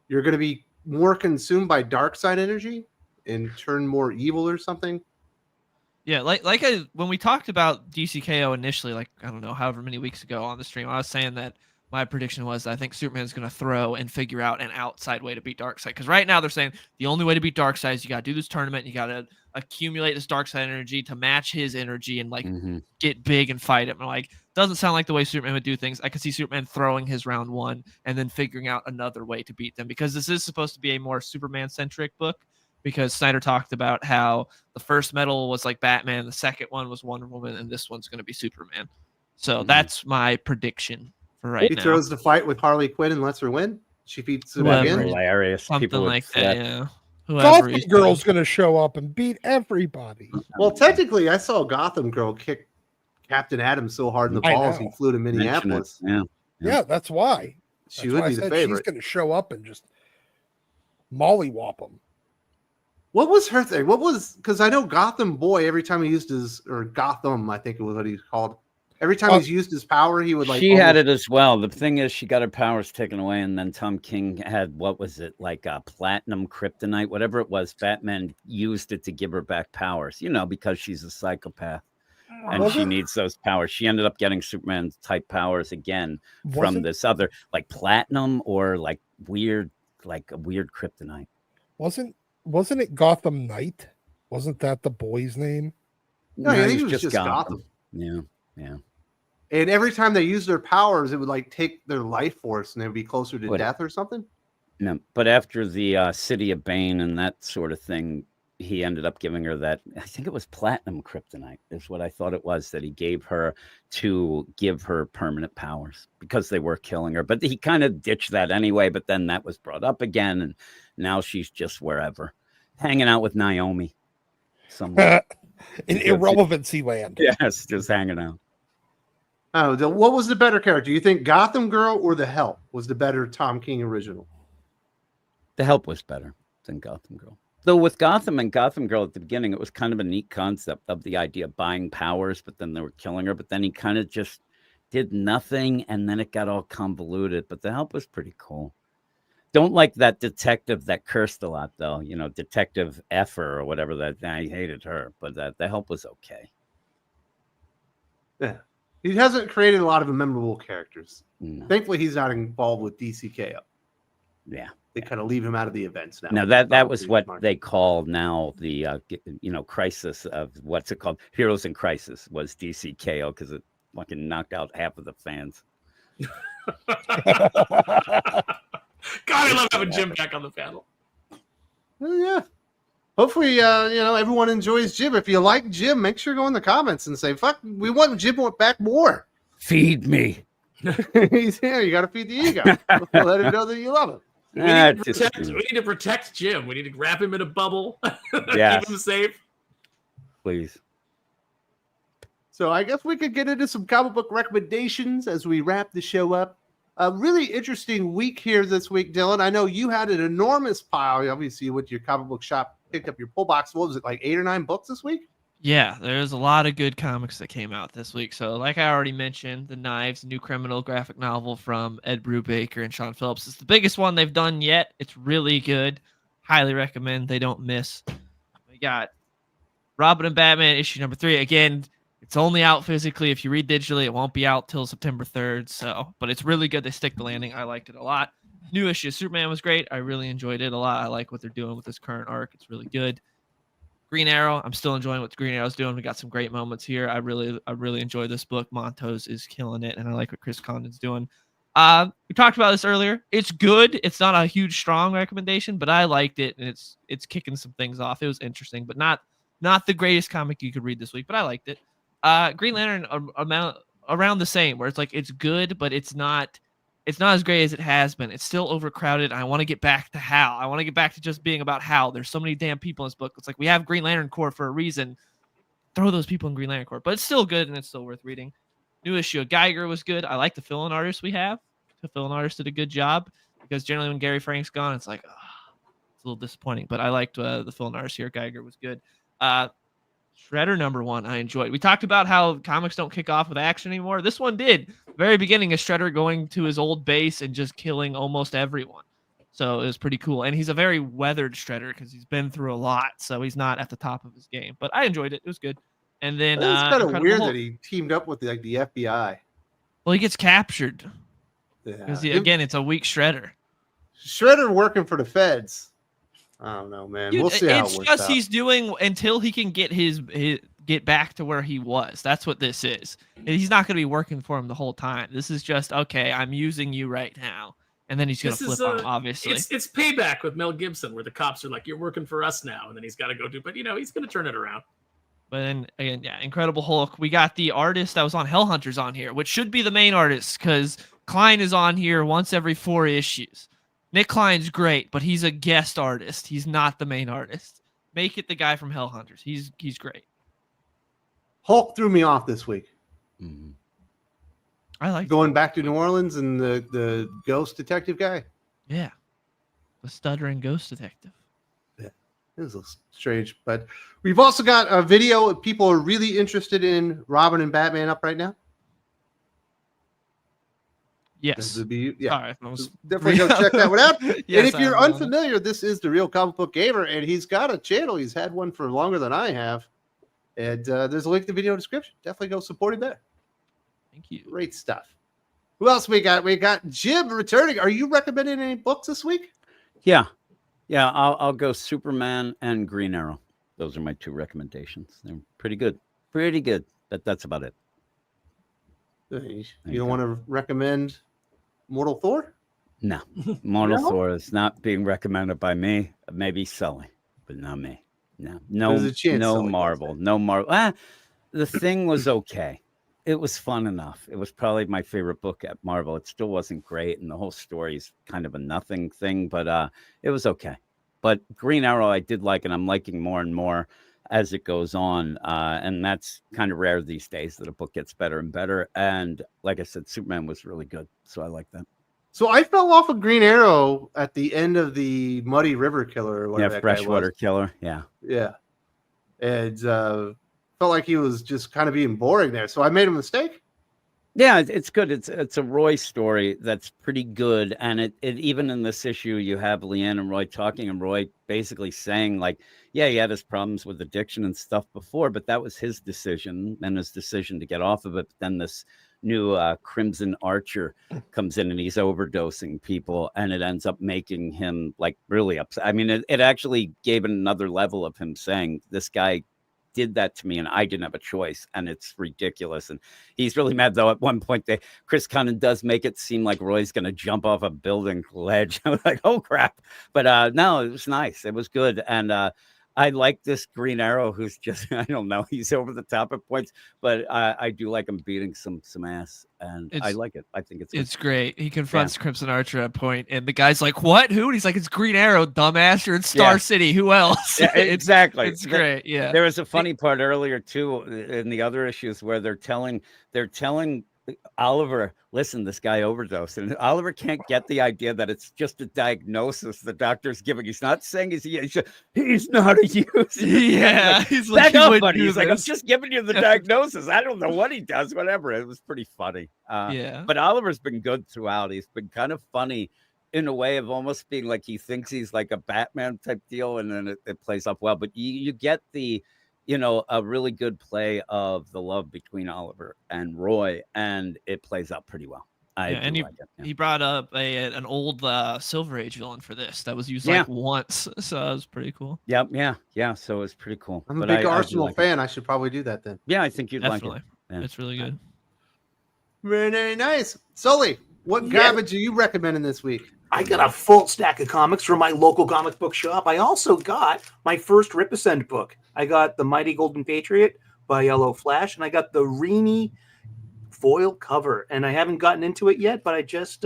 you're going to be more consumed by dark side energy and turn more evil or something. Yeah, when we talked about DCKO initially, like, I don't know, however many weeks ago on the stream, I was saying that my prediction was I think Superman's going to throw and figure out an outside way to beat Darkseid. Because right now they're saying the only way to beat Darkseid is you got to do this tournament. You got to accumulate this Darkseid energy to match his energy and get big and fight him. And like, doesn't sound like the way Superman would do things. I could see Superman throwing his round one and then figuring out another way to beat them, because this is supposed to be a more Superman-centric book. Because Snyder talked about how the first metal was like Batman, the second one was Wonder Woman, and this one's going to be Superman. So that's my prediction for right now. He throws the fight with Harley Quinn and lets her win. She beats him Whoever. again. Hilarious. Something People would like that, yeah. Gotham Girl's going to show up and beat everybody. Well, technically, I saw Gotham Girl kick Captain Adams so hard in the I balls know. he flew to Minneapolis. Yeah, that's why. She would be the favorite. She's going to show up and just mollywop him. What was her thing? What was, because I know Gotham Boy, every time he used his, or Gotham, I think it was what he's called. Every time he's used his power, he would like. She had it as well. The thing is, she got her powers taken away, and then Tom King had, what was it, like a platinum kryptonite, whatever it was. Batman used it to give her back powers, you know, because she's a psychopath and she needs those powers. She ended up getting Superman type powers again from this other, like platinum or like a weird kryptonite. Wasn't it Gotham Knight? Wasn't that the boy's name? No, I think it was just Gotham. Yeah. And every time they used their powers, it would like take their life force and they'd be closer to death or something. No, but after the City of Bane and that sort of thing, he ended up giving her that, I think it was platinum kryptonite is what I thought it was, that he gave her to give her permanent powers because they were killing her. But he kind of ditched that anyway, but then that was brought up again. And now she's just wherever, hanging out with Naomi. Somewhere. In irrelevancy land. Yes, just hanging out. Oh, what was the better character? You think Gotham Girl or The Help was the better Tom King original? The Help was better than Gotham Girl. Though with Gotham and Gotham Girl at the beginning, it was kind of a neat concept of the idea of buying powers, but then they were killing her. But then he kind of just did nothing, and then it got all convoluted. But The Help was pretty cool. Don't like that detective that cursed a lot, though. You know, Detective Effer or whatever that. I hated her, but The Help was okay. Yeah. He hasn't created a lot of memorable characters. No. Thankfully, he's not involved with DCKO. Yeah. They kind of leave him out of the events now. Now that was what they call now the crisis of what's it called? Heroes in Crisis was DCKO because it fucking knocked out half of the fans. God, I love having Jim back on the panel. Well, yeah. Hopefully, everyone enjoys Jim. If you like Jim, make sure to go in the comments and say, "Fuck, we want Jim back more." Feed me. He's here. You got to feed the ego. Let him know that you love him. We need to protect Jim. We need to wrap him in a bubble. Yes. Keep him safe. Please. So I guess we could get into some comic book recommendations as we wrap the show up. A really interesting week here this week, Dylan. I know you had an enormous pile. Obviously, you went to your comic book shop, picked up your pull box. What was it, like 8 or 9 books this week? Yeah, there's a lot of good comics that came out this week. So like I already mentioned, The Knives, New Criminal graphic novel from Ed Brubaker and Sean Phillips. It's the biggest one they've done yet. It's really good. Highly recommend. They don't miss. We got Robin and Batman issue number 3. Again, it's only out physically. If you read digitally, it won't be out till September 3rd. But it's really good. They stick the landing. I liked it a lot. New issue Superman was great. I really enjoyed it a lot. I like what they're doing with this current arc. It's really good. Green Arrow, I'm still enjoying what Green Arrow's doing. We got some great moments here. I really enjoy this book. Montos is killing it, and I like what Chris Condon's doing. We talked about this earlier. It's good. It's not a huge, strong recommendation, but I liked it, and it's kicking some things off. It was interesting, but not the greatest comic you could read this week, but I liked it. Green Lantern around the same, where it's like it's good, but it's not as great as it has been. It's still overcrowded. I want to get back to Hal. I want to get back to just being about Hal. There's so many damn people in this book. It's like we have Green Lantern Corps for a reason. Throw those people in Green Lantern Corps. But it's still good, and it's still worth reading. New issue of Geiger was good. I like the fill-in artists we have. The fill-in artist did a good job, because generally when Gary Frank's gone, it's like, it's a little disappointing. But I liked the fill-in artist here. Geiger was good. Shredder number 1, I enjoyed. We talked about how comics don't kick off with action anymore. This one did. Very beginning is Shredder going to his old base and just killing almost everyone. So it was pretty cool. And he's a very weathered Shredder because he's been through a lot. So he's not at the top of his game. But I enjoyed it. It was good. And then it's kind of weird that he teamed up with the FBI. Well, he gets captured. Yeah. Because again, it's a weak Shredder. Shredder working for the feds. I don't know, man. Dude, we'll see how it works It's just out. he's doing until he can get get back to where he was. That's what this is. And he's not going to be working for him the whole time. This is just, okay, I'm using you right now. And then he's going to flip on him, obviously. It's Payback with Mel Gibson, where the cops are like, you're working for us now. And then he's got to go do, but he's going to turn it around. But then, again, yeah, Incredible Hulk. We got the artist that was on Hellhunters on here, which should be the main artist, because Klein is on here once every 4 issues. Nick Klein's great, but he's a guest artist. He's not the main artist. Make it the guy from Hellhunters. He's great. Hulk threw me off this week. Mm-hmm. I like going back to New Orleans and the ghost detective guy. Yeah, the stuttering ghost detective. Yeah, it was a little strange, but we've also got a video. People are really interested in Robin and Batman up right now. Yes. Yeah. All right. Definitely go check that one out. Yes, and if I you're will. unfamiliar, this is the Real Comic Book Gamer, and he's got a channel. He's had one for longer than I have. And there's a link in the video description. Definitely go support him there. Thank you. Great stuff. Who else we got? We got Jim returning. Are you recommending any books this week? Yeah. I'll go Superman and Green Arrow. Those are my 2 recommendations. They're pretty good. But that's about it. You don't want to recommend Mortal Thor? No, Mortal No? Thor is not being recommended by me. Maybe Sully, but not me. No, There's a chance no Sully Marvel, does no Marvel. The Thing was okay. It was fun enough. It was probably my favorite book at Marvel. It still wasn't great, and the whole story's kind of a nothing thing, but it was okay. But Green Arrow, I did like, and I'm liking more and more as it goes on. And that's kind of rare these days that a book gets better and better. And like I said, Superman was really good. So I like that. So I fell off of Green Arrow at the end of the Muddy River Killer. Or whatever Yeah, Freshwater Killer. Yeah. Yeah. And felt like he was just kind of being boring there. So I made a mistake. Yeah, it's good. It's a Roy story that's pretty good. And it even in this issue, you have Leanne and Roy talking, and Roy basically saying, like, yeah, he had his problems with addiction and stuff before, but that was his decision and his decision to get off of it. But then this new Crimson Archer comes in and he's overdosing people, and it ends up making him like really upset. I mean, it actually gave it another level of him saying, this guy did that to me and I didn't have a choice, and it's ridiculous. And he's really mad, though. At one point, Chris Condon does make it seem like Roy's going to jump off a building ledge. I was like, oh crap. But no, it was nice. It was good. And I like this Green Arrow who's just, I don't know, he's over the top at points, but I do like him beating some ass, and I like it. I think it's great. He confronts Crimson Archer at a point, and the guy's like, what? Who? And he's like, it's Green Arrow, dumbass. You're in Star City. Who else? Yeah, exactly. It's great. Yeah. There was a funny part earlier, too, in the other issues where they're telling Oliver, listen, this guy overdosed, and Oliver can't get the idea that it's just a diagnosis the doctor's giving. He's not saying he's not a user. Yeah, like, he's like, back up, buddy. He's like, I'm just giving you the diagnosis. I don't know what he does, whatever. It was pretty funny. But Oliver's been good throughout. He's been kind of funny in a way of almost being like he thinks he's like a Batman type deal, and then it plays up well. But you get the, a really good play of the love between Oliver and Roy, and it plays out pretty well. He brought up an old Silver Age villain for this that was used like once, so it was pretty cool. Yeah. So it's pretty cool. I'm a big Arsenal fan. I should probably do that then. Yeah, I think you'd like it. Yeah. It's really good. Very nice. Sully, what garbage are you recommending this week? I got a full stack of comics from my local comic book shop. I also got my first Ripascend book. I got The Mighty Golden Patriot by Yellow Flash, and I got the Reenie foil cover. And I haven't gotten into it yet, but I just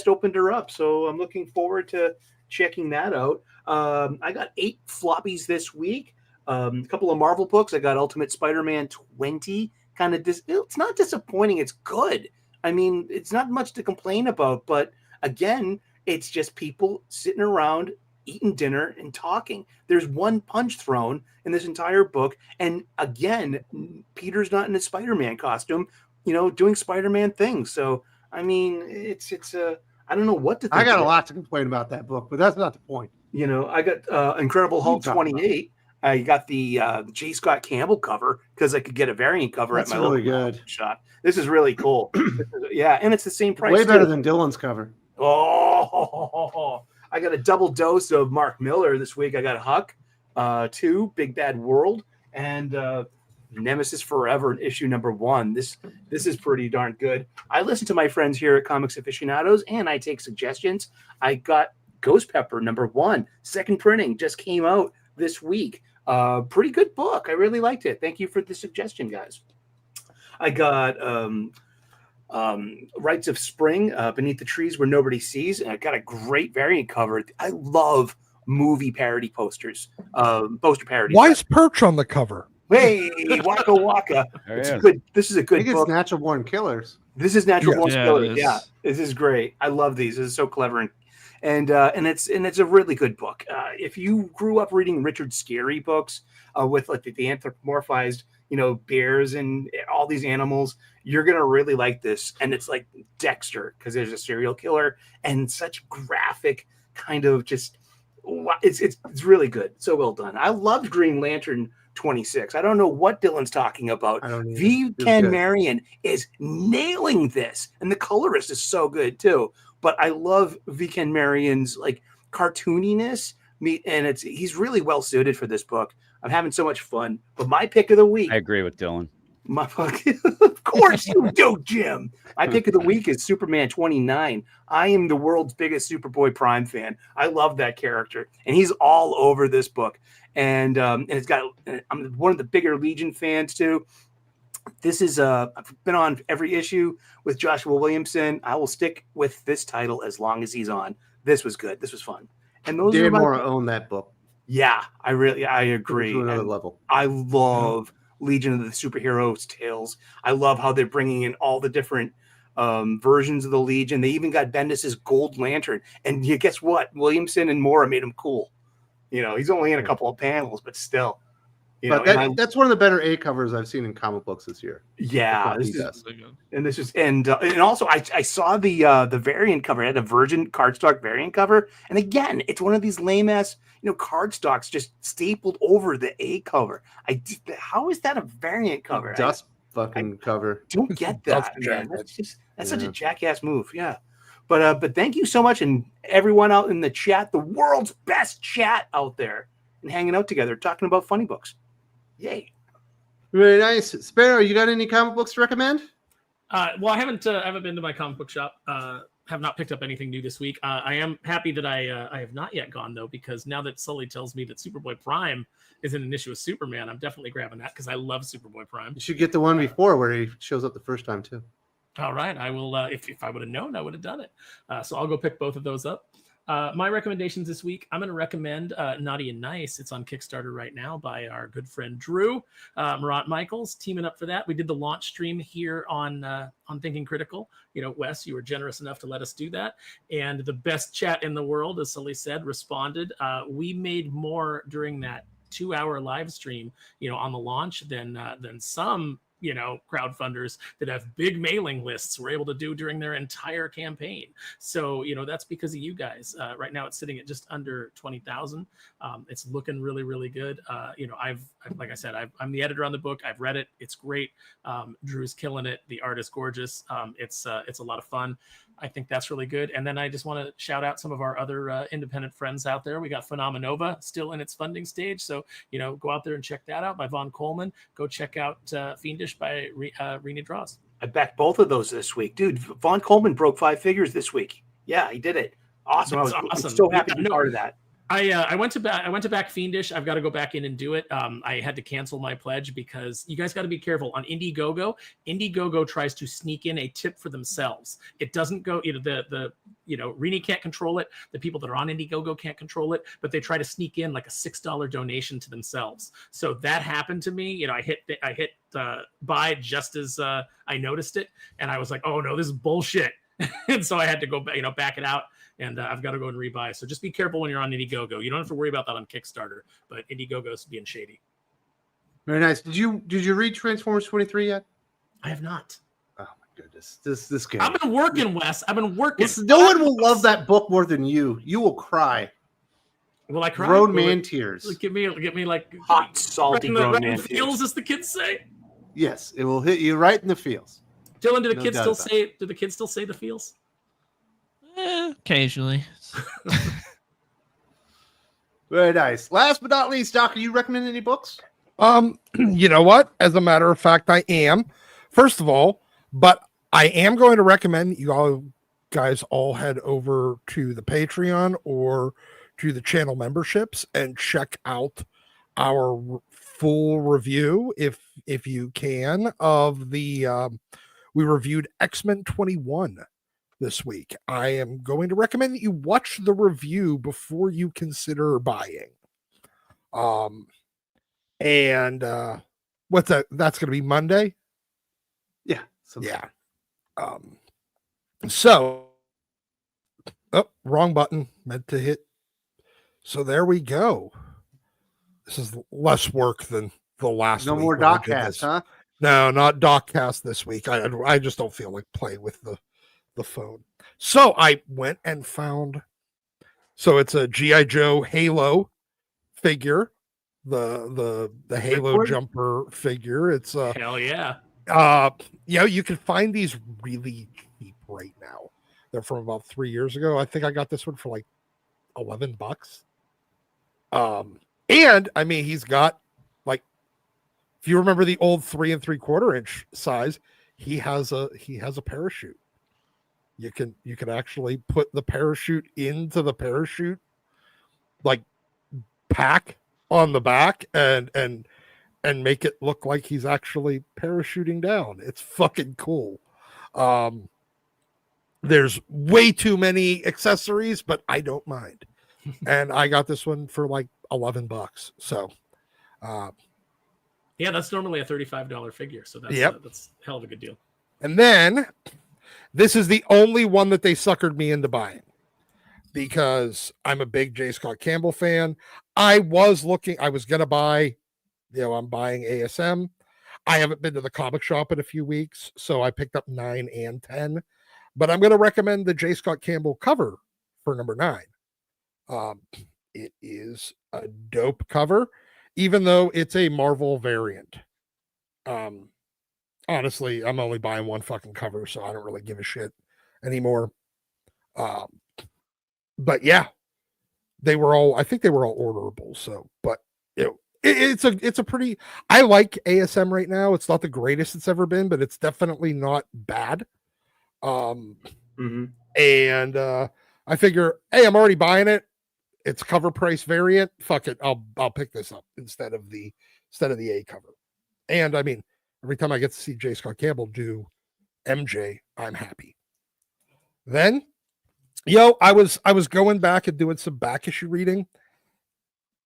opened her up, so I'm looking forward to checking that out. I got 8 floppies this week. A couple of Marvel books. I got Ultimate Spider-Man 20. It's not disappointing. It's good. I mean, it's not much to complain about, but again, it's just people sitting around eating dinner and talking. There's one punch thrown in this entire book, and again, Peter's not in a Spider-Man costume, doing Spider-Man things. So, I mean, it's I don't know what to think. I got a lot to complain about that book, but that's not the point. I got Incredible Hulk 28. I got the J. Scott Campbell cover because I could get a variant cover at my local shop. This is really cool. And it's the same price. Way better than Dylan's cover. Oh, I got a double dose of Mark Miller this week. I got Huck 2, Big Bad World, and Nemesis Forever, issue number 1. This is pretty darn good. I listen to my friends here at Comics Aficionados, and I take suggestions. I got Ghost Pepper number 1, second printing, just came out this week. Pretty good book. I really liked it. Thank you for the suggestion, guys. I got Rites of Spring, Beneath the Trees Where Nobody Sees, and I got a great variant cover. I love movie parody posters, poster parodies. Why is Perch on the cover? Hey, Waka Waka. It's good. This is a good book. It's Natural Born Killers. This is Natural Born Killers. Yeah, this is great. I love these. This is so clever, and it's a really good book. If you grew up reading Richard Scarry books with like the anthropomorphized, bears and all these animals. You're gonna really like this, and it's like Dexter because there's a serial killer and such graphic kind of just. It's really good. So well done. I loved Green Lantern 26. I don't know what Dylan's talking about. V. Ken Marion is nailing this, and the colorist is so good too. But I love V. Ken Marion's like cartooniness. And he's really well suited for this book. I'm having so much fun. But my pick of the week. I agree with Dylan. Of course you do, Jim. My pick of the week is Superman 29. I am the world's biggest Superboy Prime fan. I love that character, and he's all over this book. And it's got. I'm one of the bigger Legion fans too. This is I've been on every issue with Joshua Williamson. I will stick with this title as long as he's on. This was good. This was fun. And those Dan Mora owned that book. Yeah, I agree. To another level. I love Legion of the Superheroes tales. I love how they're bringing in all the different versions of the Legion. They even got Bendis's Gold Lantern. And guess what? Williamson and Mora made him cool. He's only in a couple of panels, but still. That's one of the better A covers I've seen in comic books this year. Yeah, and also I saw the variant cover. It had a Virgin cardstock variant cover, and again, it's one of these lame ass cardstocks just stapled over the A cover. How is that a variant cover? Dust fucking cover. Don't get that. That's such a jackass move. Yeah. But thank you so much, and everyone out in the chat, the world's best chat out there, and hanging out together, talking about funny books. Yay! Really nice. Sparrow, you got any comic books to recommend? Well, I haven't been to my comic book shop. Have not picked up anything new this week. I am happy that I have not yet gone though, because now that Sully tells me that Superboy Prime is in an issue with Superman, I'm definitely grabbing that because I love Superboy Prime. You should get the one before where he shows up the first time too. All right, I will. If I would have known, I would have done it. So I'll go pick both of those up. My recommendations this week, I'm going to recommend Naughty and Nice. It's on Kickstarter right now by our good friend Drew Marant Michaels, teaming up for that. We did the launch stream here on Thinking Critical. Wes, you were generous enough to let us do that. And the best chat in the world, as Sully said, responded. We made more during that 2-hour live stream, on the launch than some crowdfunders that have big mailing lists were able to do during their entire campaign. So, that's because of you guys. Right now it's sitting at just under 20,000. It's looking really, really good. Like I said, I'm the editor on the book. I've read it. It's great. Drew's killing it. The art is gorgeous. It's a lot of fun. I think that's really good. And then I just want to shout out some of our other independent friends out there. We got Phenomenova still in its funding stage. So, go out there and check that out by Von Coleman. Go check out Fiendish by Rena Draws. I backed both of those this week. Dude, Von Coleman broke 5 figures this week. Yeah, he did it. Awesome. I'm so happy to be part of that. I went to back Fiendish. I've got to go back in and do it. I had to cancel my pledge because you guys got to be careful on Indiegogo. Indiegogo tries to sneak in a tip for themselves. It doesn't go. Rini can't control it. The people that are on Indiegogo can't control it, but they try to sneak in like a $6 donation to themselves. So that happened to me. I hit buy just as I noticed it, and I was like, oh no, this is bullshit. And so I had to go back it out. And I've got to go and rebuy. So just be careful when you're on Indiegogo. You don't have to worry about that on Kickstarter, but Indiegogo's being shady. Very nice. Did you read Transformers 23 yet? I have not. Oh my goodness, this game. I've been working, Wes. I've been working. No one will love that book more than you. You will cry. Will I cry? Grown man tears. Get me like hot, salty grown man feels, as the kids say. Yes, it will hit you right in the feels. Dylan, do the kids still say the feels? Occasionally. Very nice. Last but not least, Doc, are you recommend any books? You know what? As a matter of fact, I am. First of all, but I am going to recommend you all guys all head over to the Patreon or to the channel memberships and check out our full review if you can of the we reviewed X-Men 21 this week. I am going to recommend that you watch the review before you consider buying. And what's that? That's going to be Monday. Yeah. Yeah. So, wrong button. Meant to hit. So there we go. This is less work than the last. No more Doc cast, huh? No, not DocCast this week. I just don't feel like playing with the phone. So I went and found. So it's a GI Joe Halo figure, the Halo jumper figure. It's Hell yeah. You can find these really cheap right now. They're from about 3 years ago. I think I got this one for like $11. And I mean, he's got like, if you remember the old 3 3/4 inch size, he has a parachute. You can actually put the parachute into the parachute like pack on the back and make it look like he's actually parachuting down. It's fucking cool. There's way too many accessories, but I don't mind. And I got this one for like $11. So yeah, that's normally a $35 figure. So that's that's a hell of a good deal. And then this is the only one that they suckered me into buying because I'm a big J. Scott Campbell fan. I was going to buy, I'm buying ASM. I haven't been to the comic shop in a few weeks, so I picked up 9 and 10. But I'm going to recommend the J. Scott Campbell cover for number 9. It is a dope cover, even though it's a Marvel variant. Honestly, I'm only buying one fucking cover, so I don't really give a shit anymore. But yeah, I think they were all orderable. So, but it's a pretty, I like ASM right now. It's not the greatest it's ever been, but it's definitely not bad. And I figure, hey, I'm already buying it. It's cover price variant. Fuck it. I'll pick this up instead of the A cover. And I mean, every time I get to see J. Scott Campbell do MJ, I'm happy. Then, I was going back and doing some back issue reading.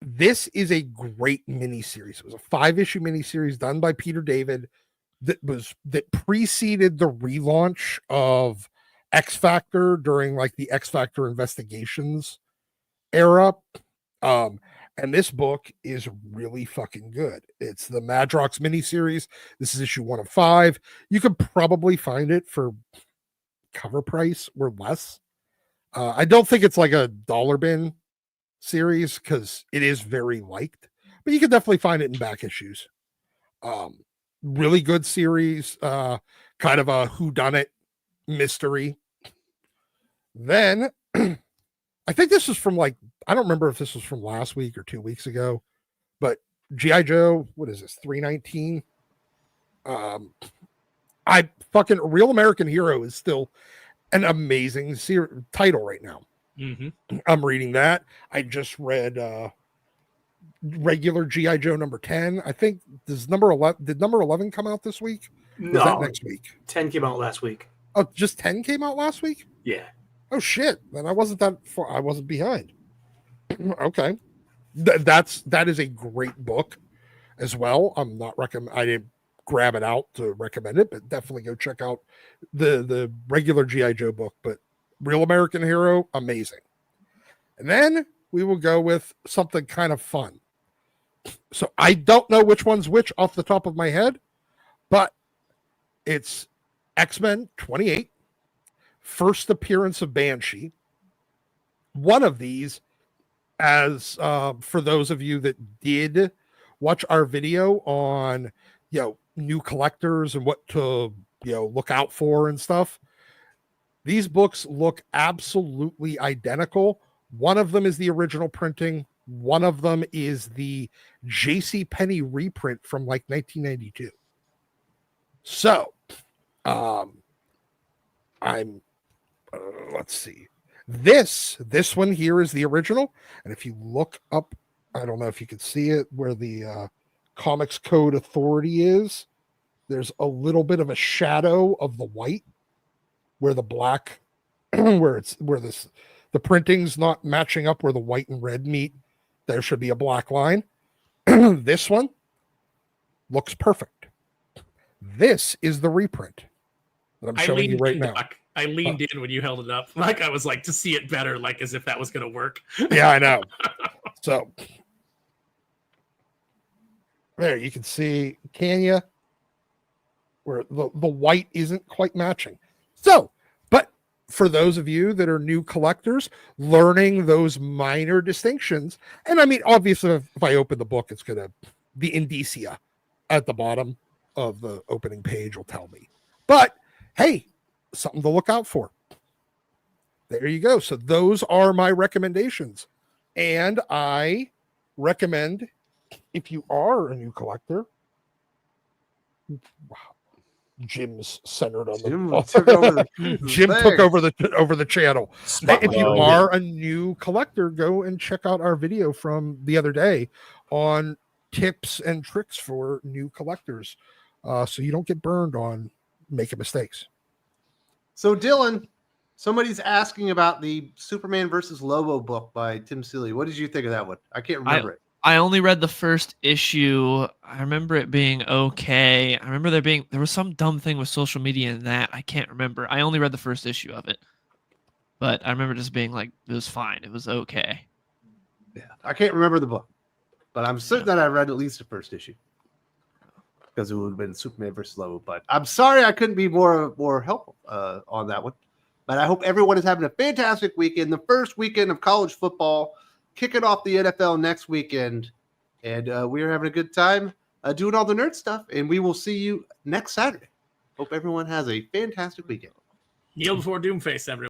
This is a great miniseries. It was a 5-issue miniseries done by Peter David that preceded the relaunch of X Factor during like the X Factor investigations era. And this book is really fucking good. It's the Madrox miniseries. This is issue 1 of 5. You could probably find it for cover price or less. I don't think it's like a dollar bin series because it is very liked, but you can definitely find it in back issues. Really good series, kind of a whodunit mystery. Then I think this was from like, I don't remember if this was from last week or 2 weeks ago, but G.I. Joe, what is this, 319? Real American Hero is still an amazing title right now. Mm-hmm. I'm reading that. I just read regular G.I. Joe number 10. I think did number 11 come out this week? No, is that next week? 10 came out last week. Oh, just 10 came out last week? Yeah. Oh shit! Then I wasn't that far. I wasn't behind. Okay, that is a great book as well. I'm not I didn't grab it out to recommend it, but definitely go check out the regular G.I. Joe book. But Real American Hero, amazing. And then we will go with something kind of fun. So I don't know which one's which off the top of my head, but it's X-Men 28. First appearance of Banshee. One of these, as for those of you that did watch our video on new collectors and what to look out for and stuff, these books look absolutely identical. One of them is the original printing. One of them is the J.C. Penney reprint from like 1992. So, let's see. This one here is the original, and if you look up, I don't know if you can see it where the Comics Code Authority is. There's a little bit of a shadow of the white where the black, the printing's not matching up where the white and red meet. There should be a black line. This one looks perfect. This is the reprint that I'm showing you right now. I leaned in when you held it up. Like I was like to see it better, like as if that was going to work. Yeah, I know. So there you can see, can you? where the white isn't quite matching. So, but for those of you that are new collectors, learning those minor distinctions, and I mean, obviously, if I open the book, it's going to, the indicia at the bottom of the opening page will tell me. But hey, something to look out for. There you go. So those are my recommendations. And I recommend, if you are a new collector, wow, Jim's centered on Jim took over the channel. If you are a new collector, go and check out our video from the other day on tips and tricks for new collectors, so you don't get burned on making mistakes. So Dylan, somebody's asking about the Superman versus Lobo book by Tim Seeley. What did you think of that one? I can't remember it. I only read the first issue. I remember it being okay. I remember there was some dumb thing with social media in that. I can't remember. I only read the first issue of it. But I remember just being like, it was fine. It was okay. Yeah, I can't remember the book, but I'm certain that I read at least the first issue because it would have been Superman versus Lobo. But I'm sorry I couldn't be more helpful on that one. But I hope everyone is having a fantastic weekend. The first weekend of college football, kicking off the NFL next weekend, and we are having a good time doing all the nerd stuff, and we will see you next Saturday. Hope everyone has a fantastic weekend. Kneel before Doomface, everyone.